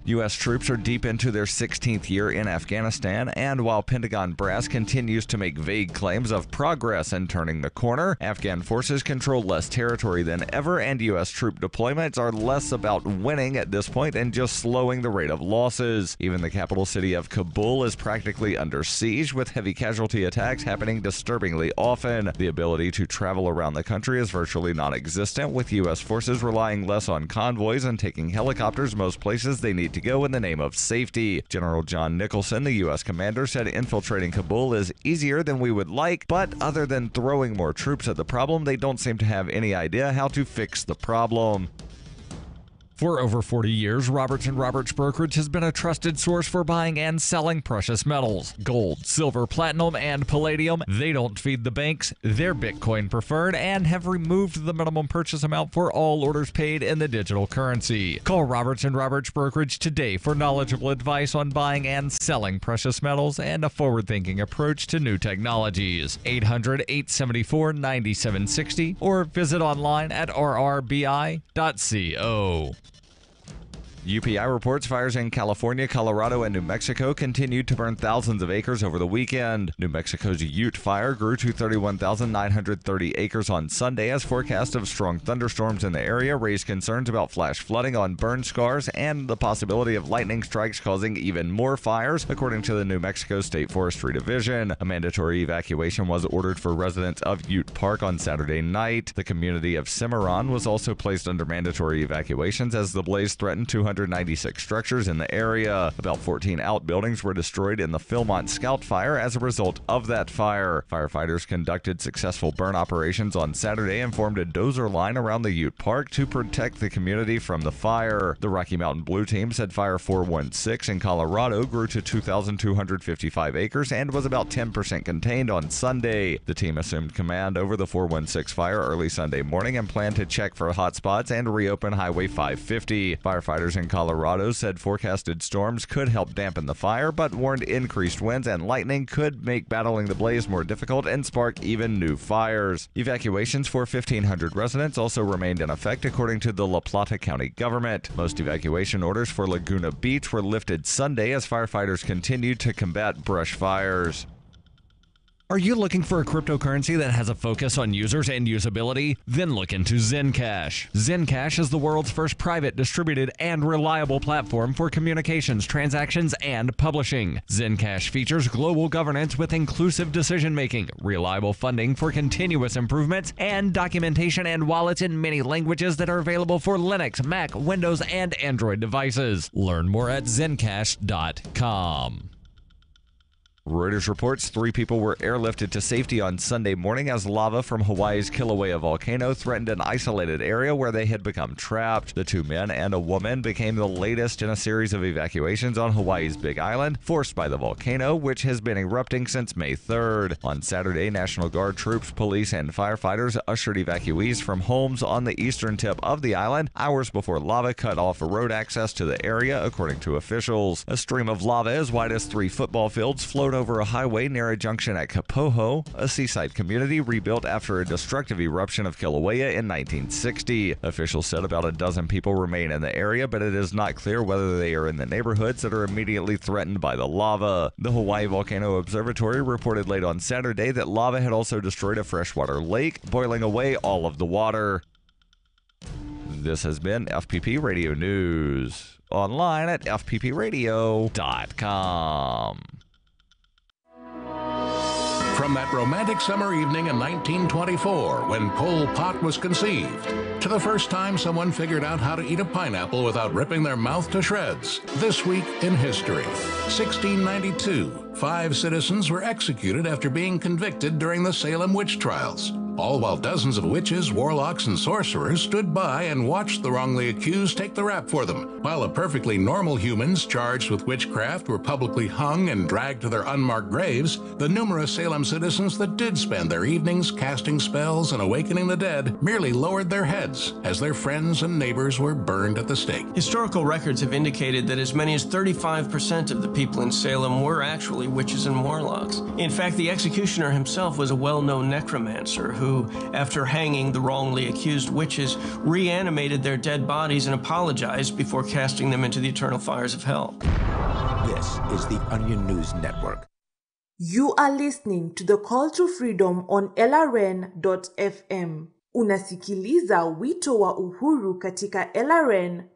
U.S. troops are deep into their 16th year in Afghanistan, and while Pentagon brass continues to make vague claims of progress and turning the corner, Afghan forces control less territory than ever, and U.S. troop deployments are less about winning at this point and just slowing the rate of losses. Even the capital city of Kabul is practically under siege, with heavy casualty attacks happening disturbingly often. The ability to travel around the country is virtually non-existent, with U.S. forces relying less on convoys and taking helicopters most places they need to go in the name of safety. General John Nicholson, the U.S. commander, said infiltrating Kabul is easier than we would like, but other than throwing more troops at the problem, they don't seem to have any idea how to fix the problem. For over 40 years, Roberts & Roberts Brokerage has been a trusted source for buying and selling precious metals. Gold, silver, platinum, and palladium. They don't feed the banks. They're Bitcoin preferred and have removed the minimum purchase amount for all orders paid in the digital currency. Call Roberts & Roberts Brokerage today for knowledgeable advice on buying and selling precious metals and a forward-thinking approach to new technologies. 800-874-9760 or visit online at rrbi.co. UPI reports fires in California, Colorado, and New Mexico continued to burn thousands of acres over the weekend. New Mexico's Ute fire grew to 31,930 acres on Sunday as forecast of strong thunderstorms in the area raised concerns about flash flooding on burn scars and the possibility of lightning strikes causing even more fires, according to the New Mexico State Forestry Division. A mandatory evacuation was ordered for residents of Ute Park on Saturday night. The community of Cimarron was also placed under mandatory evacuations as the blaze threatened 200 296 structures in the area. About 14 outbuildings were destroyed in the Philmont Scout Fire as a result of that fire. Firefighters conducted successful burn operations on Saturday and formed a dozer line around the Ute Park to protect the community from the fire. The Rocky Mountain Blue Team said Fire 416 in Colorado grew to 2,255 acres and was about 10% contained on Sunday. The team assumed command over the 416 fire early Sunday morning and planned to check for hotspots and reopen Highway 550. Firefighters in Colorado said forecasted storms could help dampen the fire, but warned increased winds and lightning could make battling the blaze more difficult and spark even new fires. Evacuations for 1,500 residents also remained in effect, according to the La Plata County government. Most evacuation orders for Laguna Beach were lifted Sunday as firefighters continued to combat brush fires. Are you looking for a cryptocurrency that has a focus on users and usability? Then look into Zencash. Zencash is the world's first private, distributed, and reliable platform for communications, transactions, and publishing. Zencash features global governance with inclusive decision-making, reliable funding for continuous improvements, and documentation and wallets in many languages that are available for Linux, Mac, Windows, and Android devices. Learn more at zencash.com. Reuters reports 3 people were airlifted to safety on Sunday morning as lava from Hawaii's Kilauea volcano threatened an isolated area where they had become trapped. The 2 men and a woman became the latest in a series of evacuations on Hawaii's Big Island, forced by the volcano, which has been erupting since May 3rd. On Saturday, National Guard troops, police, and firefighters ushered evacuees from homes on the eastern tip of the island hours before lava cut off road access to the area, according to officials. A stream of lava as wide as 3 football fields flowed over a highway near a junction at Kapoho, a seaside community rebuilt after a destructive eruption of Kilauea in 1960. Officials said about a dozen people remain in the area, but it is not clear whether they are in the neighborhoods that are immediately threatened by the lava. The Hawaii Volcano Observatory reported late on Saturday that lava had also destroyed a freshwater lake, boiling away all of the water. This has been FPP Radio News. Online at fppradio.com. From that romantic summer evening in 1924 when Pol Pot was conceived, to the first time someone figured out how to eat a pineapple without ripping their mouth to shreds. This week in history, 1692, 5 citizens were executed after being convicted during the Salem witch trials. All while dozens of witches, warlocks, and sorcerers stood by and watched the wrongly accused take the rap for them, while the perfectly normal humans charged with witchcraft were publicly hung and dragged to their unmarked graves. The numerous Salem citizens that did spend their evenings casting spells and awakening the dead merely lowered their heads as their friends and neighbors were burned at the stake. Historical records have indicated that as many as 35% of the people in Salem were actually witches and warlocks. In fact, the executioner himself was a well-known necromancer who, after hanging the wrongly accused witches, reanimated their dead bodies and apologized before casting them into the eternal fires of hell. This is the Onion News Network. You are listening to the Call to Freedom on LRN.FM. Unasikiliza wito wa uhuru katika LRN.FM.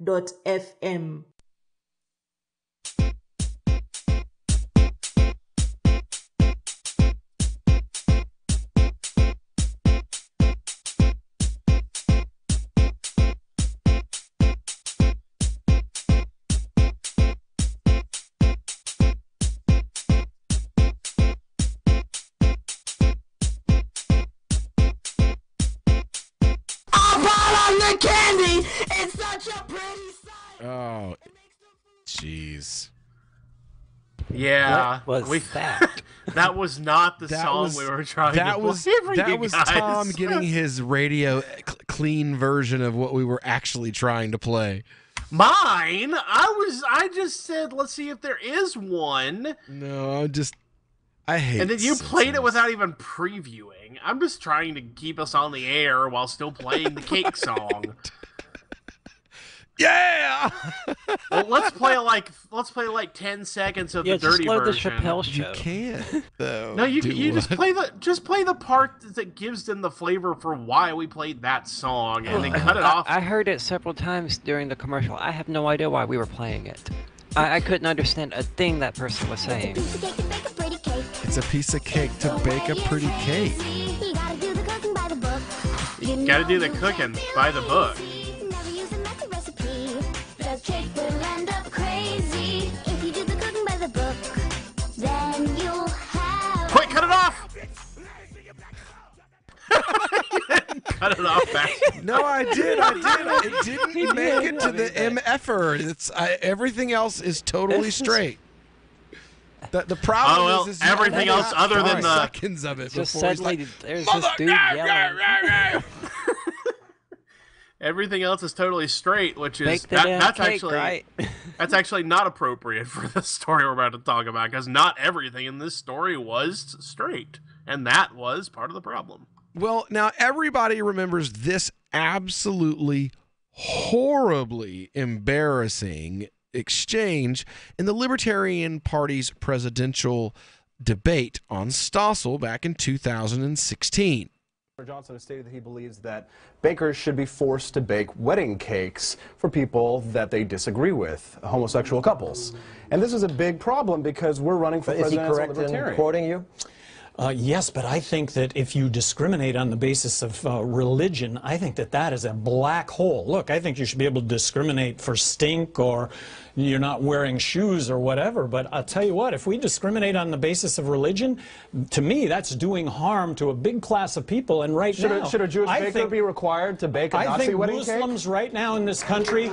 Oh, jeez. Yeah, what was that? That was not the song we were trying to play for you That was guys. Tom getting his radio clean version of what we were actually trying to play. Mine? I just said, let's see if there is one. No, I hate it. And then you played it without even previewing. I'm just trying to keep us on the air while still playing the cake song. Yeah. Well, let's play like 10 seconds of the dirty just version. the Chappelle Show. You can't though. No, you just play the part that gives them the flavor for why we played that song, and then cut it off. I heard it several times during the commercial. I have no idea why we were playing it. I couldn't understand a thing that person was saying. It's a piece of cake to bake a pretty cake. You gotta do the cooking by the book. No, I did. It didn't make it to the MFer. Everything else is totally straight. The problem is everything else other than the seconds of it. Just before he's suddenly like, there's this dude yelling. Everything else is totally straight, which is Bake the damn that's cake, actually right? that's actually not appropriate for the story we're about to talk about, because not everything in this story was straight, and that was part of the problem. Well, now everybody remembers this absolutely horribly embarrassing exchange in the Libertarian Party's presidential debate on Stossel back in 2016. Johnson has stated that he believes that bakers should be forced to bake wedding cakes for people that they disagree with, homosexual couples. And this is a big problem because we're running for president as a libertarian. Quoting you? Yes, but I think that if you discriminate on the basis of religion, I think that that is a black hole. Look, I think you should be able to discriminate for stink or you're not wearing shoes or whatever, but I'll tell you what, if we discriminate on the basis of religion, to me, that's doing harm to a big class of people. And right now, should a Jewish baker be required to bake a Nazi wedding cake? I think Muslims right now in this country...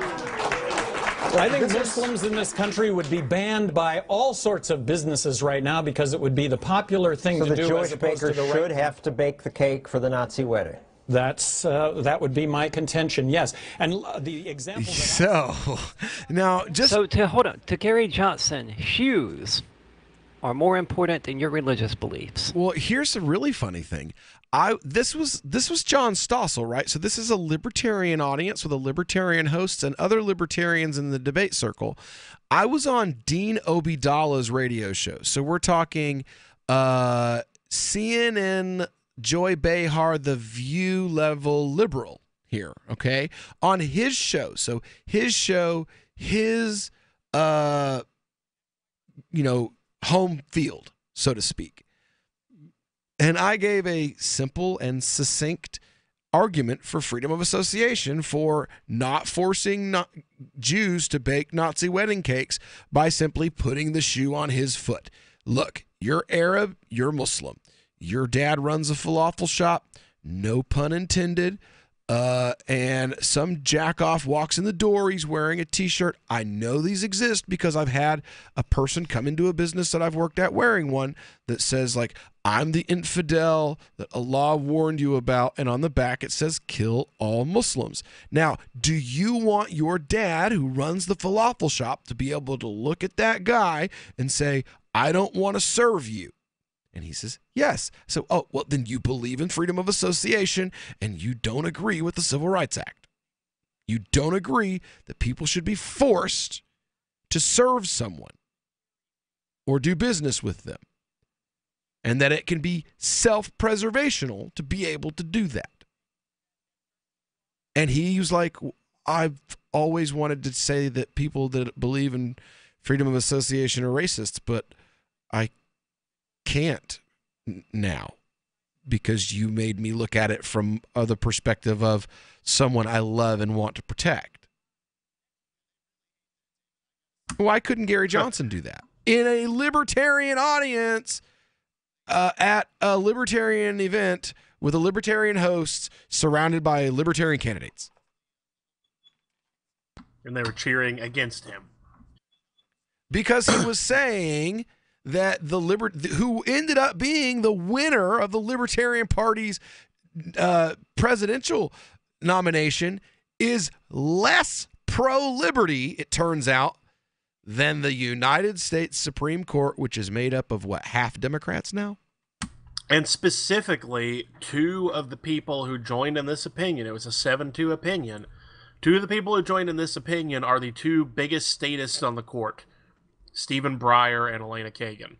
I think Muslims in this country would be banned by all sorts of businesses right now because it would be the popular thing to do. So the Jewish baker should have to bake the cake for the Nazi wedding. That would be my contention, yes. And the example. Hold on, to Gary Johnson, shoes are more important than your religious beliefs. Well, here's a really funny thing. This was John Stossel, right? So this is a libertarian audience with a libertarian host and other libertarians in the debate circle. I was on Dean Obeidallah's radio show. So we're talking CNN, Joy Behar, The View level liberal here, okay? On his show. So his show, his home field, so to speak. And I gave a simple and succinct argument for freedom of association for not forcing Jews to bake Nazi wedding cakes by simply putting the shoe on his foot. Look, you're Arab, you're Muslim. Your dad runs a falafel shop, no pun intended. And some jackoff walks in the door, he's wearing a t-shirt. I know these exist because I've had a person come into a business that I've worked at wearing one that says, like, I'm the infidel that Allah warned you about, and on the back it says, kill all Muslims. Now, do you want your dad who runs the falafel shop to be able to look at that guy and say, I don't want to serve you? And he says, yes. So, then you believe in freedom of association and you don't agree with the Civil Rights Act. You don't agree that people should be forced to serve someone or do business with them, and that it can be self-preservational to be able to do that. And he was like, I've always wanted to say that people that believe in freedom of association are racists, but I can't now because you made me look at it from the perspective of someone I love and want to protect. Why couldn't Gary Johnson do that? In a libertarian audience at a libertarian event with a libertarian host surrounded by libertarian candidates. And they were cheering against him. Because he was saying that who ended up being the winner of the Libertarian Party's presidential nomination is less pro-liberty, it turns out, than the United States Supreme Court, which is made up of, half Democrats now? And specifically, two of the people who joined in this opinion, it was a 7-2 opinion, two of the people who joined in this opinion are the two biggest statists on the court, Stephen Breyer and Elena Kagan.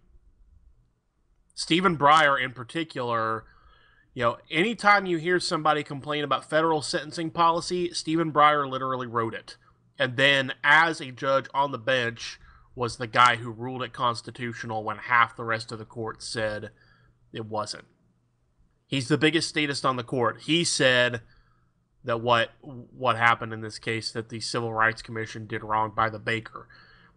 Stephen Breyer in particular, anytime you hear somebody complain about federal sentencing policy, Stephen Breyer literally wrote it. And then as a judge on the bench was the guy who ruled it constitutional when half the rest of the court said it wasn't. He's the biggest statist on the court. He said that what happened in this case, that the Civil Rights Commission did wrong by the baker.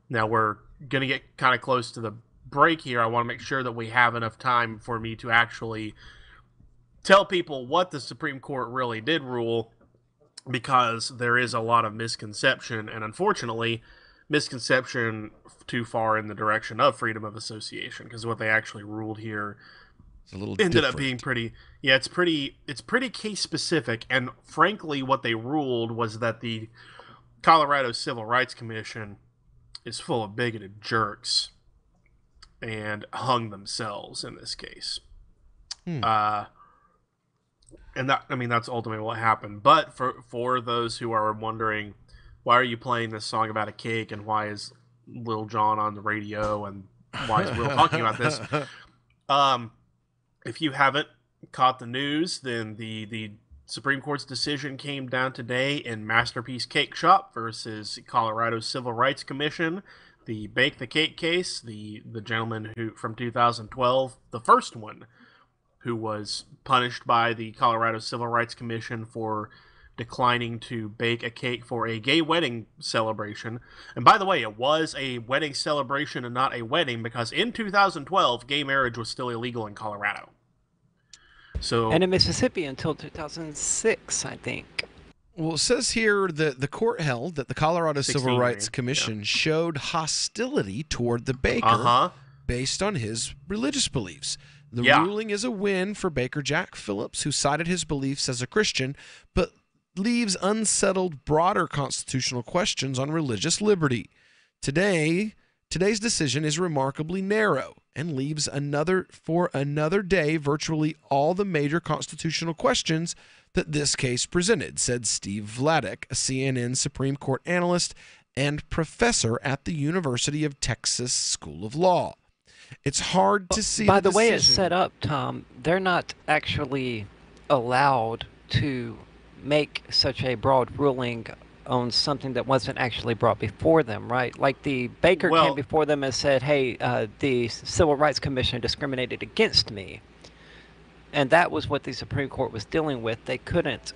Now we're going to get kind of close to the break here. I want to make sure that we have enough time for me to actually tell people what the Supreme Court really did rule. because there is a lot of misconception, and unfortunately, misconception too far in the direction of freedom of association, because what they actually ruled here ended up being pretty it's pretty case specific. And frankly, what they ruled was that the Colorado Civil Rights Commission is full of bigoted jerks and hung themselves in this case. And that's ultimately what happened. But for those who are wondering, why are you playing this song about a cake, and why is Lil Jon on the radio, and why is Will talking about this? If you haven't caught the news, then the Supreme Court's decision came down today in Masterpiece Cake Shop versus Colorado Civil Rights Commission, the Bake the Cake case. The gentleman who from 2012, the first one, who was punished by the Colorado Civil Rights Commission for declining to bake a cake for a gay wedding celebration. And by the way, it was a wedding celebration and not a wedding, because in 2012, gay marriage was still illegal in Colorado. And in Mississippi until 2006, I think. Well, it says here that the court held that the Colorado Civil Rights Commission showed hostility toward the baker based on his religious beliefs. The ruling is a win for Baker Jack Phillips, who cited his beliefs as a Christian, but leaves unsettled broader constitutional questions on religious liberty. Today's decision is remarkably narrow and leaves for another day virtually all the major constitutional questions that this case presented, said Steve Vladeck, a CNN Supreme Court analyst and professor at the University of Texas School of Law. It's hard to see. By the way it's set up, Tom, they're not actually allowed to make such a broad ruling on something that wasn't actually brought before them, right? Like the Baker came before them and said, hey, the Civil Rights Commission discriminated against me. And that was what the Supreme Court was dealing with. They couldn't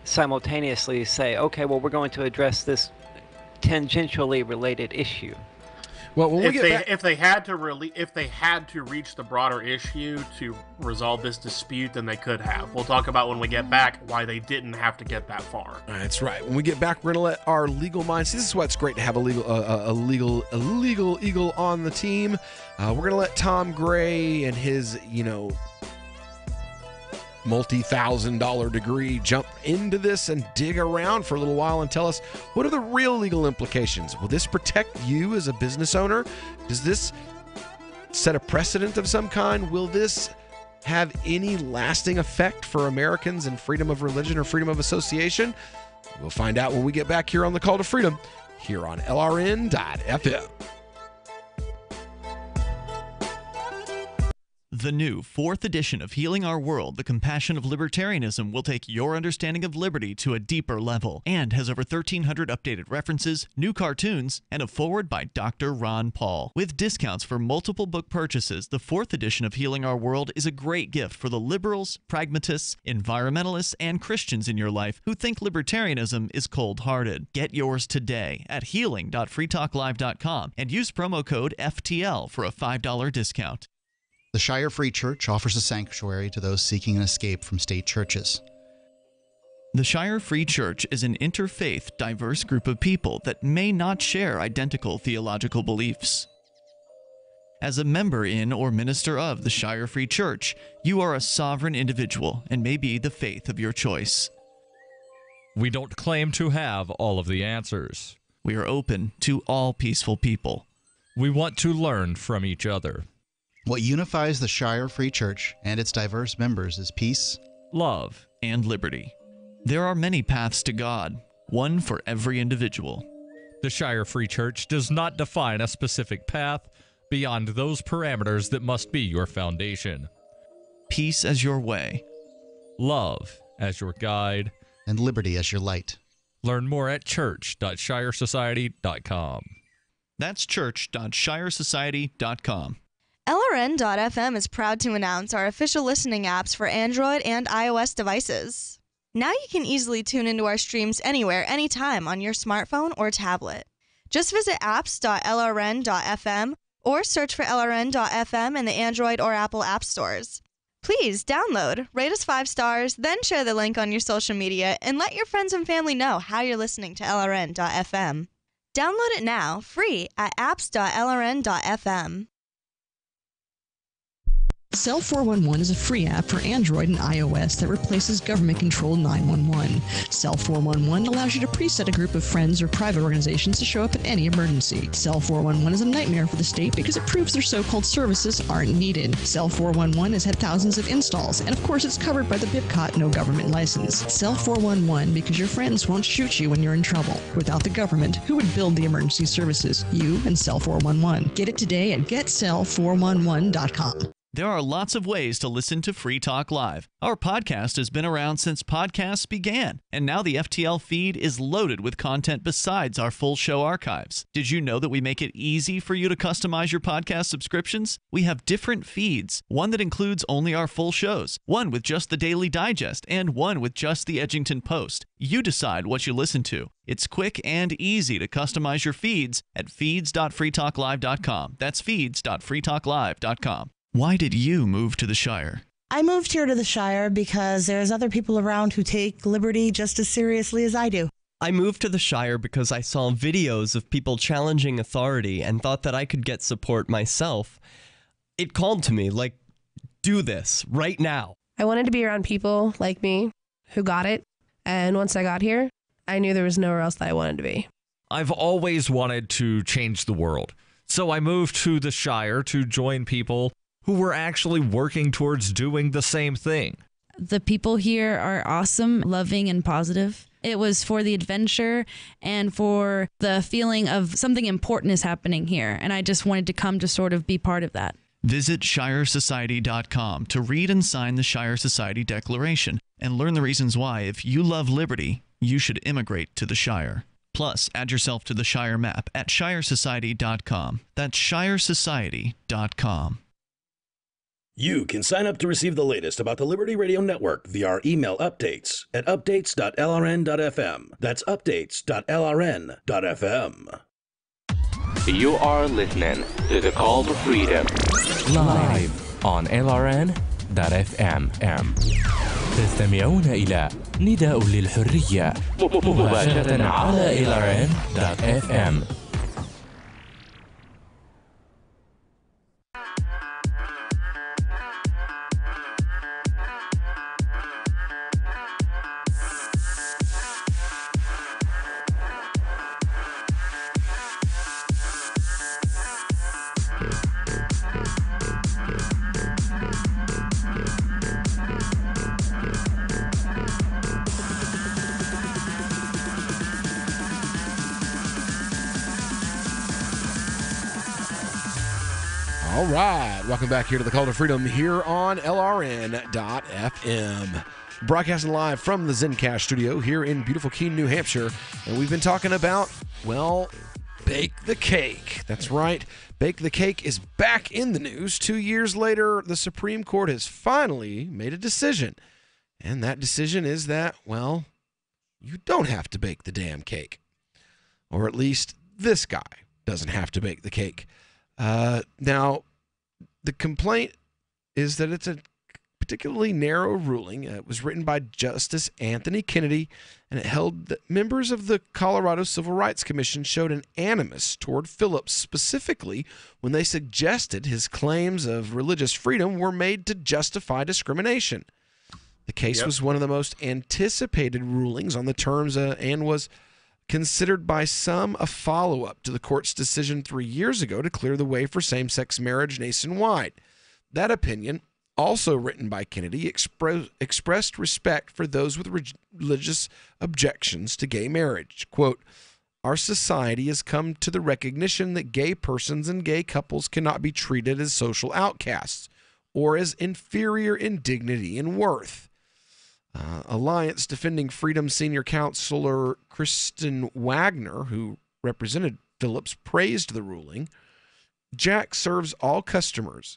simultaneously say, okay, well, we're going to address this tangentially related issue. Well, when if they had to reach the broader issue to resolve this dispute, then they could have. We'll talk about when we get back why they didn't have to get that far. That's right. When we get back, we're gonna let our legal minds. See, this is why it's great to have a legal eagle on the team. We're gonna let Tom Gray and his multi-$1,000 degree jump into this and dig around for a little while and tell us, what are the real legal implications? Will this protect you as a business owner? Does this set a precedent of some kind? Will this have any lasting effect for Americans and freedom of religion or freedom of association? We'll find out when we get back here on the Call to Freedom here on LRN.FM. The new 4th edition of Healing Our World, The Compassion of Libertarianism, will take your understanding of liberty to a deeper level and has over 1,300 updated references, new cartoons, and a foreword by Dr. Ron Paul. With discounts for multiple book purchases, the 4th edition of Healing Our World is a great gift for the liberals, pragmatists, environmentalists, and Christians in your life who think libertarianism is cold-hearted. Get yours today at healing.freetalklive.com and use promo code FTL for a $5 discount. The Shire Free Church offers a sanctuary to those seeking an escape from state churches. The Shire Free Church is an interfaith, diverse group of people that may not share identical theological beliefs. As a member in or minister of the Shire Free Church, you are a sovereign individual and may be the faith of your choice. We don't claim to have all of the answers. We are open to all peaceful people. We want to learn from each other. What unifies the Shire Free Church and its diverse members is peace, love, and liberty. There are many paths to God, one for every individual. The Shire Free Church does not define a specific path beyond those parameters that must be your foundation. Peace as your way, love as your guide, and liberty as your light. Learn more at church.shiresociety.com. That's church.shiresociety.com. LRN.FM is proud to announce our official listening apps for Android and iOS devices. Now you can easily tune into our streams anywhere, anytime on your smartphone or tablet. Just visit apps.lrn.fm or search for LRN.FM in the Android or Apple app stores. Please download, rate us 5 stars, then share the link on your social media, and let your friends and family know how you're listening to LRN.FM. Download it now, free at apps.lrn.fm. Cell 411 is a free app for Android and iOS that replaces government-controlled 911. Cell 411 allows you to preset a group of friends or private organizations to show up at any emergency. Cell 411 is a nightmare for the state because it proves their so-called services aren't needed. Cell 411 has had thousands of installs, and of course it's covered by the BIPCOT no government license. Cell 411 because your friends won't shoot you when you're in trouble. Without the government, who would build the emergency services? You and Cell 411. Get it today at getcell411.com. There are lots of ways to listen to Free Talk Live. Our podcast has been around since podcasts began, and now the FTL feed is loaded with content besides our full show archives. Did you know that we make it easy for you to customize your podcast subscriptions? We have different feeds, one that includes only our full shows, one with just the Daily Digest, and one with just the Edgington Post. You decide what you listen to. It's quick and easy to customize your feeds at feeds.freetalklive.com. That's feeds.freetalklive.com. Why did you move to the Shire? I moved here to the Shire because there's other people around who take liberty just as seriously as I do. I moved to the Shire because I saw videos of people challenging authority and thought that I could get support myself. It called to me, like, do this right now. I wanted to be around people like me who got it, and once I got here, I knew there was nowhere else that I wanted to be. I've always wanted to change the world, so I moved to the Shire to join people who were actually working towards doing the same thing. The people here are awesome, loving, and positive. It was for the adventure and for the feeling of something important is happening here, and I just wanted to come to sort of be part of that. Visit ShireSociety.com to read and sign the Shire Society Declaration and learn the reasons why, if you love liberty, you should immigrate to the Shire. Plus, add yourself to the Shire map at ShireSociety.com. That's ShireSociety.com. You can sign up to receive the latest about the Liberty Radio Network via our email updates at updates.lrn.fm. That's updates.lrn.fm. You are listening to the Call to Freedom live on LRN.fm. تستمعون إلى نداء للحرية مباشرة على LRN.fm. All right, welcome back here to the Call to Freedom here on LRN.FM. Broadcasting live from the Zencash studio here in beautiful Keene, New Hampshire. And we've been talking about, well, Bake the Cake. That's right. Bake the Cake is back in the news. 2 years later, the Supreme Court has finally made a decision. And that decision is that, well, you don't have to bake the damn cake. Or at least this guy doesn't have to bake the cake. Now, the complaint is that it's a particularly narrow ruling. It was written by Justice Anthony Kennedy, and it held that members of the Colorado Civil Rights Commission showed an animus toward Phillips, specifically when they suggested his claims of religious freedom were made to justify discrimination. The case was one of the most anticipated rulings on the terms and was considered by some a follow-up to the court's decision 3 years ago to clear the way for same-sex marriage nationwide. That opinion, also written by Kennedy, expressed respect for those with religious objections to gay marriage. Quote, "Our society has come to the recognition that gay persons and gay couples cannot be treated as social outcasts or as inferior in dignity and worth." Alliance Defending Freedom senior counselor Kristen Wagner, who represented Phillips, praised the ruling. "Jack serves all customers.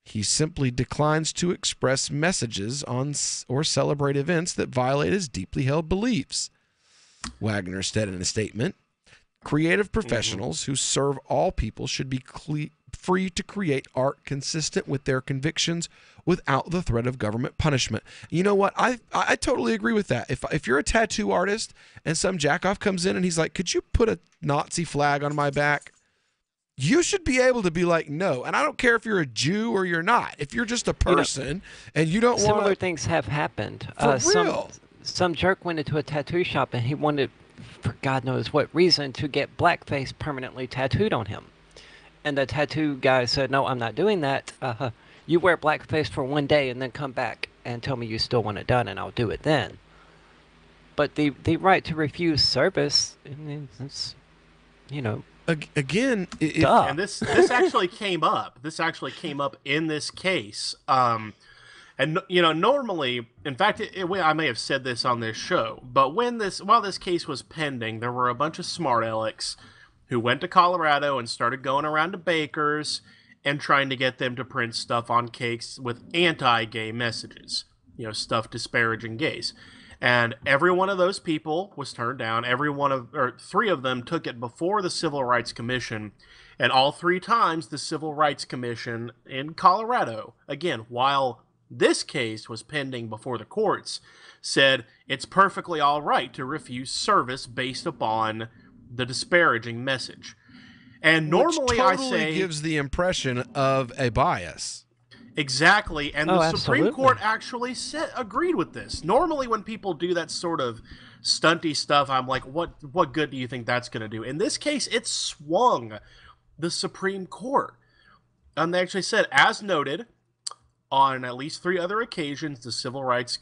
He simply declines to express messages on or celebrate events that violate his deeply held beliefs," Wagner said in a statement. "Creative professionals who serve all people should be free to create art consistent with their convictions without the threat of government punishment. You know what? I totally agree with that. If you're a tattoo artist and some jackoff comes in and he's like, could you put a Nazi flag on my back? You should be able to be like, no. And I don't care if you're a Jew or you're not. If you're just a person and you don't want similar things have happened. For real. Some jerk went into a tattoo shop and he wanted, for God knows what reason, to get blackface permanently tattooed on him. And the tattoo guy said, no, I'm not doing that. You wear blackface for 1 day and then come back and tell me you still want it done and I'll do it then. But the right to refuse service, I mean, it's, again, and this actually came up. This actually came up in this case. And normally, in fact, I may have said this on this show, but while this case was pending, there were a bunch of smart alecks who went to Colorado and started going around to bakers and trying to get them to print stuff on cakes with anti-gay messages, stuff disparaging gays. And every one of those people was turned down. Three of them took it before the Civil Rights Commission, and all 3 times the Civil Rights Commission in Colorado, again, while this case was pending before the courts, said it's perfectly all right to refuse service based upon the disparaging message. And normally, which totally gives the impression of a bias. Exactly, and the Supreme Court actually agreed with this. Normally, when people do that sort of stunty stuff, I'm like, what good do you think that's going to do? In this case, it swung the Supreme Court. And they actually said, as noted, on at least 3 other occasions, the Civil Rights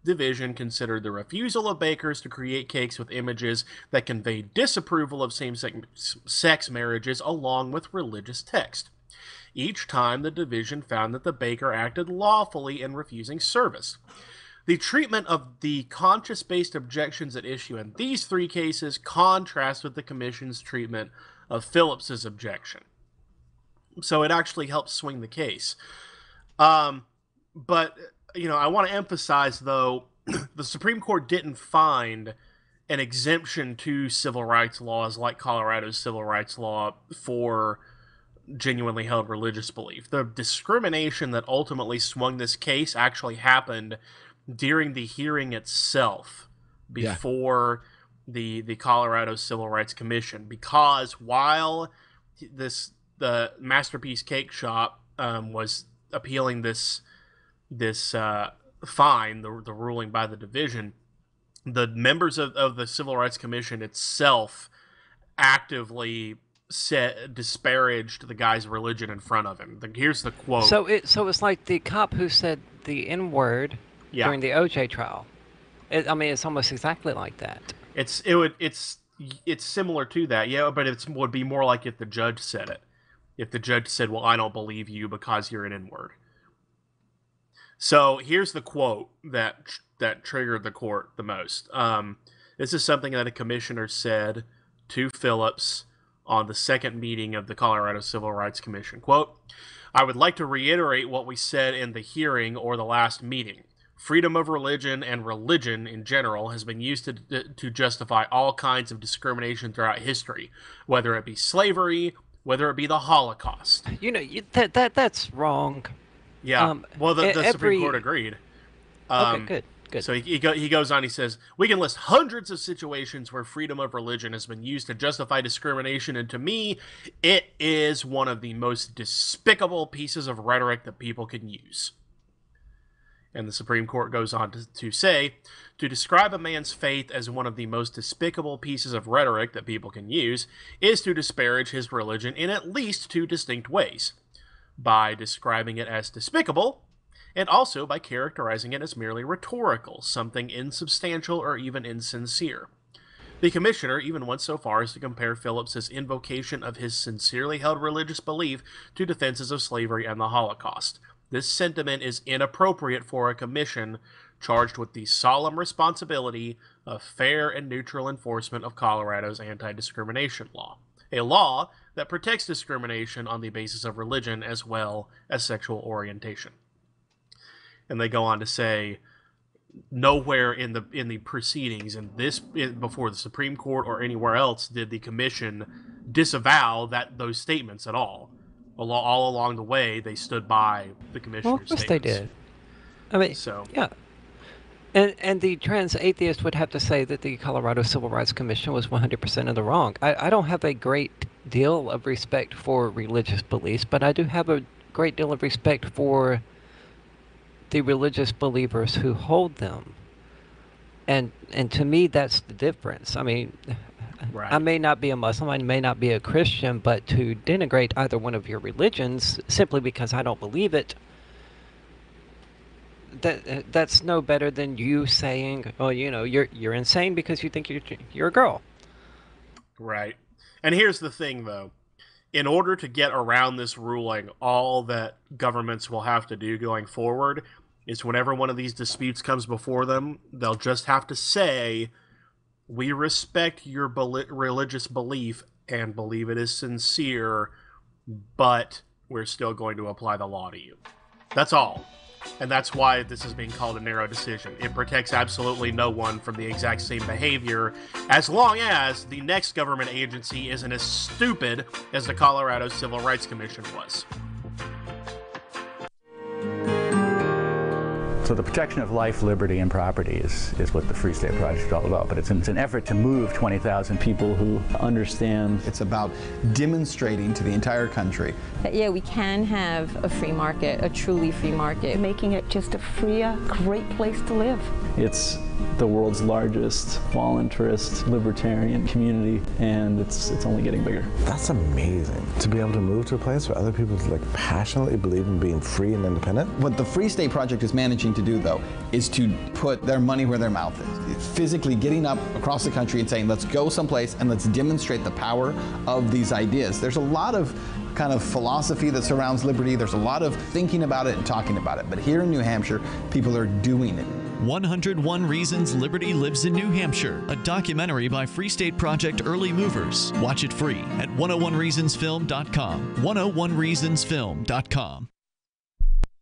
Division considered the refusal of bakers to create cakes with images that convey disapproval of same-sex marriages along with religious text. Each time, the division found that the baker acted lawfully in refusing service. The treatment of the conscience-based objections at issue in these 3 cases contrasts with the Commission's treatment of Phillips's objection. So it actually helps swing the case. But, I want to emphasize, though, the Supreme Court didn't find an exemption to civil rights laws like Colorado's civil rights law for genuinely held religious belief. The discrimination that ultimately swung this case actually happened during the hearing itself before the Colorado Civil Rights Commission, because while the Masterpiece Cake Shop was appealing this fine, the ruling by the division, the members of the Civil Rights Commission itself actively disparaged the guy's religion in front of him. Here's the quote. So it's like the cop who said the N-word during the OJ trial. It's almost exactly like that. It's similar to that, but it would be more like if the judge said it. If the judge said, well, I don't believe you because you're an N-word. So here's the quote that triggered the court the most. This is something that a commissioner said to Phillips on the second meeting of the Colorado Civil Rights Commission. Quote, I would like to reiterate what we said in the hearing or the last meeting. Freedom of religion and religion in general has been used to justify all kinds of discrimination throughout history, whether it be slavery, whether it be the Holocaust. That's wrong. Yeah, the Supreme Court agreed. Okay, good. So he goes on, he says, we can list hundreds of situations where freedom of religion has been used to justify discrimination, and to me, it is one of the most despicable pieces of rhetoric that people can use. And the Supreme Court goes on to say, to describe a man's faith as one of the most despicable pieces of rhetoric that people can use is to disparage his religion in at least 2 distinct ways. By describing it as despicable, and also by characterizing it as merely rhetorical, something insubstantial or even insincere. The commissioner even went so far as to compare Phillips's invocation of his sincerely held religious belief to defenses of slavery and the Holocaust. This sentiment is inappropriate for a commission charged with the solemn responsibility of fair and neutral enforcement of Colorado's anti-discrimination law, a law that protects discrimination on the basis of religion as well as sexual orientation. And they go on to say, nowhere in the proceedings before the Supreme Court or anywhere else did the commission disavow those statements at all. all along the way, they stood by the commissioner's Well, of course they statements. did. I mean, So yeah. And the trans atheist would have to say that the Colorado Civil Rights Commission was 100% in the wrong. I don't have a great deal of respect for religious beliefs, but I do have a great deal of respect for the religious believers who hold them. And to me, that's the difference. I mean, Right. I may not be a Muslim, I may not be a Christian, but to denigrate either one of your religions simply because I don't believe it, that's no better than you saying, "Oh, you know, you're insane because you think you're a girl." Right. And here's the thing, though. In order to get around this ruling, all that governments will have to do going forward is whenever one of these disputes comes before them, they'll just have to say, we respect your religious belief and believe it is sincere, but we're still going to apply the law to you. That's all. And that's why this is being called a narrow decision. It protects absolutely no one from the exact same behavior, as long as the next government agency isn't as stupid as the Colorado Civil Rights Commission was. So the protection of life, liberty, and property is what the Free State Project is all about. But it's an effort to move 20,000 people who understand. It's about demonstrating to the entire country that, yeah, we can have a free market, a truly free market. Making it just a freer, great place to live. It's the world's largest voluntarist libertarian community, and it's only getting bigger. That's amazing, to be able to move to a place where other people passionately believe in being free and independent. What the Free State Project is managing to do, though, is to put their money where their mouth is. It's physically getting up across the country and saying, let's go someplace and let's demonstrate the power of these ideas. There's a lot of kind of philosophy that surrounds liberty. There's a lot of thinking about it and talking about it. But here in New Hampshire, people are doing it. 101 Reasons Liberty Lives in New Hampshire, a documentary by Free State Project Early Movers. Watch it free at 101reasonsfilm.com. 101reasonsfilm.com.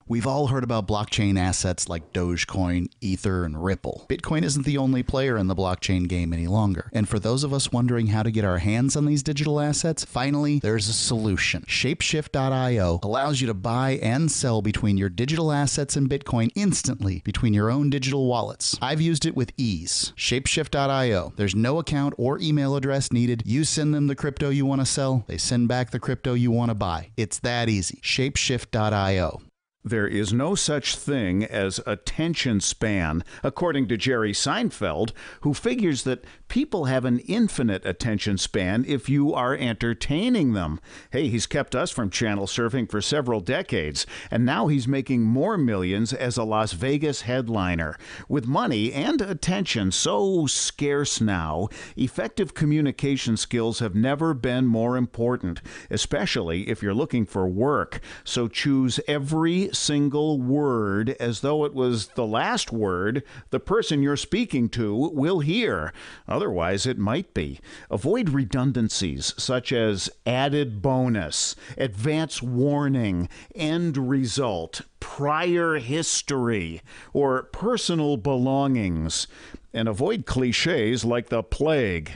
We've all heard about blockchain assets like Dogecoin, Ether, and Ripple. Bitcoin isn't the only player in the blockchain game any longer. And for those of us wondering how to get our hands on these digital assets, finally, there's a solution. Shapeshift.io allows you to buy and sell between your digital assets and Bitcoin instantly between your own digital wallets. I've used it with ease. Shapeshift.io. There's no account or email address needed. You send them the crypto you want to sell. They send back the crypto you want to buy. It's that easy. Shapeshift.io. There is no such thing as attention span, according to Jerry Seinfeld, who figures that people have an infinite attention span if you are entertaining them. Hey, he's kept us from channel surfing for several decades, and now he's making more millions as a Las Vegas headliner. With money and attention so scarce now, effective communication skills have never been more important, especially if you're looking for work. So choose every single word as though it was the last word the person you're speaking to will hear. Otherwise, it might be. Avoid redundancies such as added bonus, advance warning, end result, prior history, or personal belongings. And avoid cliches like the plague.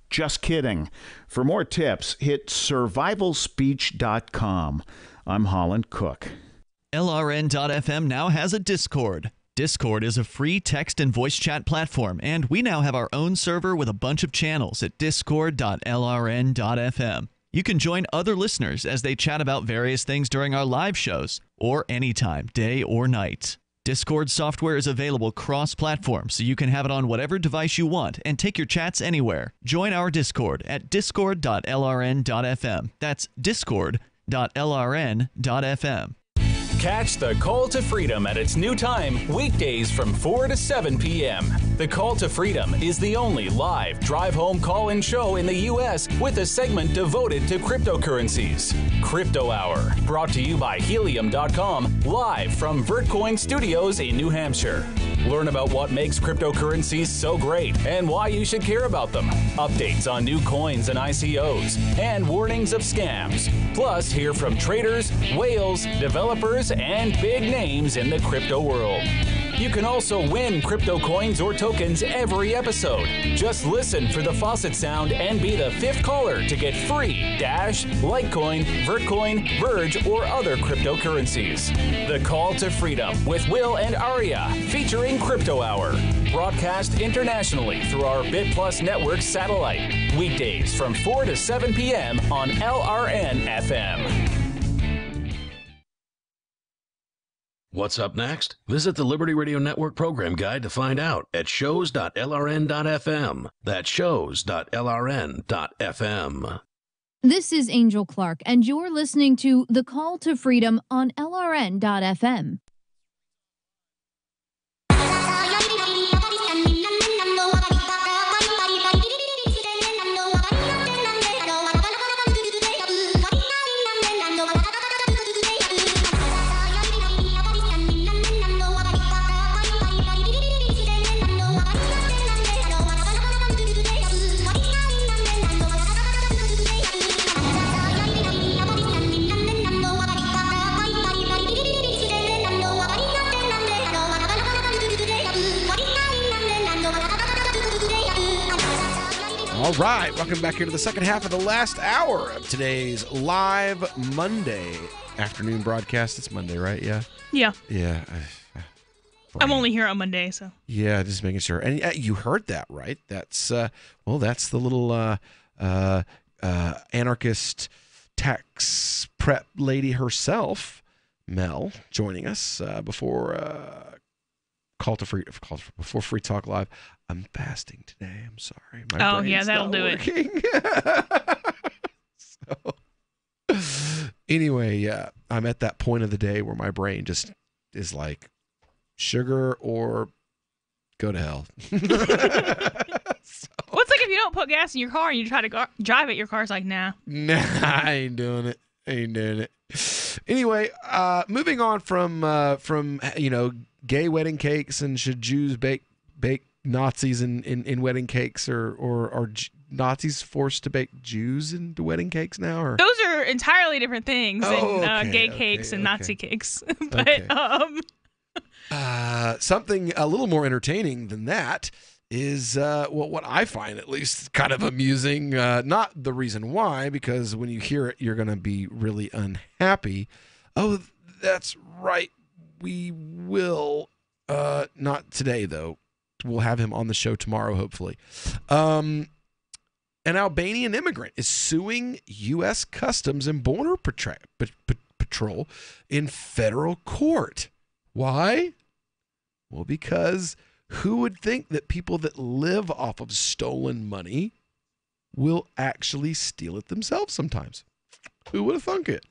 Just kidding. For more tips, hit survivalspeech.com. I'm Holland Cook. LRN.FM now has a Discord. Discord is a free text and voice chat platform, and we now have our own server with a bunch of channels at discord.lrn.fm. You can join other listeners as they chat about various things during our live shows, or anytime, day or night. Discord software is available cross-platform, so you can have it on whatever device you want and take your chats anywhere. Join our Discord at discord.lrn.fm. That's discord.lrn.fm. Catch the Call to Freedom at its new time, weekdays from 4 to 7 p.m. The Call to Freedom is the only live drive-home call-in show in the U.S. with a segment devoted to cryptocurrencies. Crypto Hour, brought to you by Helium.com, live from Vertcoin Studios in New Hampshire. Learn about what makes cryptocurrencies so great and why you should care about them. Updates on new coins and ICOs, and warnings of scams. Plus, hear from traders, whales, developers, and big names in the crypto world. You can also win crypto coins or tokens every episode. Just listen for the faucet sound and be the 5th caller to get free Dash, Litecoin, Vertcoin, Verge, or other cryptocurrencies. The Call to Freedom with Will and Aria, featuring Crypto Hour. Broadcast internationally through our BitPlus network satellite. Weekdays from 4 to 7 p.m. on LRN FM. What's up next? Visit the Liberty Radio Network program guide to find out at shows.lrn.fm. That's shows.lrn.fm. This is Angel Clark, and you're listening to The Call to Freedom on LRN.fm. All right, welcome back here to the second half of the last hour of today's live Monday afternoon broadcast. It's Monday, right? Yeah. Yeah. Yeah. I'm only here on Monday, so. Yeah, just making sure. And you heard that, right? That's that's the little anarchist tax prep lady herself, Mel, joining us before before Free Talk Live. I'm fasting today. I'm sorry. My brain's that'll not do working. So, anyway, I'm at that point of the day where my brain just is like, sugar or go to hell. Well, it's like if you don't put gas in your car and you try to drive it, your car's like, nah. Nah, I ain't doing it. Anyway, moving on from gay wedding cakes and should Jews bake Nazis in wedding cakes, or are Nazis forced to bake Jews into wedding cakes now? Or those are entirely different things than gay cakes and Nazi cakes. But something a little more entertaining than that is what I find at least kind of amusing. Not the reason why, because when you hear it, you're going to be really unhappy. Oh, that's right. We will. Not today, though. We'll have him on the show tomorrow, hopefully. An Albanian immigrant is suing U.S. Customs and Border Patrol in federal court. Why? Well, because who would think that people that live off of stolen money will actually steal it themselves sometimes? Who would have thunk it?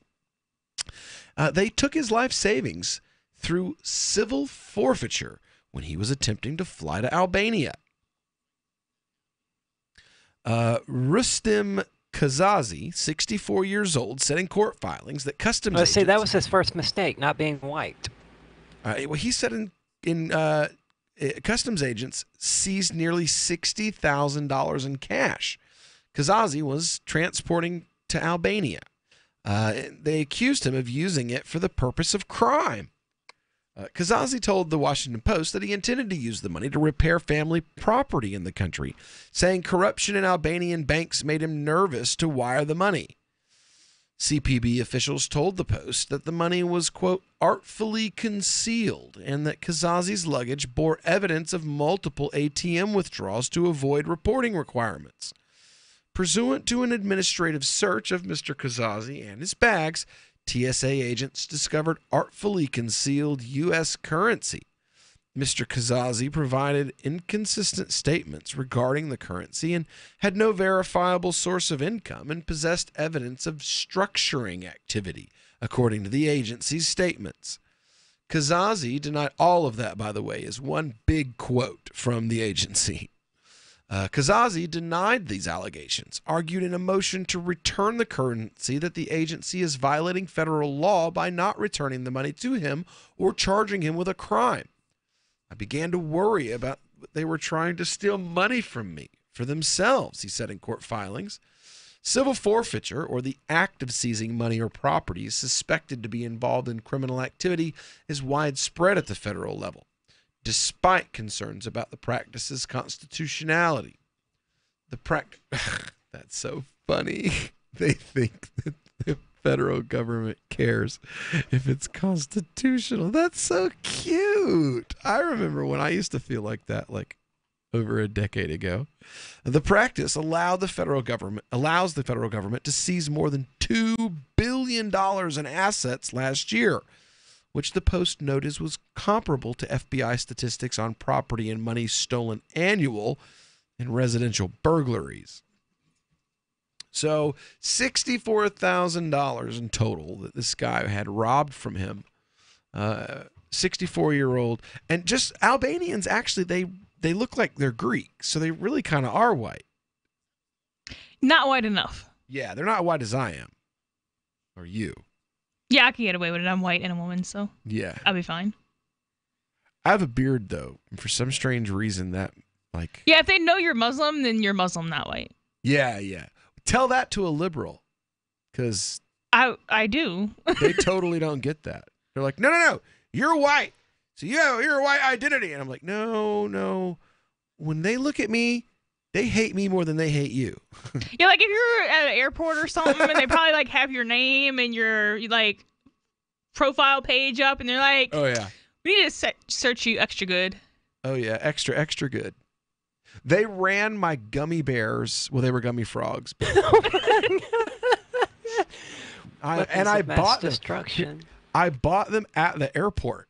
They took his life savings through civil forfeiture when he was attempting to fly to Albania. Rustem Kazazi, 64 years old, said in court filings that customs agents... See, that was his first mistake, not being white. Well, he said in customs agents seized nearly $60,000 in cash. Kazazi was transporting to Albania. They accused him of using it for the purpose of crime. Kazazi told the Washington Post that he intended to use the money to repair family property in the country, saying corruption in Albanian banks made him nervous to wire the money. CPB officials told the Post that the money was, quote, artfully concealed, and that Kazazi's luggage bore evidence of multiple ATM withdrawals to avoid reporting requirements. Pursuant to an administrative search of Mr. Kazazi and his bags, TSA agents discovered artfully concealed U.S. currency. Mr. Kazazi provided inconsistent statements regarding the currency and had no verifiable source of income and possessed evidence of structuring activity, according to the agency's statements. Kazazi denied all of that, by the way, is one big quote from the agency. Kazazi denied these allegations, argued in a motion to return the currency that the agency is violating federal law by not returning the money to him or charging him with a crime. I began to worry about they were trying to steal money from me for themselves, he said in court filings. Civil forfeiture, or the act of seizing money or property suspected to be involved in criminal activity, is widespread at the federal level. despite concerns about the practice's constitutionality. That's so funny. They think that the federal government cares if it's constitutional. That's so cute. I remember when I used to feel like that, like over a decade ago. The practice allows the federal government to seize more than $2 billion in assets last year, which the Post noted was comparable to FBI statistics on property and money stolen annual in residential burglaries. So $64,000 in total that this guy had robbed from him. 64-year-old. And just Albanians, actually, they look like they're Greek, so they really kind of are white. Not white enough. Yeah, they're not white as I am. Or you. Yeah, I can get away with it. I'm white and a woman, so yeah, I'll be fine. I have a beard, though, and for some strange reason that, like... Yeah, if they know you're Muslim, then you're Muslim, not white. Yeah. Tell that to a liberal, because... I do. They totally don't get that. They're like, no, you're white. So you're a white identity. And I'm like, no. When they look at me, they hate me more than they hate you. Yeah, like if you're at an airport or something, and they probably like have your name and your like profile page up, and they're like, oh yeah, we need to search you extra good. Oh yeah, extra good. They ran my gummy bears. Well, they were gummy frogs. I bought destruction. I bought them at the airport.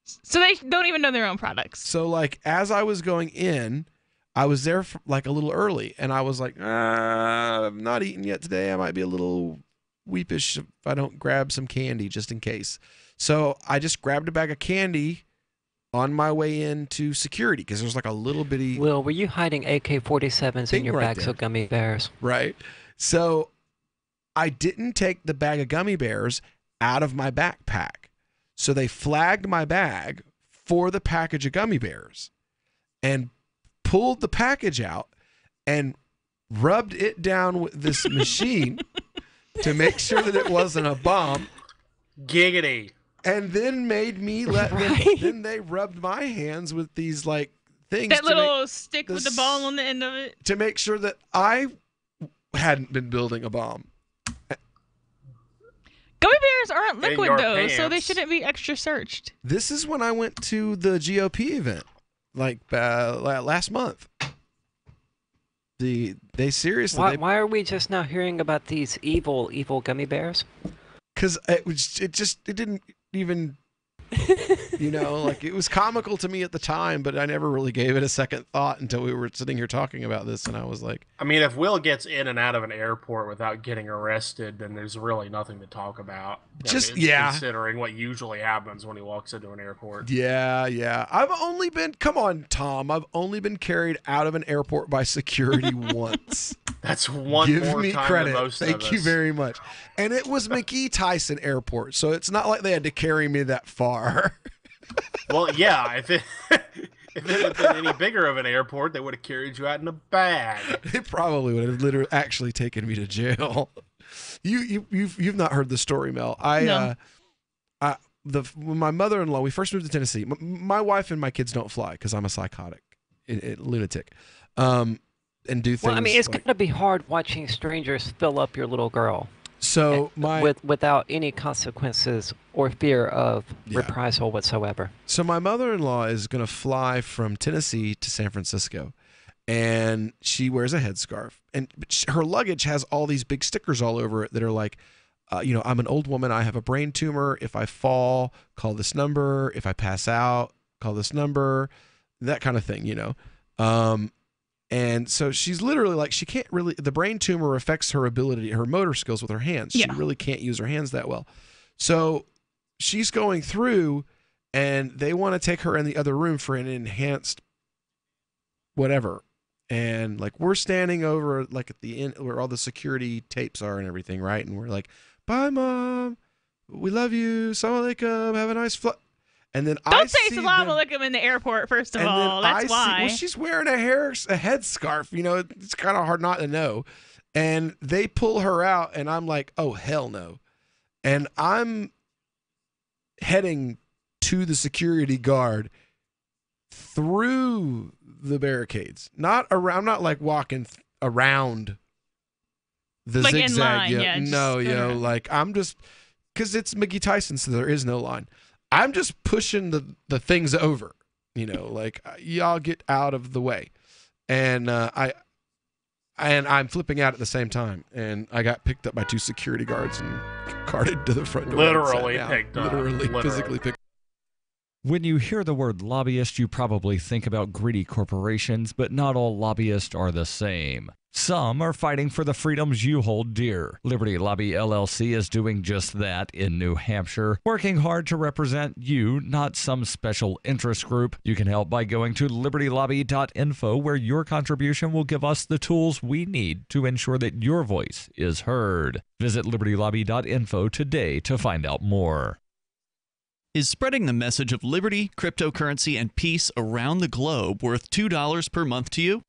So they don't even know their own products. So like as I was going in, I was there for like a little early, and I was like, I'm not eating yet today. I might be a little weepish if I don't grab some candy just in case. So I just grabbed a bag of candy on my way into security because there's like a little bitty... Will, were you hiding AK-47s in your bags of gummy bears? Right. So I didn't take the bag of gummy bears out of my backpack. So they flagged my bag for the package of gummy bears and pulled the package out and rubbed it down with this machine to make sure that it wasn't a bomb. Giggity. And then made me let them. Then they rubbed my hands with these like things. That little stick with the ball on the end of it. To make sure that I hadn't been building a bomb. Gummy bears aren't liquid though, pants. so they shouldn't be extra searched. This is when I went to the GOP event, like last month. They seriously. Why are we just now hearing about these evil gummy bears? Because it didn't even, like it was comical to me at the time, but I never really gave it a second thought until we were sitting here talking about this, and I was like, I mean, if Will gets in and out of an airport without getting arrested, then there's really nothing to talk about. Considering what usually happens when he walks into an airport. Yeah. Come on, Tom. I've only been carried out of an airport by security once. That's one Give more me time credit. than most of Thank you us. very much. And it was McGee Tyson Airport, so it's not like they had to carry me that far. Well, yeah. If it had been any bigger of an airport, they would have carried you out in a bag. They probably would have literally actually taken me to jail. You've not heard the story, Mel. No. When my mother-in-law, we first moved to Tennessee. My wife and my kids don't fly because I'm a psychotic lunatic. And do things. Well, I mean, it's like, going to be hard watching strangers fill up your little girl. So without any consequences or fear of reprisal whatsoever. So my mother-in-law is going to fly from Tennessee to San Francisco, and she wears a headscarf, and her luggage has all these big stickers all over it that are like, I'm an old woman. I have a brain tumor. If I fall, call this number. If I pass out, call this number. That kind of thing, And so she's literally like, she can't really, the brain tumor affects her ability, her motor skills with her hands. She really can't use her hands that well. So she's going through, and they want to take her in the other room for an enhanced whatever. And like, we're standing over like at the end where all the security tapes are and everything, right? And we're like, bye, Mom. We love you. Assalamu alaikum. Have a nice flight. And then Don't say salam alaikum in the airport, first of all. That's why. Well, she's wearing a headscarf. It's kind of hard not to know. And they pull her out, and I'm like, oh, hell no. And I'm heading to the security guard, through the barricades, not around. I'm not like walking around the like zigzag. in line, yeah. No, like I'm just, because it's Mickey Tyson, so there is no line. I'm just pushing the things over, like y'all get out of the way. And I'm flipping out at the same time. And I got picked up by 2 security guards and carted to the front door. Literally picked up. Literally, physically picked up. When you hear the word lobbyist, you probably think about greedy corporations, but not all lobbyists are the same. Some are fighting for the freedoms you hold dear. Liberty Lobby LLC is doing just that in New Hampshire, working hard to represent you, not some special interest group. You can help by going to libertylobby.info, where your contribution will give us the tools we need to ensure that your voice is heard. Visit libertylobby.info today to find out more. Is spreading the message of liberty, cryptocurrency, and peace around the globe worth $2 per month to you?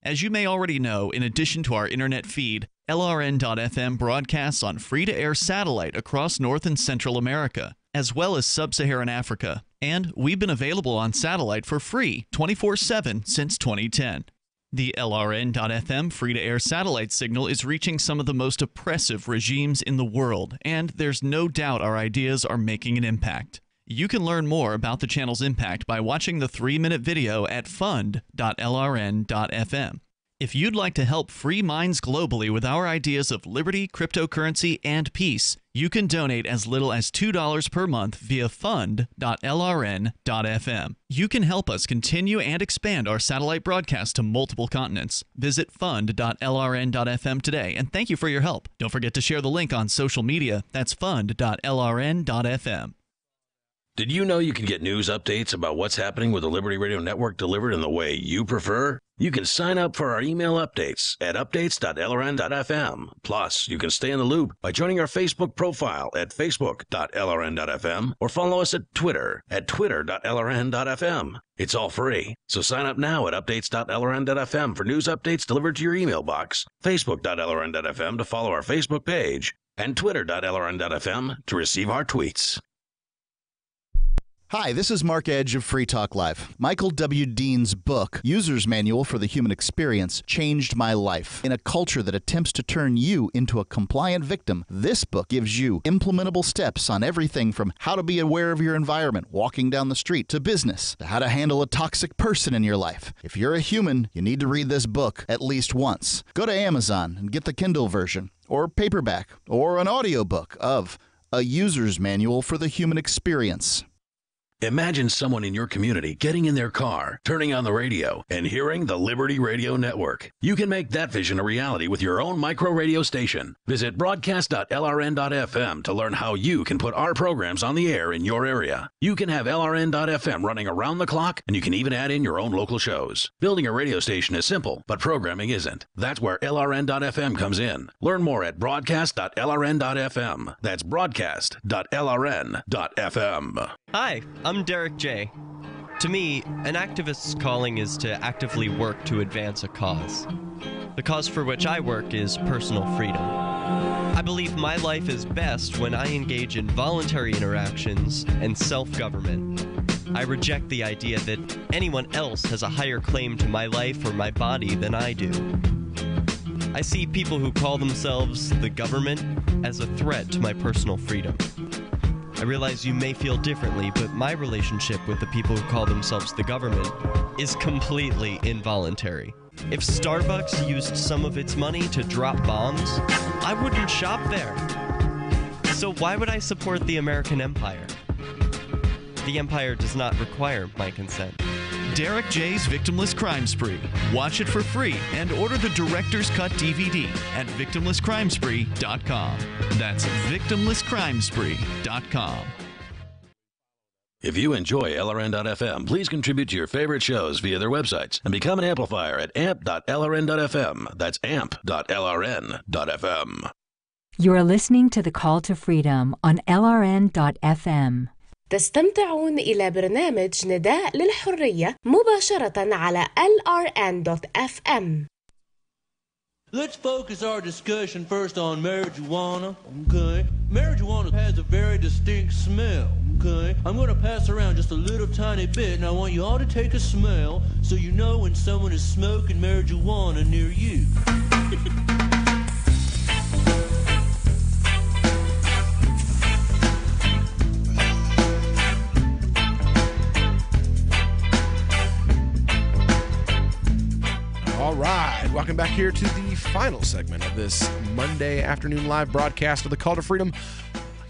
As you may already know, in addition to our internet feed, LRN.FM broadcasts on free-to-air satellite across North and Central America, as well as Sub-Saharan Africa. And we've been available on satellite for free 24/7 since 2010. The LRN.FM free-to-air satellite signal is reaching some of the most oppressive regimes in the world, and there's no doubt our ideas are making an impact. You can learn more about the channel's impact by watching the 3-minute video at fund.lrn.fm. If you'd like to help free minds globally with our ideas of liberty, cryptocurrency, and peace, you can donate as little as $2 per month via fund.lrn.fm. You can help us continue and expand our satellite broadcast to multiple continents. Visit fund.lrn.fm today, and thank you for your help. Don't forget to share the link on social media. That's fund.lrn.fm. Did you know you can get news updates about what's happening with the Liberty Radio Network delivered in the way you prefer? You can sign up for our email updates at updates.lrn.fm. Plus, you can stay in the loop by joining our Facebook profile at facebook.lrn.fm or follow us at Twitter at twitter.lrn.fm. It's all free, so sign up now at updates.lrn.fm for news updates delivered to your email box, facebook.lrn.fm to follow our Facebook page, and twitter.lrn.fm to receive our tweets. Hi, this is Mark Edge of Free Talk Live. Michael W. Dean's book, User's Manual for the Human Experience, changed my life. In a culture that attempts to turn you into a compliant victim, this book gives you implementable steps on everything from how to be aware of your environment, walking down the street, to business, to how to handle a toxic person in your life. If you're a human, you need to read this book at least once. Go to Amazon and get the Kindle version, or paperback, or an audiobook of A User's Manual for the Human Experience. Imagine someone in your community getting in their car, turning on the radio, and hearing the Liberty Radio Network. You can make that vision a reality with your own micro radio station. Visit broadcast.lrn.fm to learn how you can put our programs on the air in your area. You can have LRN.FM running around the clock, and you can even add in your own local shows. Building a radio station is simple, but programming isn't. That's where LRN.FM comes in. Learn more at broadcast.lrn.fm. That's broadcast.lrn.fm. Hi, I'm Derek J. To me, an activist's calling is to actively work to advance a cause. The cause for which I work is personal freedom. I believe my life is best when I engage in voluntary interactions and self-government. I reject the idea that anyone else has a higher claim to my life or my body than I do. I see people who call themselves the government as a threat to my personal freedom. I realize you may feel differently, but my relationship with the people who call themselves the government is completely involuntary. If Starbucks used some of its money to drop bombs, I wouldn't shop there. So why would I support the American empire? The empire does not require my consent. Derek J's Victimless Crime Spree. Watch it for free and order the Director's Cut DVD at victimlesscrimespree.com. That's victimlesscrimespree.com. If you enjoy LRN.FM, please contribute to your favorite shows via their websites and become an amplifier at amp.lrn.fm. That's amp.lrn.fm. You're listening to The Call to Freedom on LRN.FM. تستمتعون إلى برنامج نداء للحرية مباشرة على LRN.FM. let's focus our discussion first on marijuana, okay? Marijuana has a very distinct smell, okay? I'm going to pass around just a little tiny bit, and I want you all to take a smell so you know when someone is smoking marijuana near you. All right, welcome back here to the final segment of this Monday afternoon live broadcast of the Call to Freedom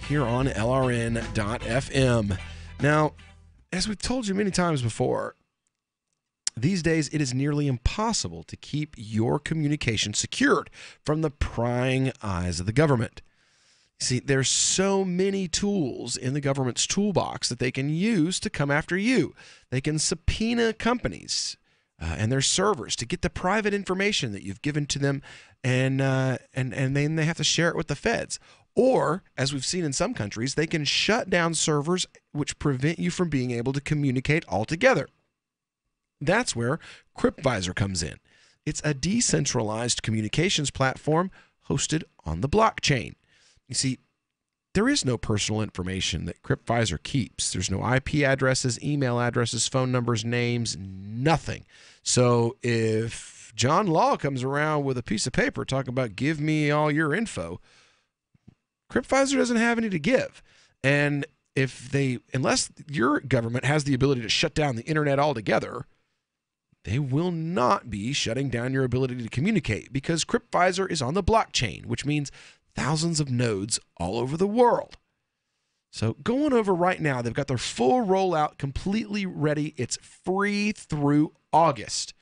here on LRN.FM. Now, as we've told you many times before, these days it is nearly impossible to keep your communication secured from the prying eyes of the government. See, there's so many tools in the government's toolbox that they can use to come after you. They can subpoena companies and their servers to get the private information that you've given to them, and then they have to share it with the feds. Or, as we've seen in some countries, they can shut down servers which prevent you from being able to communicate altogether. That's where CryptVisor comes in. It's a decentralized communications platform hosted on the blockchain. You see, there is no personal information that CryptVisor keeps. There's no IP addresses, email addresses, phone numbers, names, nothing. So if John Law comes around with a piece of paper talking about give me all your info, CryptVisor doesn't have any to give. And unless your government has the ability to shut down the internet altogether, they will not be shutting down your ability to communicate, because CryptVisor is on the blockchain, which means thousands of nodes all over the world. So going over right now, they've got their full rollout completely ready. It's free through August.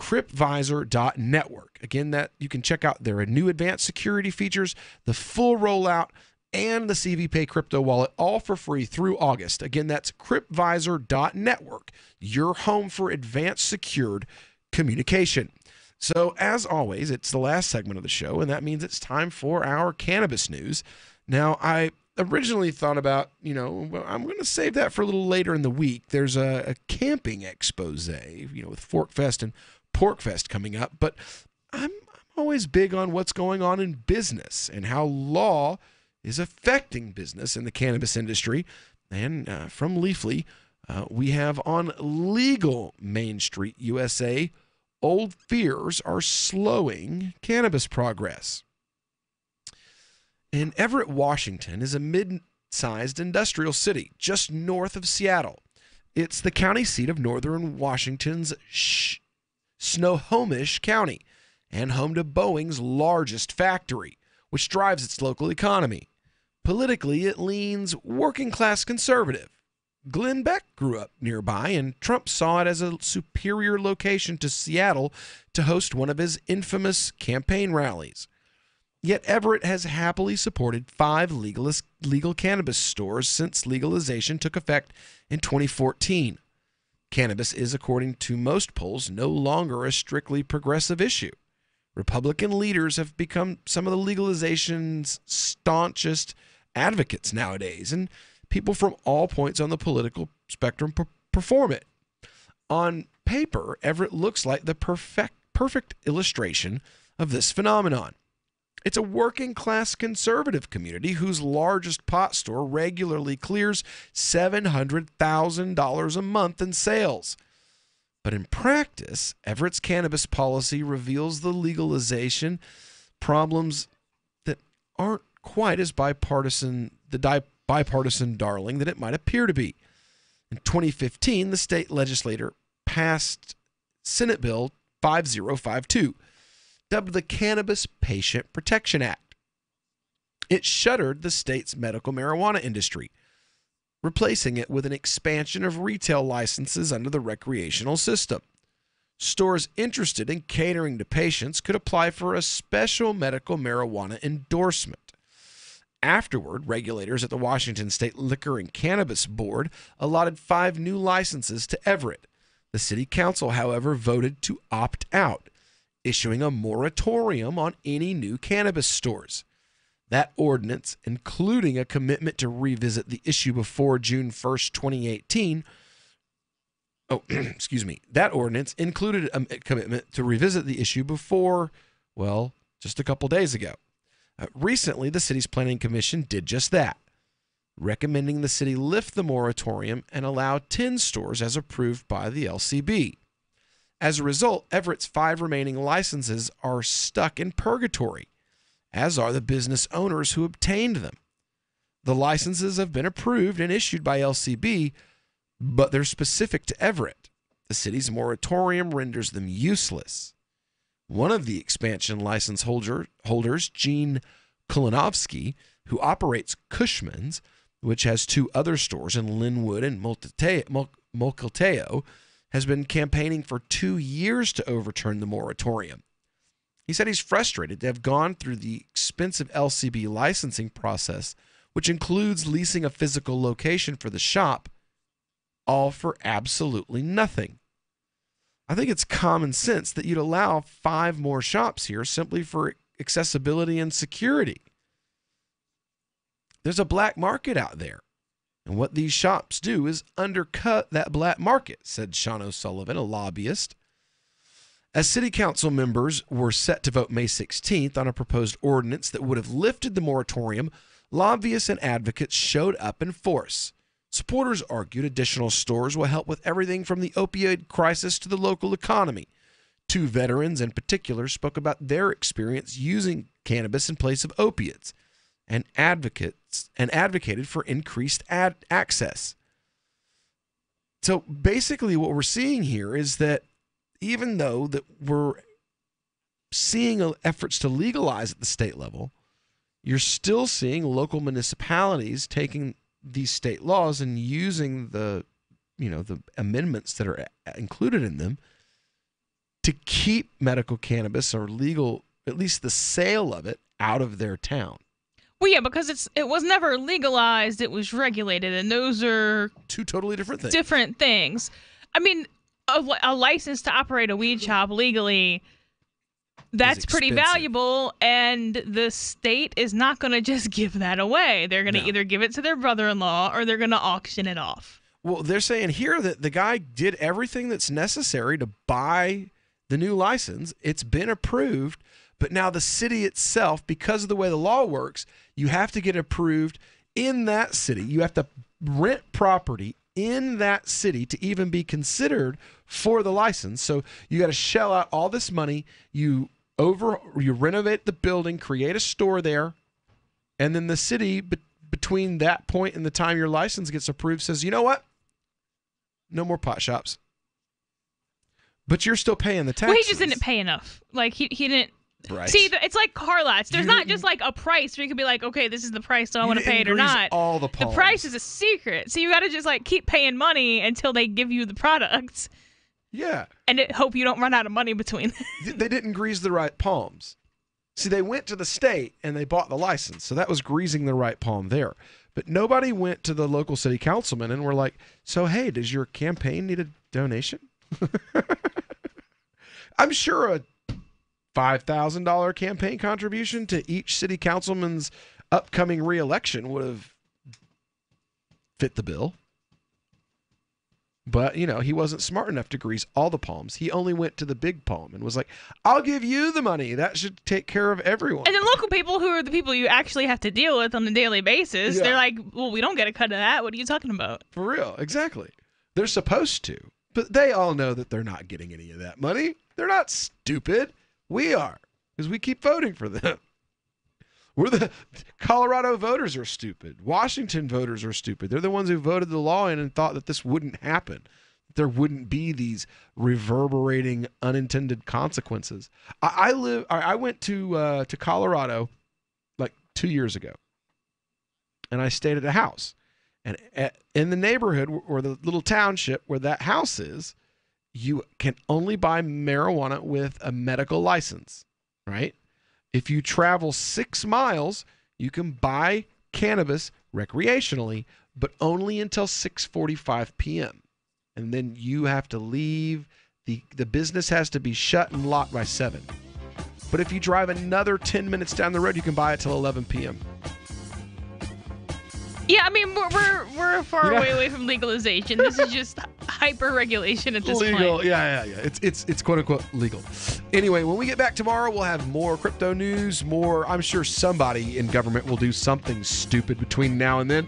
CryptVisor.network. Again, that you can check out their new advanced security features, the full rollout, and the CVPay crypto wallet, all for free through August. Again, that's CryptVisor.network, your home for advanced secured communication. So, as always, it's the last segment of the show, and that means it's time for our cannabis news. Now, I originally thought about, I'm going to save that for a little later in the week. There's a camping expose, with ForkFest and PorkFest coming up, but I'm always big on what's going on in business and how law is affecting business in the cannabis industry. And from Leafly, we have on Legal Main Street, USA, old fears are slowing cannabis progress. And Everett, Washington is a mid-sized industrial city just north of Seattle. It's the county seat of northern Washington's Snohomish County and home to Boeing's largest factory, which drives its local economy. Politically, it leans working-class conservative. Glenn Beck grew up nearby, and Trump saw it as a superior location to Seattle to host one of his infamous campaign rallies. Yet Everett has happily supported 5 legal cannabis stores since legalization took effect in 2014. Cannabis is, according to most polls, no longer a strictly progressive issue. Republican leaders have become some of the legalization's staunchest advocates nowadays, and people from all points on the political spectrum perform it. On paper, Everett looks like the perfect illustration of this phenomenon. It's a working-class conservative community whose largest pot store regularly clears $700,000 a month in sales. But in practice, Everett's cannabis policy reveals the legalization problems that aren't quite as bipartisan darling that it might appear to be. In 2015, the state legislature passed Senate Bill 5052, dubbed the Cannabis Patient Protection Act. It shuttered the state's medical marijuana industry, replacing it with an expansion of retail licenses under the recreational system. Stores interested in catering to patients could apply for a special medical marijuana endorsement. Afterward, regulators at the Washington State Liquor and Cannabis Board allotted 5 new licenses to Everett. The city council, however, voted to opt out, issuing a moratorium on any new cannabis stores. That ordinance, including a commitment to revisit the issue before June 1st, 2018, that ordinance included a commitment to revisit the issue before Well, just a couple days ago. Recently, the city's planning commission did just that, recommending the city lift the moratorium and allow 10 stores as approved by the LCB. As a result, Everett's 5 remaining licenses are stuck in purgatory, as are the business owners who obtained them. The licenses have been approved and issued by LCB, but they're specific to Everett. The city's moratorium renders them useless. One of the expansion license holders, Gene Kulinovsky, who operates Cushman's, which has 2 other stores in Linwood and Mukilteo, has been campaigning for 2 years to overturn the moratorium. He said he's frustrated to have gone through the expensive LCB licensing process, which includes leasing a physical location for the shop, all for absolutely nothing. I think it's common sense that you'd allow 5 more shops here simply for accessibility and security. There's a black market out there, and what these shops do is undercut that black market, said Sean O'Sullivan, a lobbyist. As city council members were set to vote May 16th on a proposed ordinance that would have lifted the moratorium, lobbyists and advocates showed up in force. Supporters argued additional stores will help with everything from the opioid crisis to the local economy. 2 veterans in particular spoke about their experience using cannabis in place of opiates and advocated for increased access. So basically what we're seeing here is that even though that we're seeing efforts to legalize at the state level, you're still seeing local municipalities taking these state laws and using the amendments that are included in them to keep medical cannabis or legal, at least the sale of it, out of their town. Well, yeah, because it was never legalized, it was regulated, and those are 2 totally different things. I mean, a license to operate a weed shop legally, that's pretty valuable, and the state is not going to just give that away. They're going to either give it to their brother-in-law or they're going to auction it off. Well, they're saying here that the guy did everything that's necessary to buy the new license. It's been approved, but now the city itself, because of the way the law works, you have to get approved in that city. You have to rent property in that city to even be considered for the license. So you got to shell out all this money. You renovate the building, create a store there, and then the city between that point and the time your license gets approved says, you know what? No more pot shops. But you're still paying the taxes. Well, he just didn't pay enough. Like he didn't. Right. See, it's like car lots. There's not just like a price where you can be like, okay, this is the price, so I want to pay it or not. All the price is a secret. So you got to just like keep paying money until they give you the products. Yeah. And hope you don't run out of money between. They didn't grease the right palms. See, they went to the state and they bought the license. So that was greasing the right palm there. But nobody went to the local city councilman and were like, so, hey, does your campaign need a donation? I'm sure a $5,000 campaign contribution to each city councilman's upcoming re-election would have fit the bill. But, he wasn't smart enough to grease all the palms. He only went to the big palm and was like, I'll give you the money. That should take care of everyone. And then local people who are the people you actually have to deal with on a daily basis, they're like, well, we don't get a cut of that. What are you talking about? For real. Exactly. They're supposed to. But they all know that they're not getting any of that money. They're not stupid. We are, because we keep voting for them. The Colorado voters are stupid. Washington voters are stupid. They're the ones who voted the law in and thought that this wouldn't happen. There wouldn't be these reverberating unintended consequences. I went to Colorado like 2 years ago, and I stayed at a house. And in the neighborhood or the little township where that house is, you can only buy marijuana with a medical license, right? If you travel 6 miles, you can buy cannabis recreationally, but only until 6:45 p.m. And then you have to leave. The business has to be shut and locked by 7. But if you drive another 10 minutes down the road, you can buy it till 11 p.m. Yeah, I mean, we're far away from legalization. This is just hyper regulation at this legal. point. Yeah. It's quote unquote legal. Anyway, when we get back tomorrow, we'll have more crypto news. I'm sure somebody in government will do something stupid between now and then.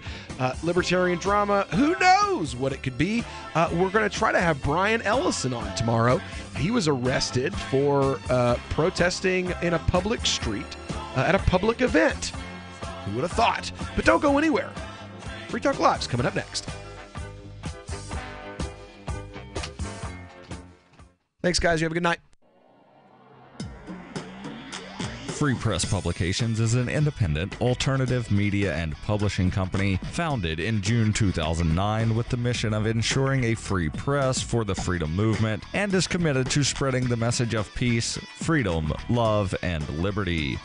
Libertarian drama. Who knows what it could be? We're going to try to have Brian Ellison on tomorrow. He was arrested for protesting in a public street at a public event. Who would have thought? But don't go anywhere. Free Talk Live's coming up next. Thanks, guys. You have a good night. Free Press Publications is an independent, alternative media and publishing company founded in June 2009 with the mission of ensuring a free press for the freedom movement and is committed to spreading the message of peace, freedom, love, and liberty.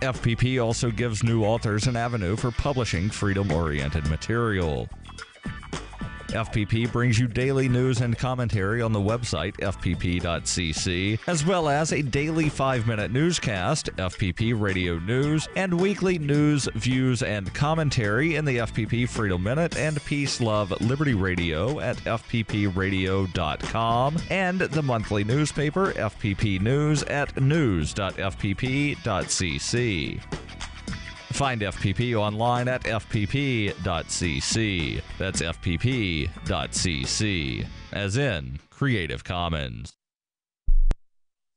FPP also gives new authors an avenue for publishing freedom-oriented material. FPP brings you daily news and commentary on the website fpp.cc, as well as a daily 5-minute newscast, FPP Radio News, and weekly news, views, and commentary in the FPP Freedom Minute and Peace, Love, Liberty Radio at fppradio.com, and the monthly newspaper FPP News at news.fpp.cc. Find FPP online at fpp.cc. That's fpp.cc, as in Creative Commons.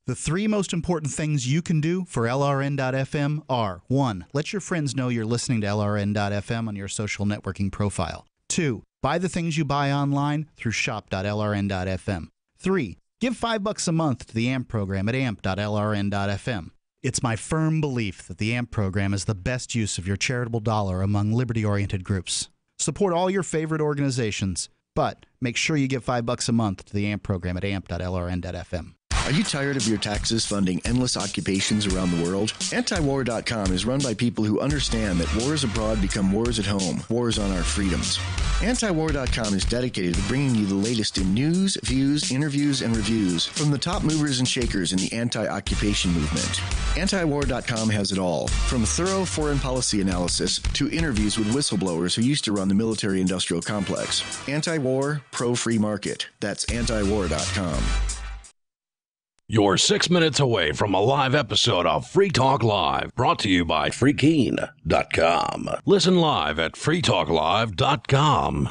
The 3 most important things you can do for LRN.FM are: 1. Let your friends know you're listening to LRN.FM on your social networking profile. 2. Buy the things you buy online through shop.lrn.fm. 3. Give $5 a month to the AMP program at amp.lrn.fm. It's my firm belief that the AMP program is the best use of your charitable dollar among liberty-oriented groups. Support all your favorite organizations, but make sure you give $5 a month to the AMP program at amp.lrn.fm. Are you tired of your taxes funding endless occupations around the world? Antiwar.com is run by people who understand that wars abroad become wars at home, wars on our freedoms. Antiwar.com is dedicated to bringing you the latest in news, views, interviews, and reviews from the top movers and shakers in the anti-occupation movement. Antiwar.com has it all, from thorough foreign policy analysis to interviews with whistleblowers who used to run the military-industrial complex. Anti-war, pro-free market. That's antiwar.com. You're 6 minutes away from a live episode of Free Talk Live, brought to you by freekeen.com. Listen live at freetalklive.com.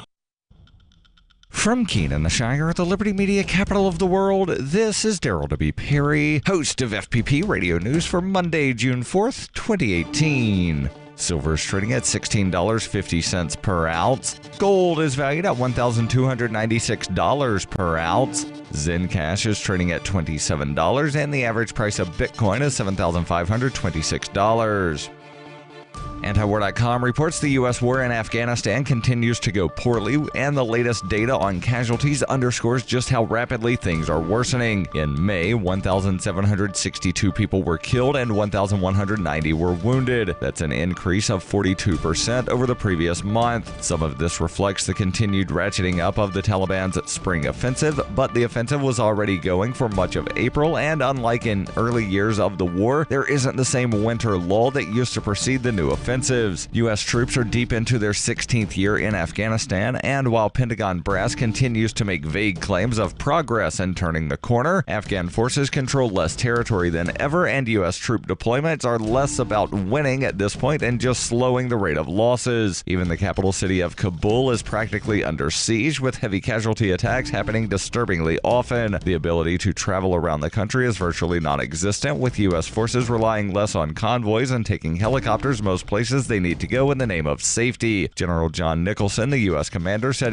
From Keene in the Shire, the Liberty Media capital of the world, this is Daryl W. Perry, host of FPP Radio News for Monday, June 4th, 2018. Silver is trading at $16.50 per ounce. Gold is valued at $1,296 per ounce. Zencash is trading at $27, and the average price of Bitcoin is $7,526. Antiwar.com reports the U.S. war in Afghanistan continues to go poorly, and the latest data on casualties underscores just how rapidly things are worsening. In May, 1,762 people were killed and 1,190 were wounded. That's an increase of 42% over the previous month. Some of this reflects the continued ratcheting up of the Taliban's spring offensive, but the offensive was already going for much of April, and unlike in early years of the war, there isn't the same winter lull that used to precede the new offensives. U.S. troops are deep into their 16th year in Afghanistan, and while Pentagon brass continues to make vague claims of progress and turning the corner, Afghan forces control less territory than ever, and U.S. troop deployments are less about winning at this point and just slowing the rate of losses. Even the capital city of Kabul is practically under siege, with heavy casualty attacks happening disturbingly often. The ability to travel around the country is virtually non-existent, with U.S. forces relying less on convoys and taking helicopters most places they need to go in the name of safety. General John Nicholson, the U.S. commander, said